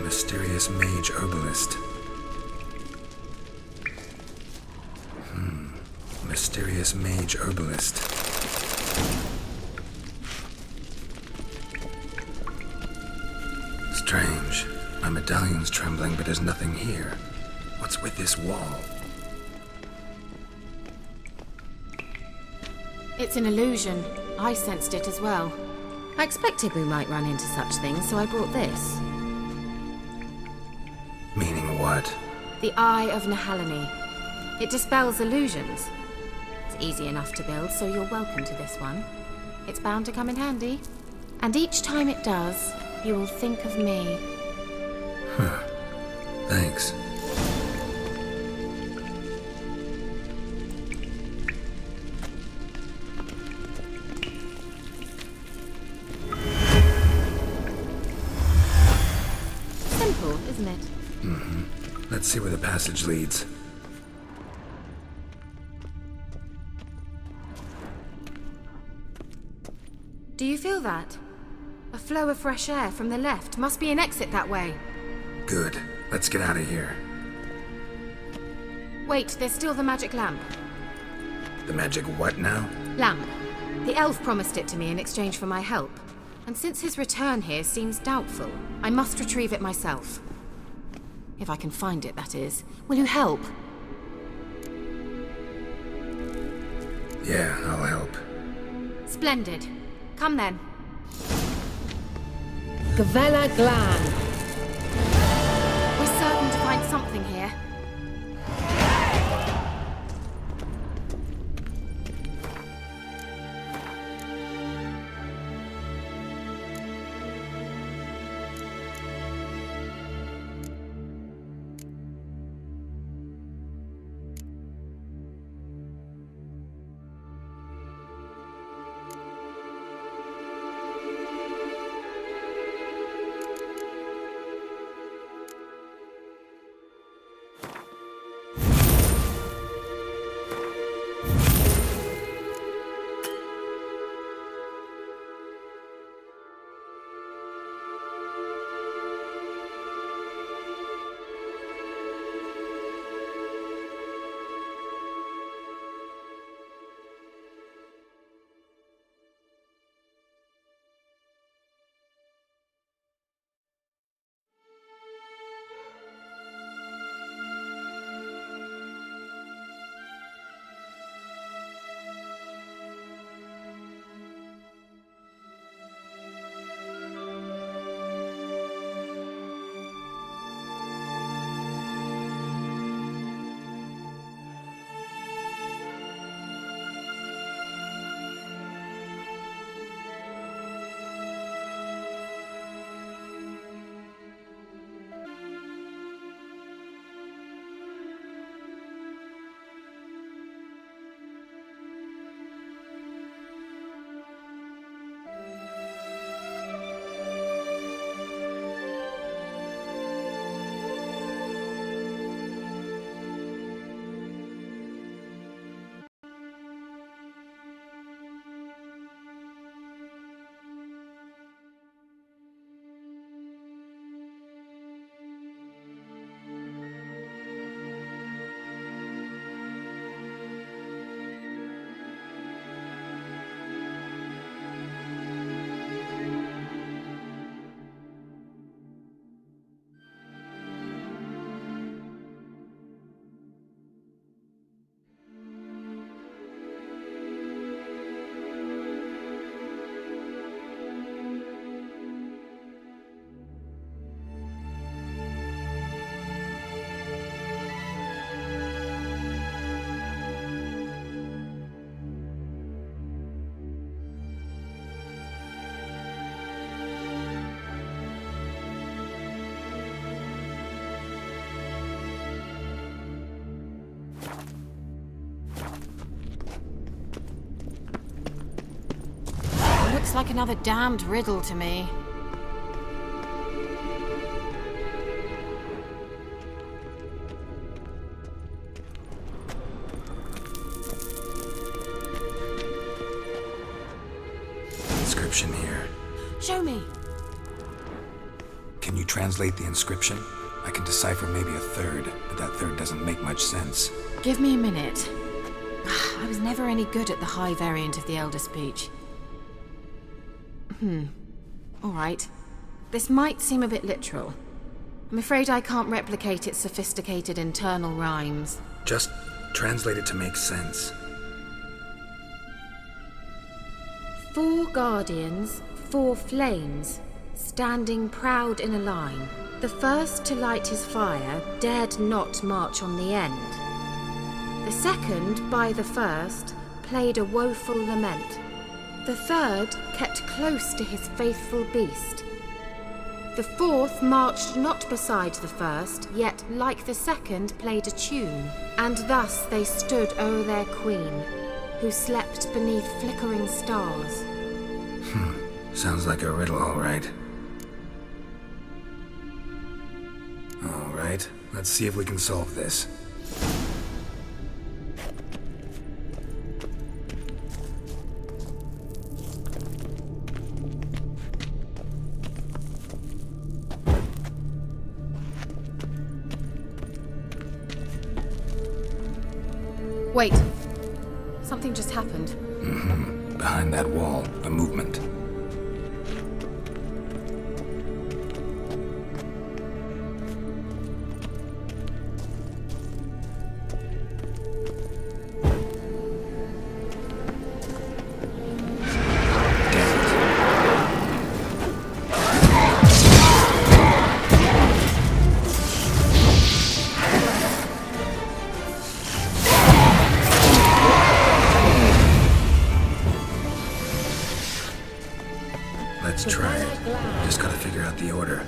Mysterious mage herbalist. this mage herbalist. Strange. My medallion's trembling, but there's nothing here. What's with this wall? It's an illusion. I sensed it as well. I expected we might run into such things, so I brought this. Meaning what? The Eye of Nehaleni. It dispels illusions. It's easy enough to build, so you're welcome to this one. It's bound to come in handy. And each time it does, you will think of me. Huh. Thanks. Simple, isn't it? Mm-hmm. Let's see where the passage leads. Do you feel that? A flow of fresh air from the left. Must be an exit that way. Good. Let's get out of here. Wait, there's still the magic lamp. The magic what now? Lamp. The elf promised it to me in exchange for my help. And since his return here seems doubtful, I must retrieve it myself. If I can find it, that is. Will you help? Yeah, I'll help. Splendid. Come then. Gavella Glan. We're certain to find something here. Looks like another damned riddle to me. Inscription here. Show me. Can you translate the inscription? I can decipher maybe a third, but that third doesn't make much sense. Give me a minute. I was never any good at the high variant of the Elder speech. Alright. This might seem a bit literal. I'm afraid I can't replicate its sophisticated internal rhymes. Just translate it to make sense. 4 guardians, 4 flames, standing proud in a line. The first to light his fire dared not march on the end. The second, by the first, played a woeful lament. The third kept close to his faithful beast. The fourth marched not beside the first, yet, like the second, played a tune. And thus they stood o'er their queen, who slept beneath flickering stars. Sounds like a riddle, all right. All right, let's see if we can solve this. Wait. Something just happened. Behind that wall, a movement. Let's try it. Just gotta figure out the order.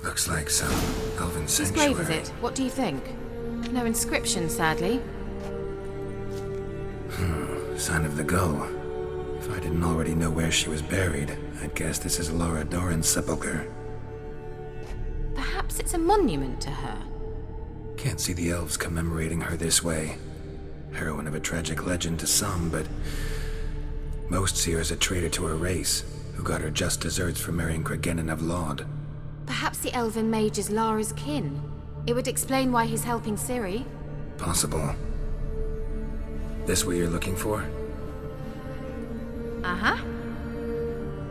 Looks like some elven Whose sanctuary. grave is it? What do you think? No inscription, sadly. Sign of the gull. If I didn't already know where she was buried, I'd guess this is Laura Doran's sepulchre. Perhaps it's a monument to her. Can't see the elves commemorating her this way. Heroine of a tragic legend to some, but most see her as a traitor to her race, who got her just deserts for marrying Cregennan of Laud. Perhaps the elven mage is Lara's kin. It would explain why he's helping Ciri. Possible. This what you're looking for? Uh-huh.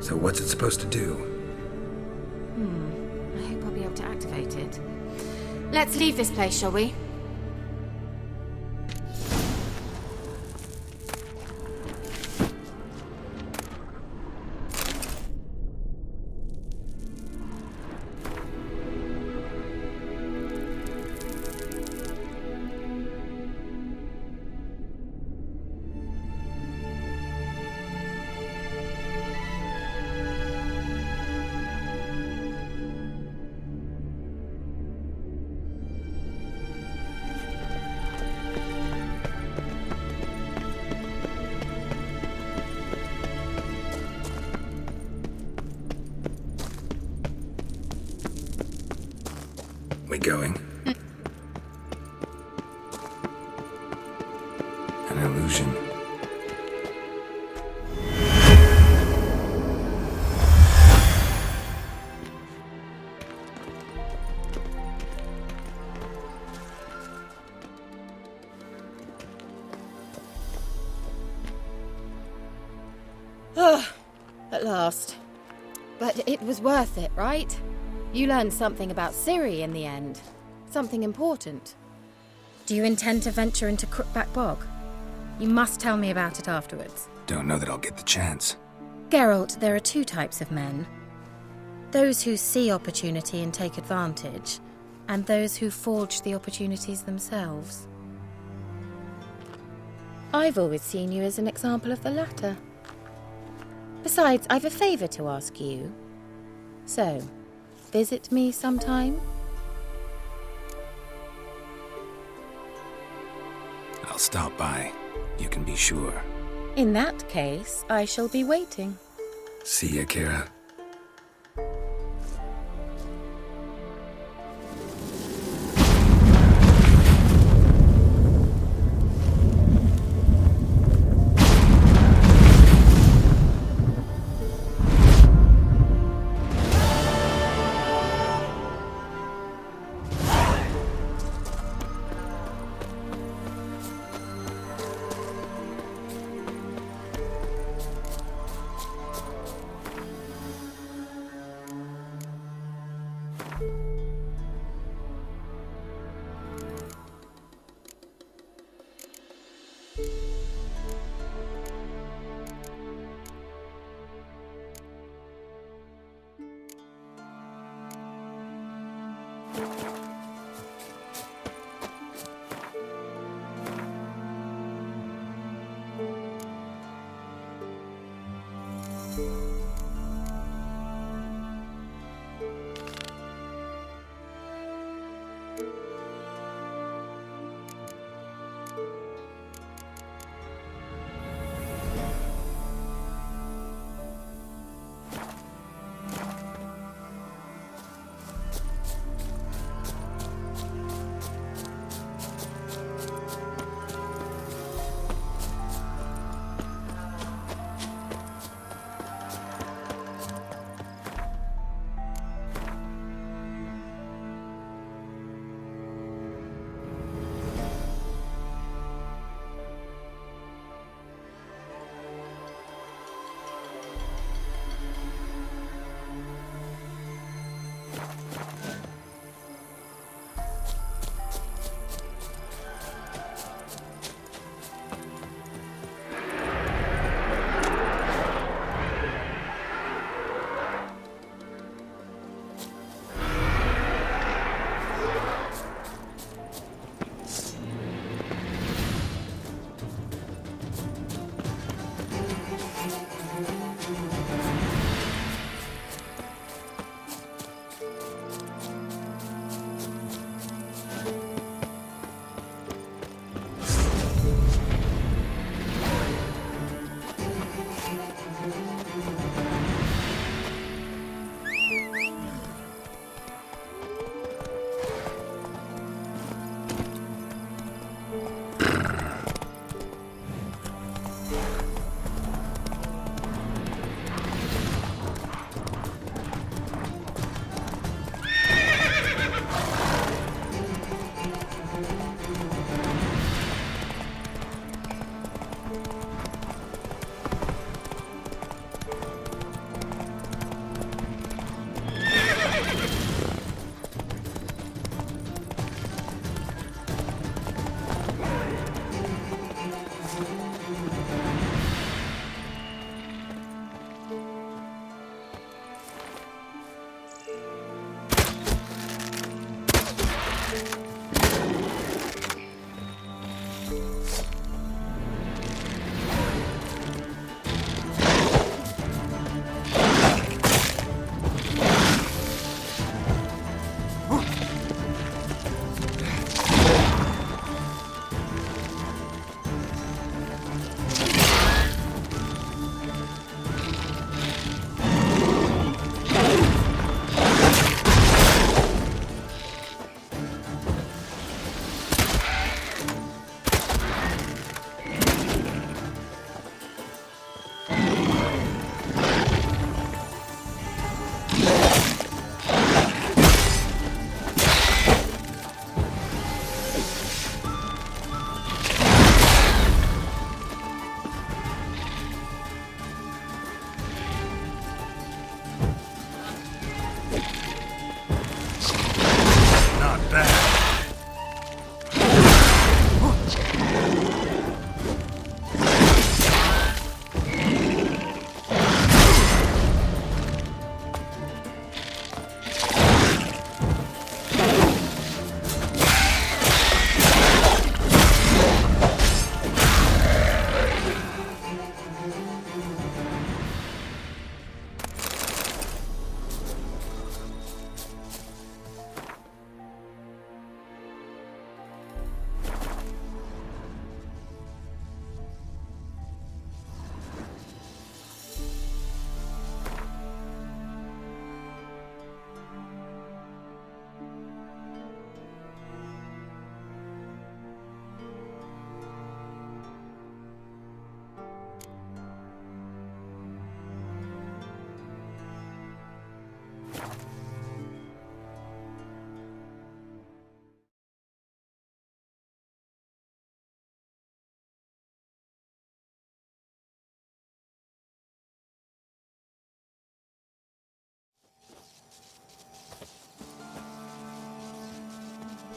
So what's it supposed to do? I hope I'll be able to activate it. Let's leave this place, shall we? We going? An illusion. At last. But it was worth it, right? You learned something about Ciri in the end. Something important. Do you intend to venture into Crookback Bog? You must tell me about it afterwards. Don't know that I'll get the chance. Geralt, there are 2 types of men. Those who see opportunity and take advantage, and those who forge the opportunities themselves. I've always seen you as an example of the latter. Besides, I've a favour to ask you. So, visit me sometime? I'll stop by. You can be sure. In that case, I shall be waiting. See ya, Kira.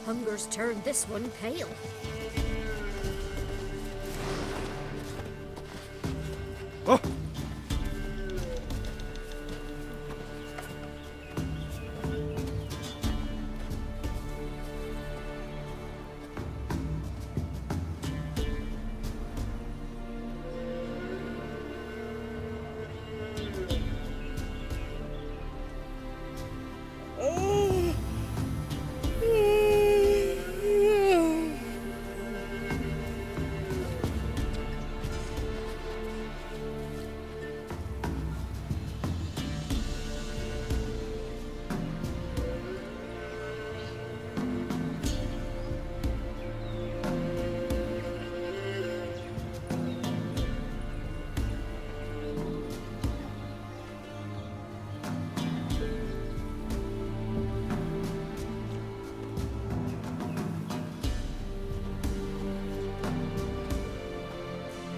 Hunger's turned this one pale. Oh!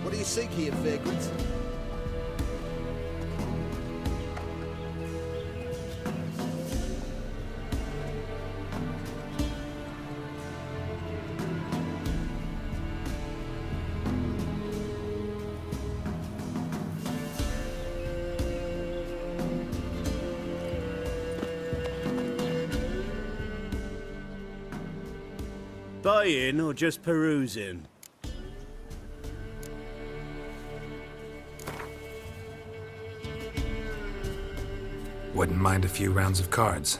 What do you seek here, vagrant? Buying or just perusing? Wouldn't mind a few rounds of cards.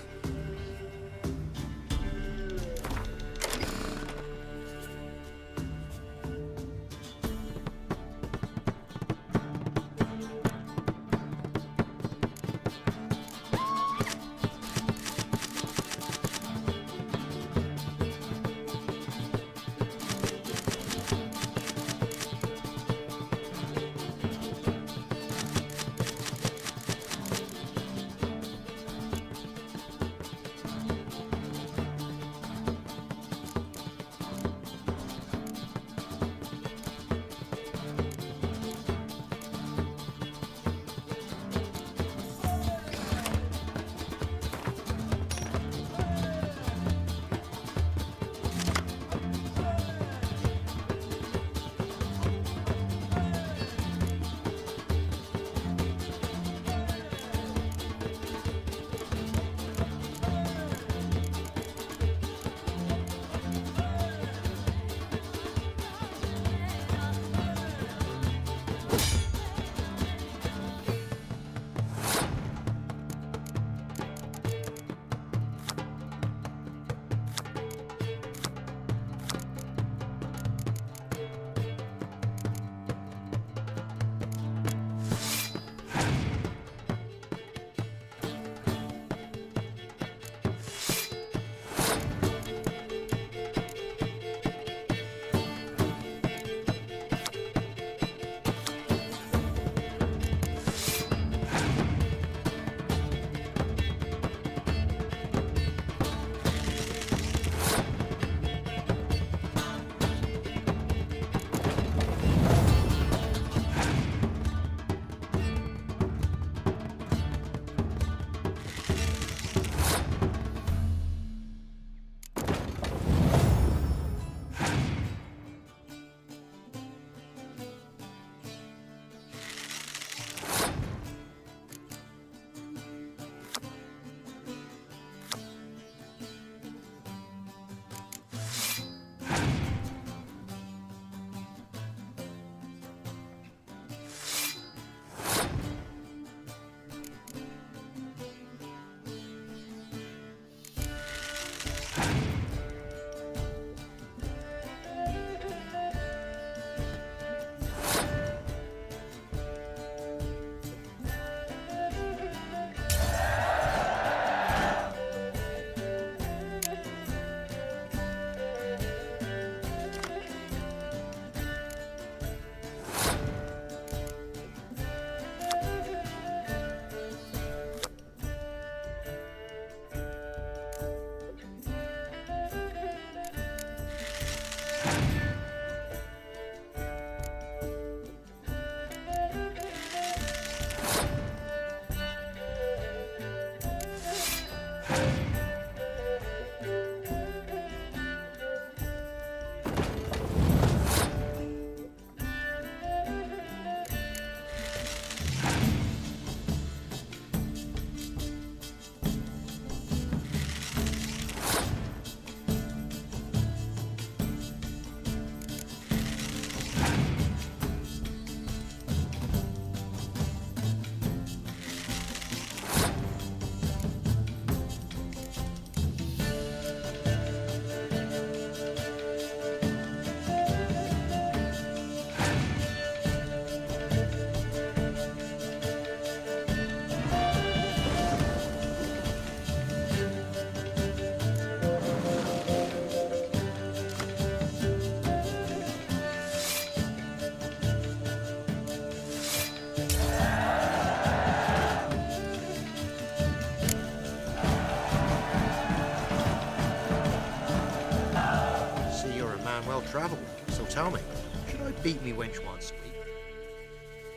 travel. So tell me, should I beat me wench once a week?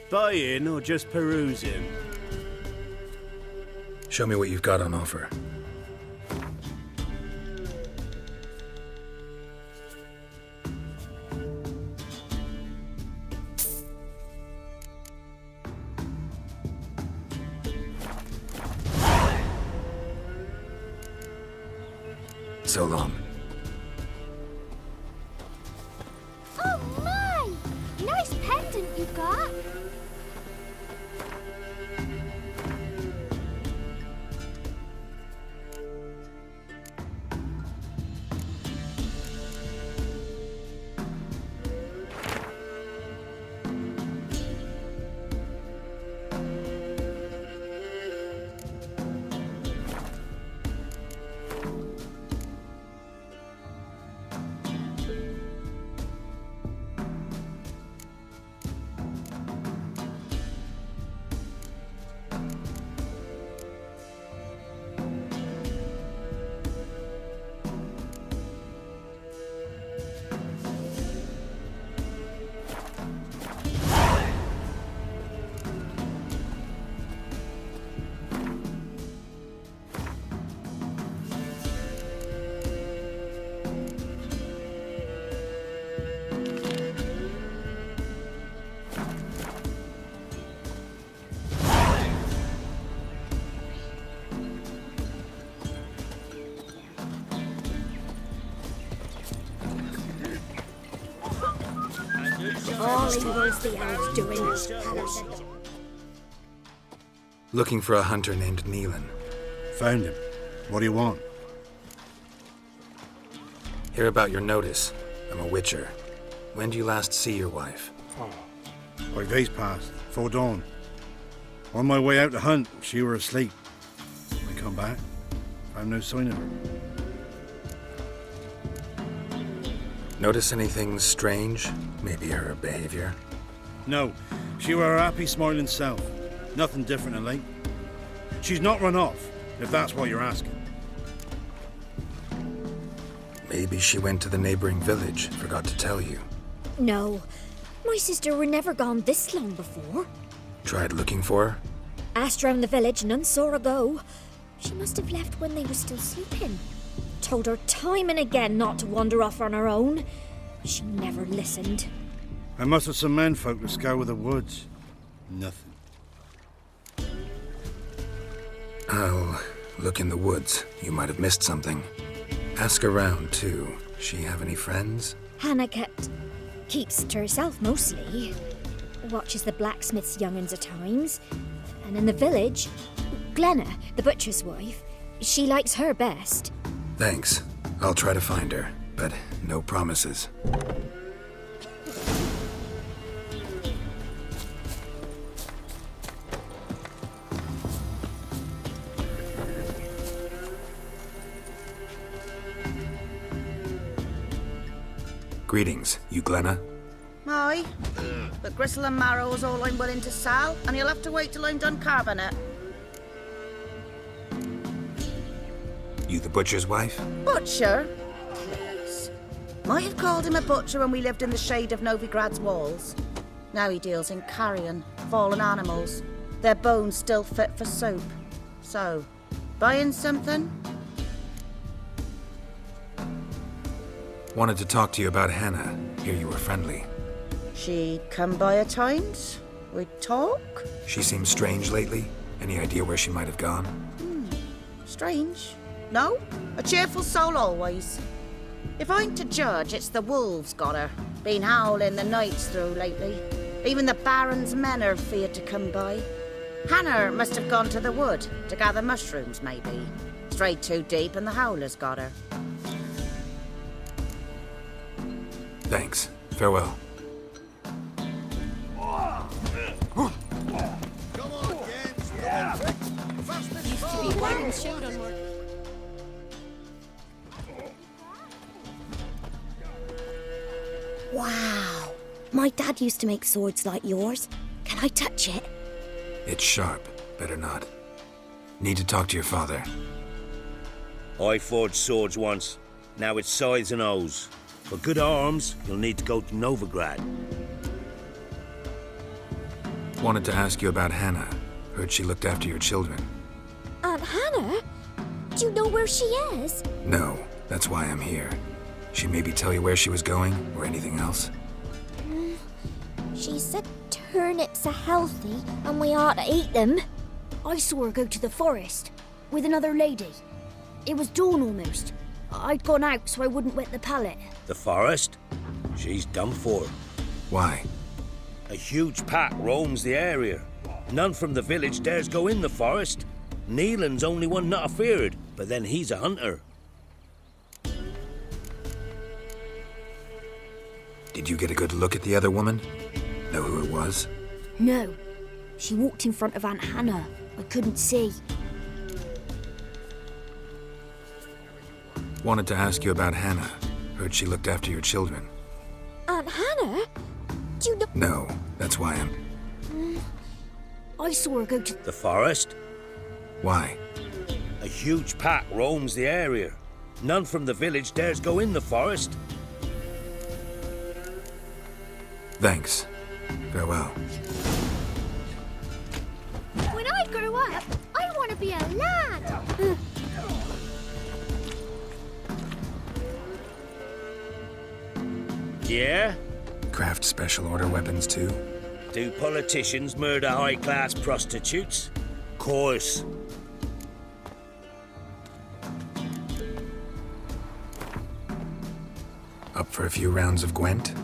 Buying or just perusing? Show me what you've got on offer. So long. Oh my! Nice pendant you got. All evil's the elves doing. Looking for a hunter named Neelan. Found him. What do you want? Hear about your notice. I'm a witcher. When do you last see your wife? 5 days passed, 4 dawn. On my way out to hunt, she were asleep. I come back, found no sign of her. Notice anything strange? Maybe her behavior? No, she were her happy, smiling self. Nothing different than late. She's not run off, if that's what you're asking. Maybe she went to the neighboring village, forgot to tell you. No, my sister were never gone this long before. Tried looking for her? Asked round the village, none saw her go. She must have left when they were still sleeping. Told her time and again not to wander off on her own. She never listened. I must have some menfolk to scour the woods. Nothing. I'll look in the woods. You might have missed something. Ask around, too. She have any friends? Hannah keeps to herself mostly. Watches the blacksmith's young'uns at times. And in the village, Glenna, the butcher's wife, she likes her best. Thanks. I'll try to find her, but no promises. Greetings, you Glenna? Aye, but gristle and marrow is all I'm willing to sell, and you'll have to wait till I'm done carving it. You the butcher's wife? Butcher? Yes. Might have called him a butcher when we lived in the shade of Novigrad's walls. Now he deals in carrion, fallen animals. Their bones still fit for soup. So, buying something? Wanted to talk to you about Hannah. Hear you were friendly. She'd come by at times. We'd talk. She seems strange lately. Any idea where she might have gone? Strange. No, a cheerful soul always. If I'm to judge, it's the wolves got her. Been howling the nights through lately. Even the Baron's men are feared to come by. Hannah must have gone to the wood to gather mushrooms, maybe. Strayed too deep and the howlers got her. Thanks. Farewell. Used to be one shield on one. Wow. My dad used to make swords like yours. Can I touch it? It's sharp. Better not. Need to talk to your father. I forged swords once. Now it's scythes and hoes. For good arms, you'll need to go to Novigrad. Wanted to ask you about Hannah. Heard she looked after your children. Aunt Hannah? Do you know where she is? No, that's why I'm here. She maybe tell you where she was going, or anything else? She said turnips are healthy and we ought to eat them. I saw her go to the forest with another lady. It was dawn almost. I'd gone out so I wouldn't wet the pallet. The forest? She's done for. Why? A huge pack roams the area. None from the village dares go in the forest. Neelan's only one not afeared, but then he's a hunter. Did you get a good look at the other woman? Know who it was? No. She walked in front of Aunt Hannah. I couldn't see. Wanted to ask you about Hannah. Heard she looked after your children. Aunt Hannah? Do you know... No, that's why I'm... I saw her go to... The forest? Why? A huge pack roams the area. None from the village dares go in the forest. Thanks. Farewell. When I grow up, I want to be a lad. Yeah? Craft special order weapons too? Do politicians murder high-class prostitutes? Course. Up for a few rounds of Gwent?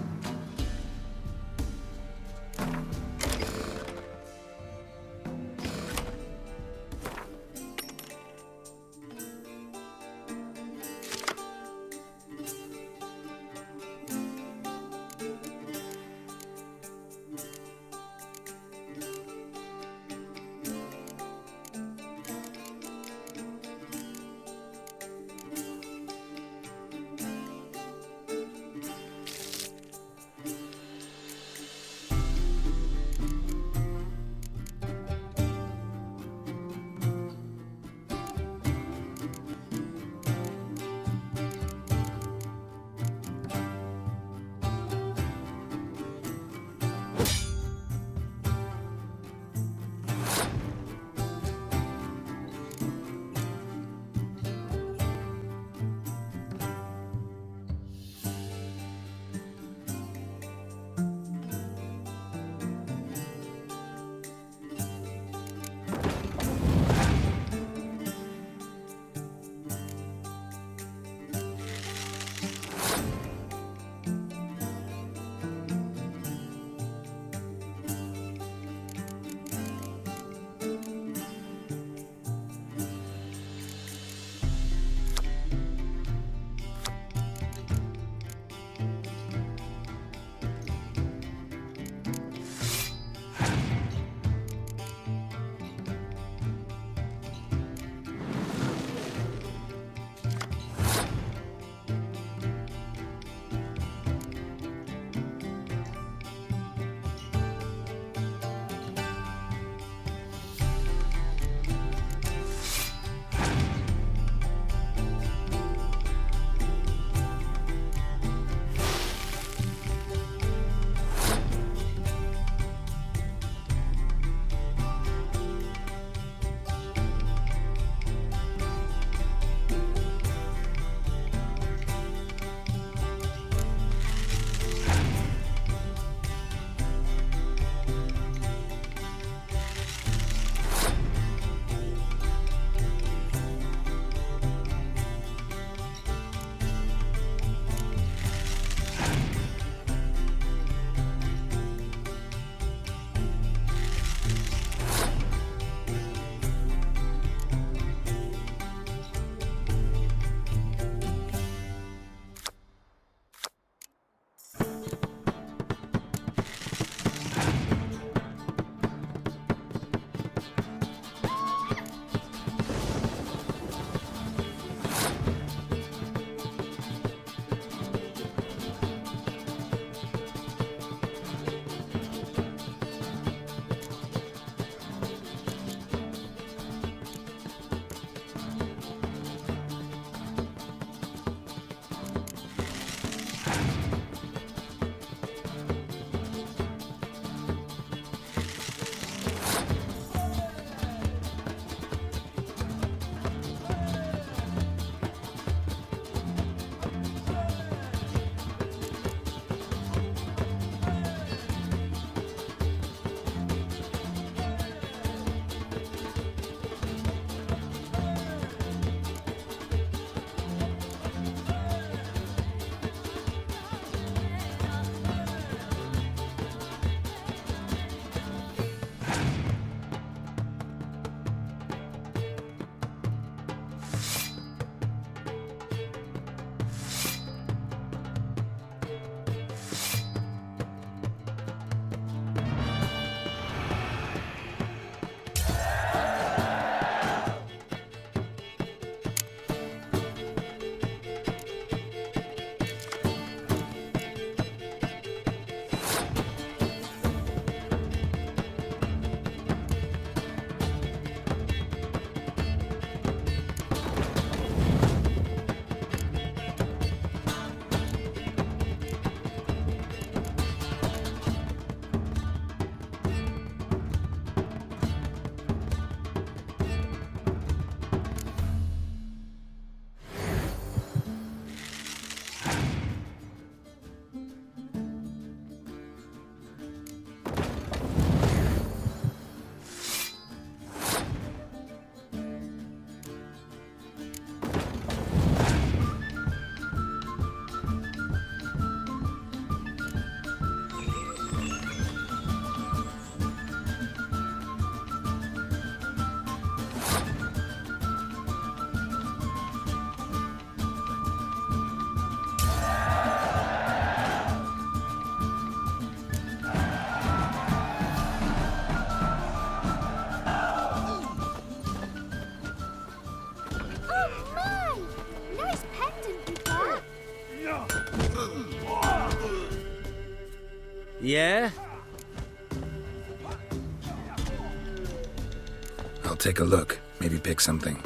Yeah? I'll take a look. Maybe pick something.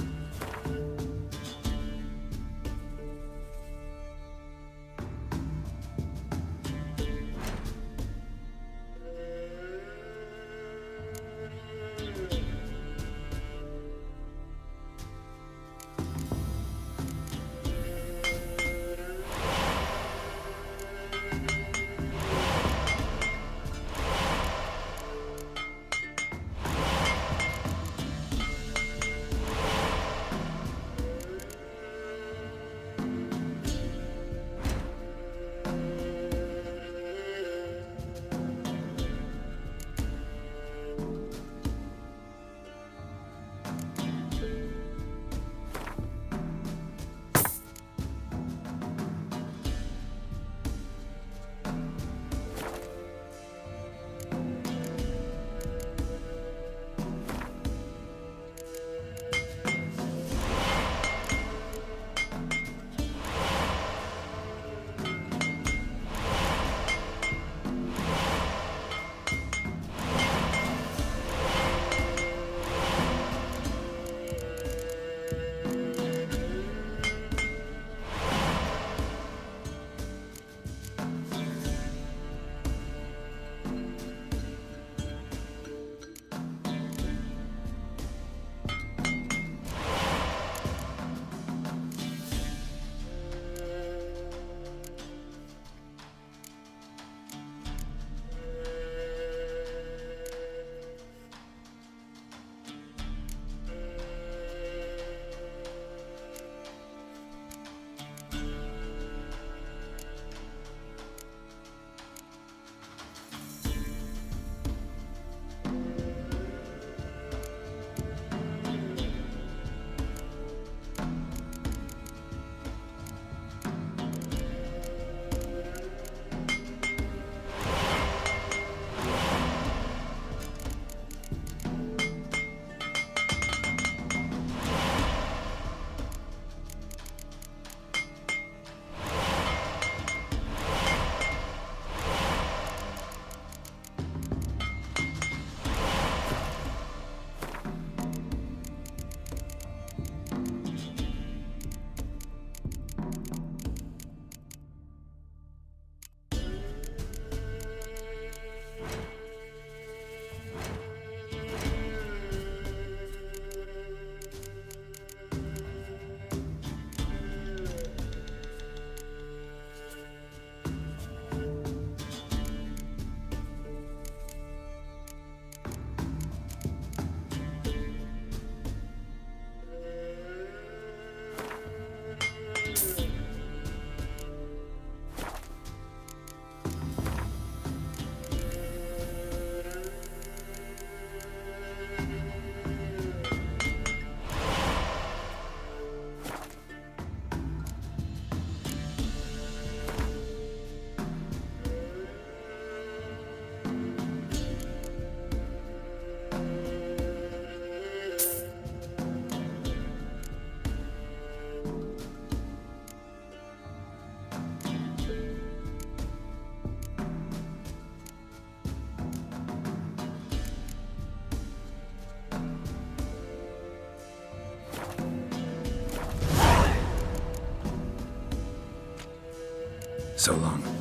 So long.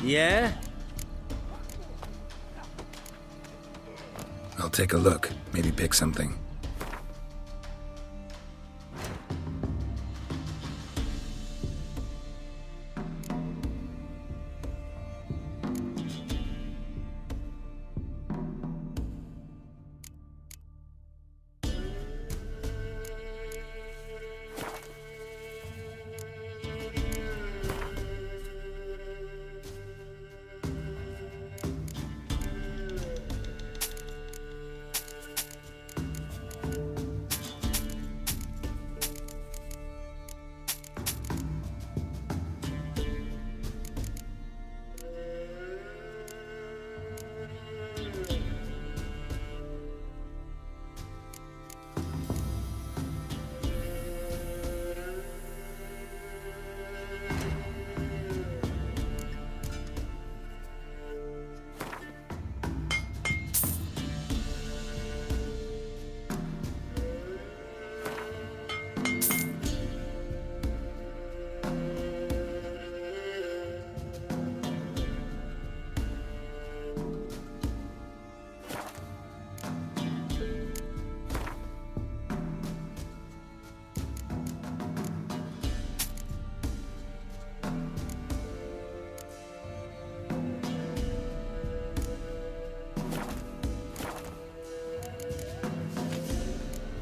Yeah? I'll take a look, maybe pick something.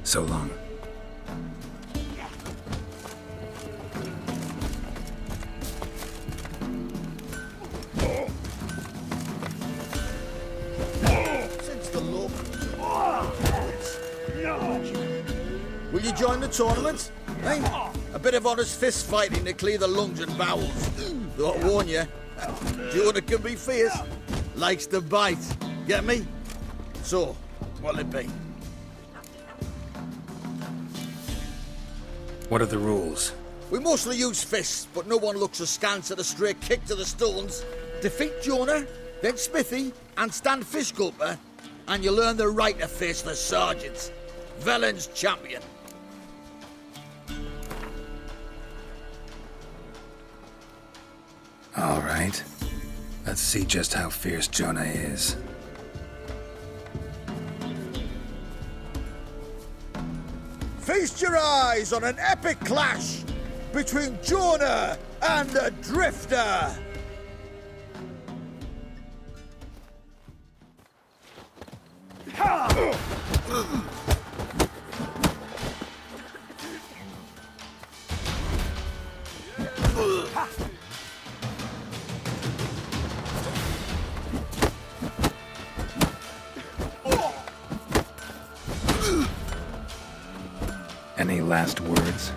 So long. Since the look. Will you join the tournament? Hey, a bit of honest fist fighting to clear the lungs and bowels. Though I warn you, Jonah can be fierce. Likes to bite. Get me? So, what'll it be? What are the rules? We mostly use fists, but no one looks askance at a straight kick to the stones. Defeat Jonah, then Smithy, and stand fish gulper, and you'll earn the right to face the sergeants. Velen's champion. All right. Let's see just how fierce Jonah is. Feast your eyes on an epic clash between Jonah and the Drifter. Any last words?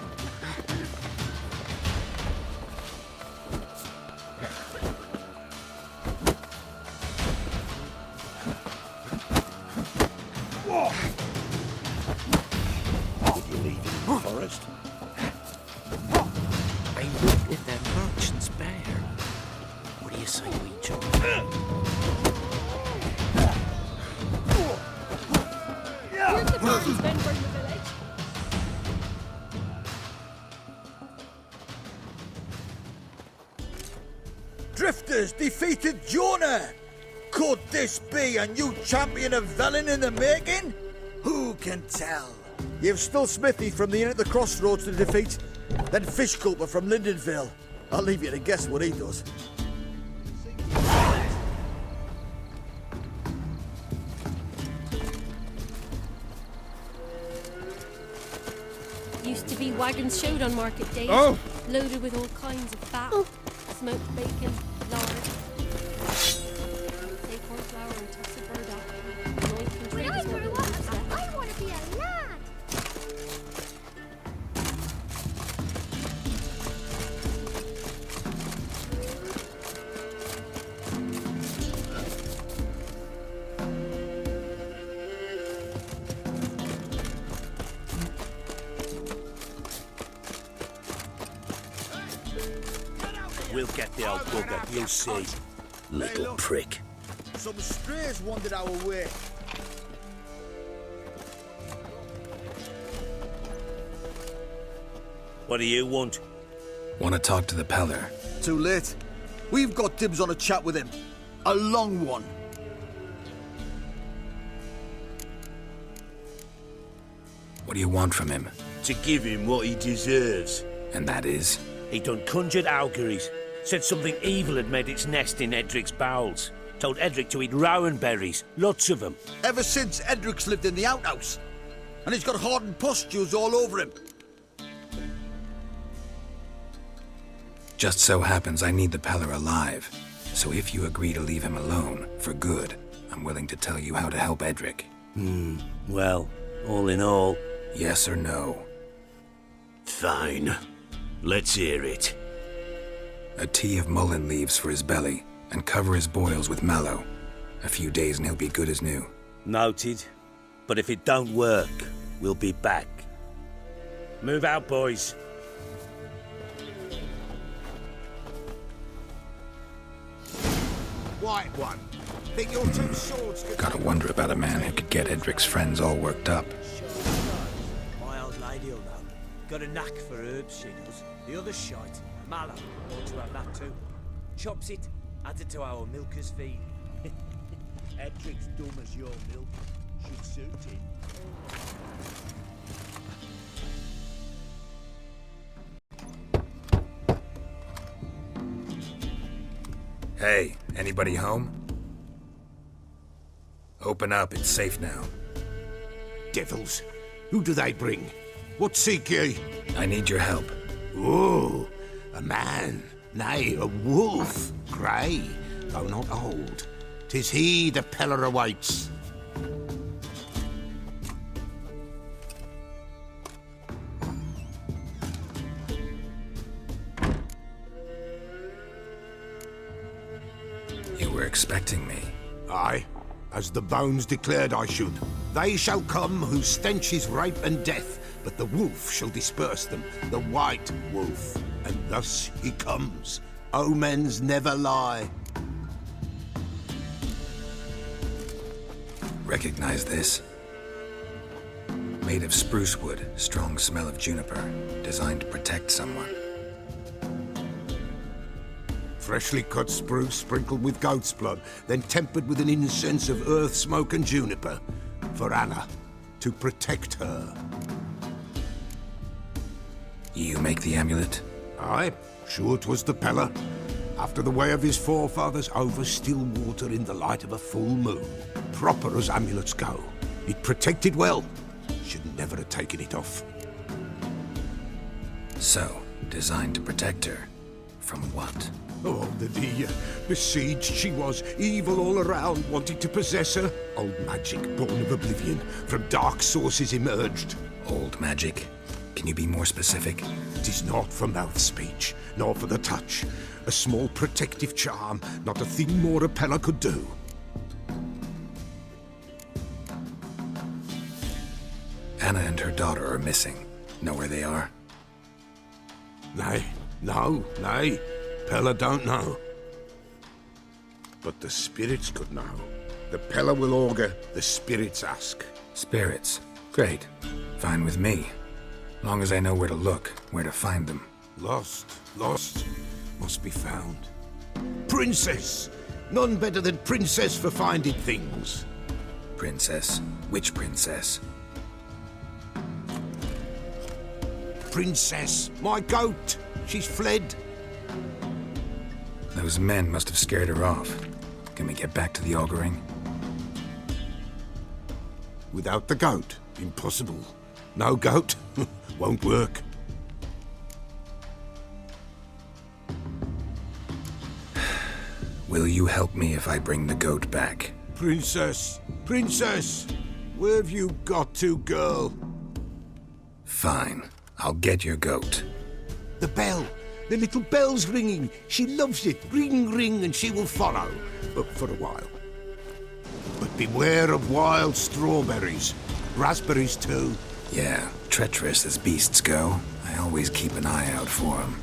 Would you leave in the forest? I looked at that merchant's bear. What do you say we jump? Where's the merchant's men from the village? Drifters defeated Jonah! Could this be a new champion of Velen in the making? Who can tell? You've still Smithy from the inn at the crossroads to defeat, then Fish Gulper from Lindenville. I'll leave you to guess what he does. Used to be wagons showed on market days, Oh. loaded with all kinds of fat, smoked bacon, lard, acorn flour and tufts of burdock. Anoint and trade as well as I want to be a lad. We'll get the old bugger, you'll see. Little prick. Some strays wandered our way. What do you want? Want to talk to the Peller? Too late. We've got dibs on a chat with him. A long one. What do you want from him? To give him what he deserves. And that is? He done conjured auguries. Said something evil had made its nest in Edric's bowels. Told Edric to eat rowan berries. Lots of them. Ever since Edric's lived in the outhouse. And he's got hardened pustules all over him. Just so happens I need the Peller alive. So if you agree to leave him alone, for good, I'm willing to tell you how to help Edric. Well, all in all... Yes or no? Fine. Let's hear it. A tea of mullein leaves for his belly, and cover his boils with mallow. A few days and he'll be good as new. Noted. But if it don't work, we'll be back. Move out, boys. White one. Think your two swords could... Gotta wonder about a man who could get Edric's friends all worked up. My old lady'll know. Got a knack for herbs, she does. The other shite, mallow, ought to have that too. Chops it, adds it to our milker's feed. Edric's dumb as your milk. Should suit him. Hey, anybody home? Open up, it's safe now. Devils. Who do they bring? What seek ye? I need your help. Oh, a man. Nay, a wolf. Grey, though not old. 'Tis he the Peller awaits. You were expecting me. Aye, as the bones declared I should. They shall come whose stench is rape and death, but the wolf shall disperse them, the white wolf. And thus he comes. Omens never lie. Recognize this? Made of spruce wood, strong smell of juniper, designed to protect someone. Freshly cut spruce sprinkled with goat's blood, then tempered with an incense of earth, smoke and juniper. For Anna, to protect her. You make the amulet? Aye, sure 'twas the Peller. After the way of his forefathers, over still water in the light of a full moon. Proper as amulets go. It protected well. Should never have taken it off. So, designed to protect her. From what? Oh, the dear. Besieged she was, evil all around, wanting to possess her. Old magic, born of oblivion, from dark sources emerged. Old magic? Can you be more specific? 'Tis not for mouth speech, nor for the touch. A small protective charm, not a thing more a Peller could do. Anna and her daughter are missing. Know where they are? Nay, nay. Peller don't know. But the spirits could know. The Peller will augur, the spirits ask. Spirits? Great. Fine with me. Long as I know where to look, where to find them. Lost. Must be found. Princess! None better than Princess for finding things. Princess? Which princess? Princess, my goat! She's fled. Those men must have scared her off. Can we get back to the auguring? Without the goat, impossible. No goat, won't work. Will you help me if I bring the goat back? Princess! Where have you got to, girl? Fine. I'll get your goat. The bell! The little bell's ringing. She loves it. Ring, ring, and she will follow. But for a while. But beware of wild strawberries. Raspberries, too. Yeah, treacherous as beasts go. I always keep an eye out for them.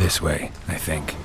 This way, I think.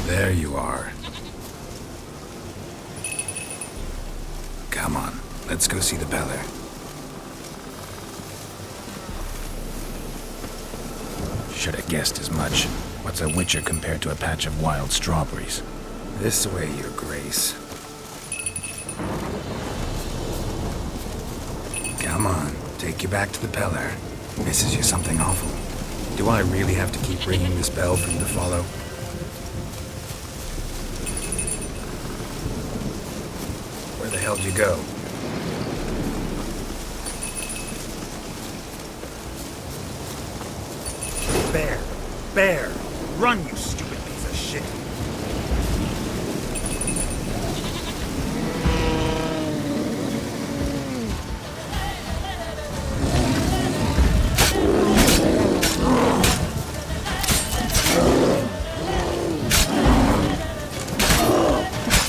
There you are. Come on, let's go see the Beller. Should have guessed as much. What's a witcher compared to a patch of wild strawberries? This way, Your Grace. Come on, take you back to the Beller. Misses you something awful. Do I really have to keep ringing this bell for you to follow? Where the hell'd you go? Bear! Bear! Run, you stupid piece of shit!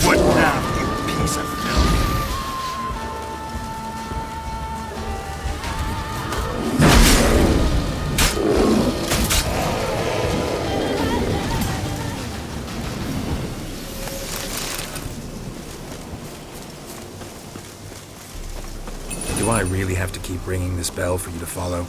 What now, you piece of filth? Do I really have to keep ringing this bell for you to follow?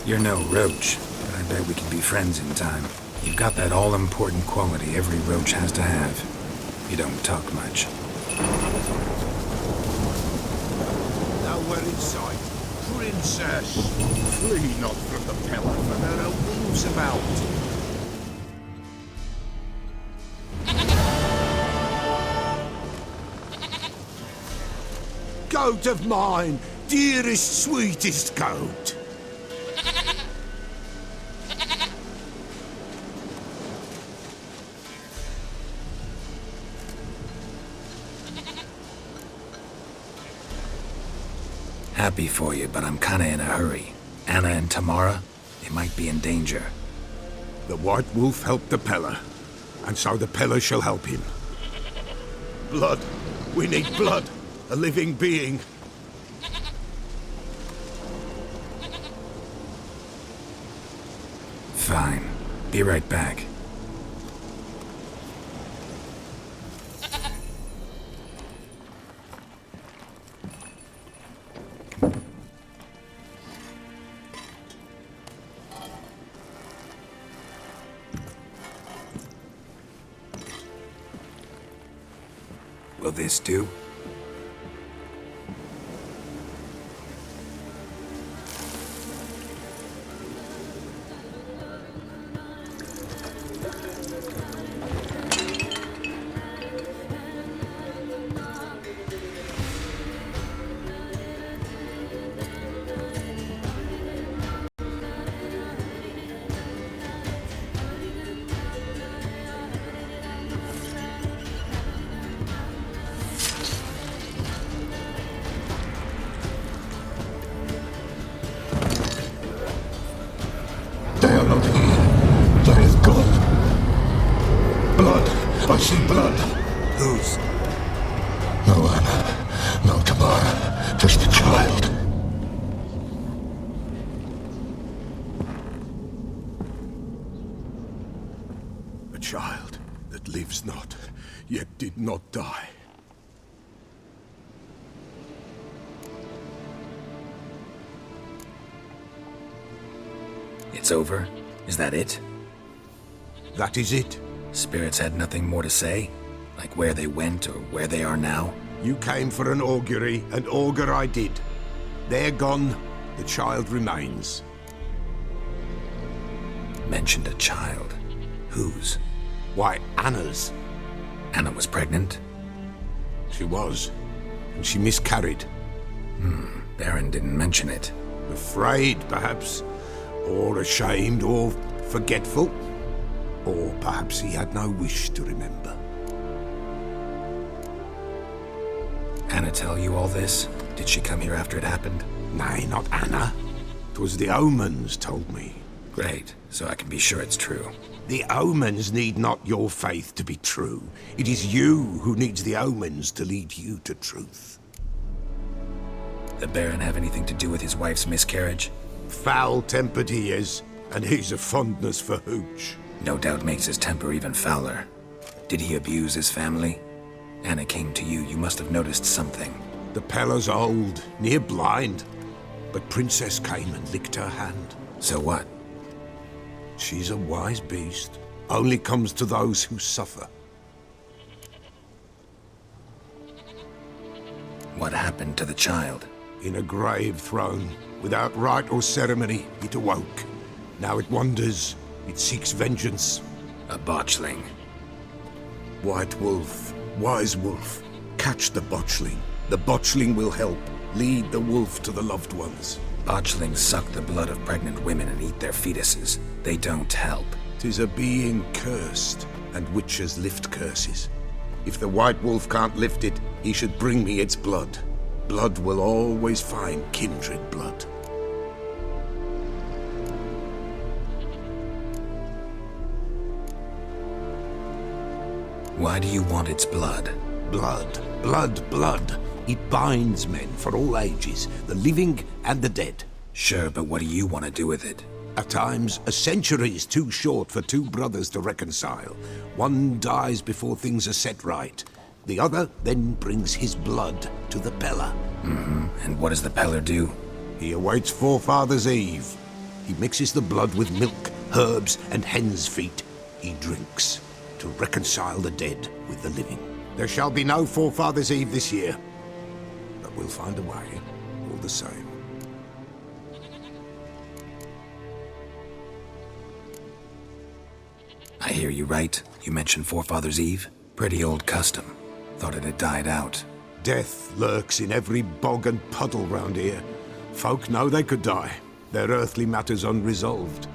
You're no roach, but I bet we can be friends in time. You've got that all-important quality every roach has to have. You don't talk much. Nowhere in sight. Princess! Flee not from the Pellar, for there are wolves about. Goat of mine, dearest, sweetest goat. Happy for you, but I'm kinda in a hurry. Anna and Tamara, they might be in danger. The White Wolf helped the Pellar, and so the Pellar shall help him. Blood. We need blood. A living being. Fine. Be right back. Will this do? I see blood. Whose? No Anna, no Tamara, just a child. A child that lives not, yet did not die. It's over? Is that it? That is it. Spirits had nothing more to say? Like where they went or where they are now? You came for an augury, and augur I did. They're gone. The child remains. Mentioned a child. Whose? Why, Anna's. Anna was pregnant? She was. And she miscarried. Baron didn't mention it. Afraid, perhaps. Or ashamed, or forgetful. Or perhaps he had no wish to remember. Anna tell you all this? Did she come here after it happened? Nay, not Anna. 'Twas the omens told me. Great, so I can be sure it's true. The omens need not your faith to be true. It is you who needs the omens to lead you to truth. The Baron have anything to do with his wife's miscarriage? Foul-tempered he is, and he's a fondness for hooch. No doubt makes his temper even fouler. Did he abuse his family? Anna came to you, you must have noticed something. The Pella's old, near blind. But Princess came and licked her hand. So what? She's a wise beast. Only comes to those who suffer. What happened to the child? In a grave thrown. Without rite or ceremony, it awoke. Now it wanders. It seeks vengeance. A botchling. White wolf, wise wolf, catch the botchling. The botchling will help. Lead the wolf to the loved ones. Botchlings suck the blood of pregnant women and eat their fetuses. They don't help. 'Tis a being cursed, and witches lift curses. If the white wolf can't lift it, he should bring me its blood. Blood will always find kindred blood. Why do you want its blood? Blood, blood, blood. It binds men for all ages, the living and the dead. Sure, but what do you want to do with it? At times, a century is too short for two brothers to reconcile. One dies before things are set right. The other then brings his blood to the Pella. And what does the Peller do? He awaits Forefathers' Eve. He mixes the blood with milk, herbs, and hen's feet. He drinks to reconcile the dead with the living. There shall be no Forefathers' Eve this year. But we'll find a way, all the same. I hear you right. You mentioned Forefathers' Eve. Pretty old custom. Thought it had died out. Death lurks in every bog and puddle round here. Folk know they could die, their earthly matters unresolved.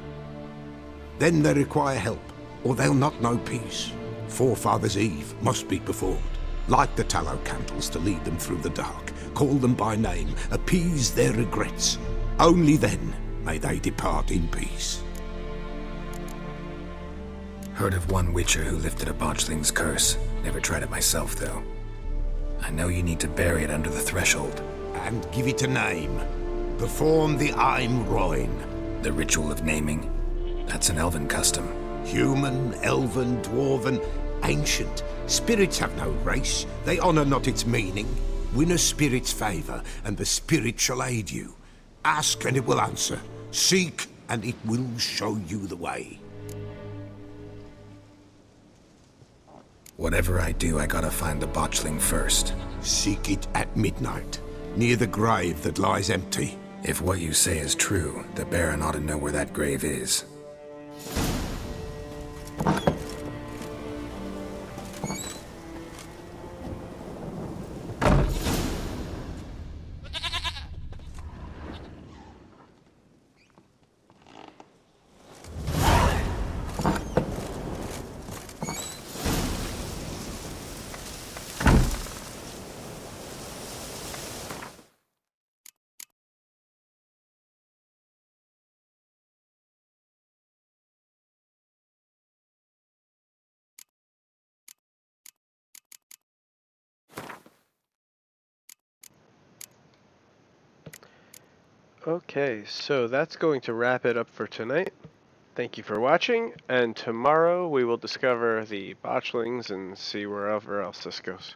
Then they require help, or they'll not know peace. Forefathers' Eve must be performed. Light the tallow candles to lead them through the dark. Call them by name, appease their regrets. Only then may they depart in peace. Heard of one witcher who lifted a botchling's curse. Never tried it myself, though. I know you need to bury it under the threshold. And give it a name. Perform the Aim Roin. The ritual of naming? That's an elven custom. Human, elven, dwarven, ancient. Spirits have no race. They honour not its meaning. Win a spirit's favour, and the spirit shall aid you. Ask, and it will answer. Seek, and it will show you the way. Whatever I do, I gotta find the botchling first. Seek it at midnight, near the grave that lies empty. If what you say is true, the Baron ought to know where that grave is. Okay, so that's going to wrap it up for tonight. Thank you for watching, and tomorrow we will discover the botchlings and see wherever else this goes.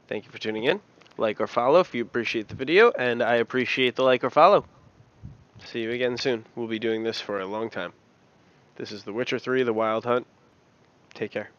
Thank you for tuning in. Like or follow if you appreciate the video, and I appreciate the like or follow. See you again soon. We'll be doing this for a long time. This is The Witcher 3, The Wild Hunt. Take care.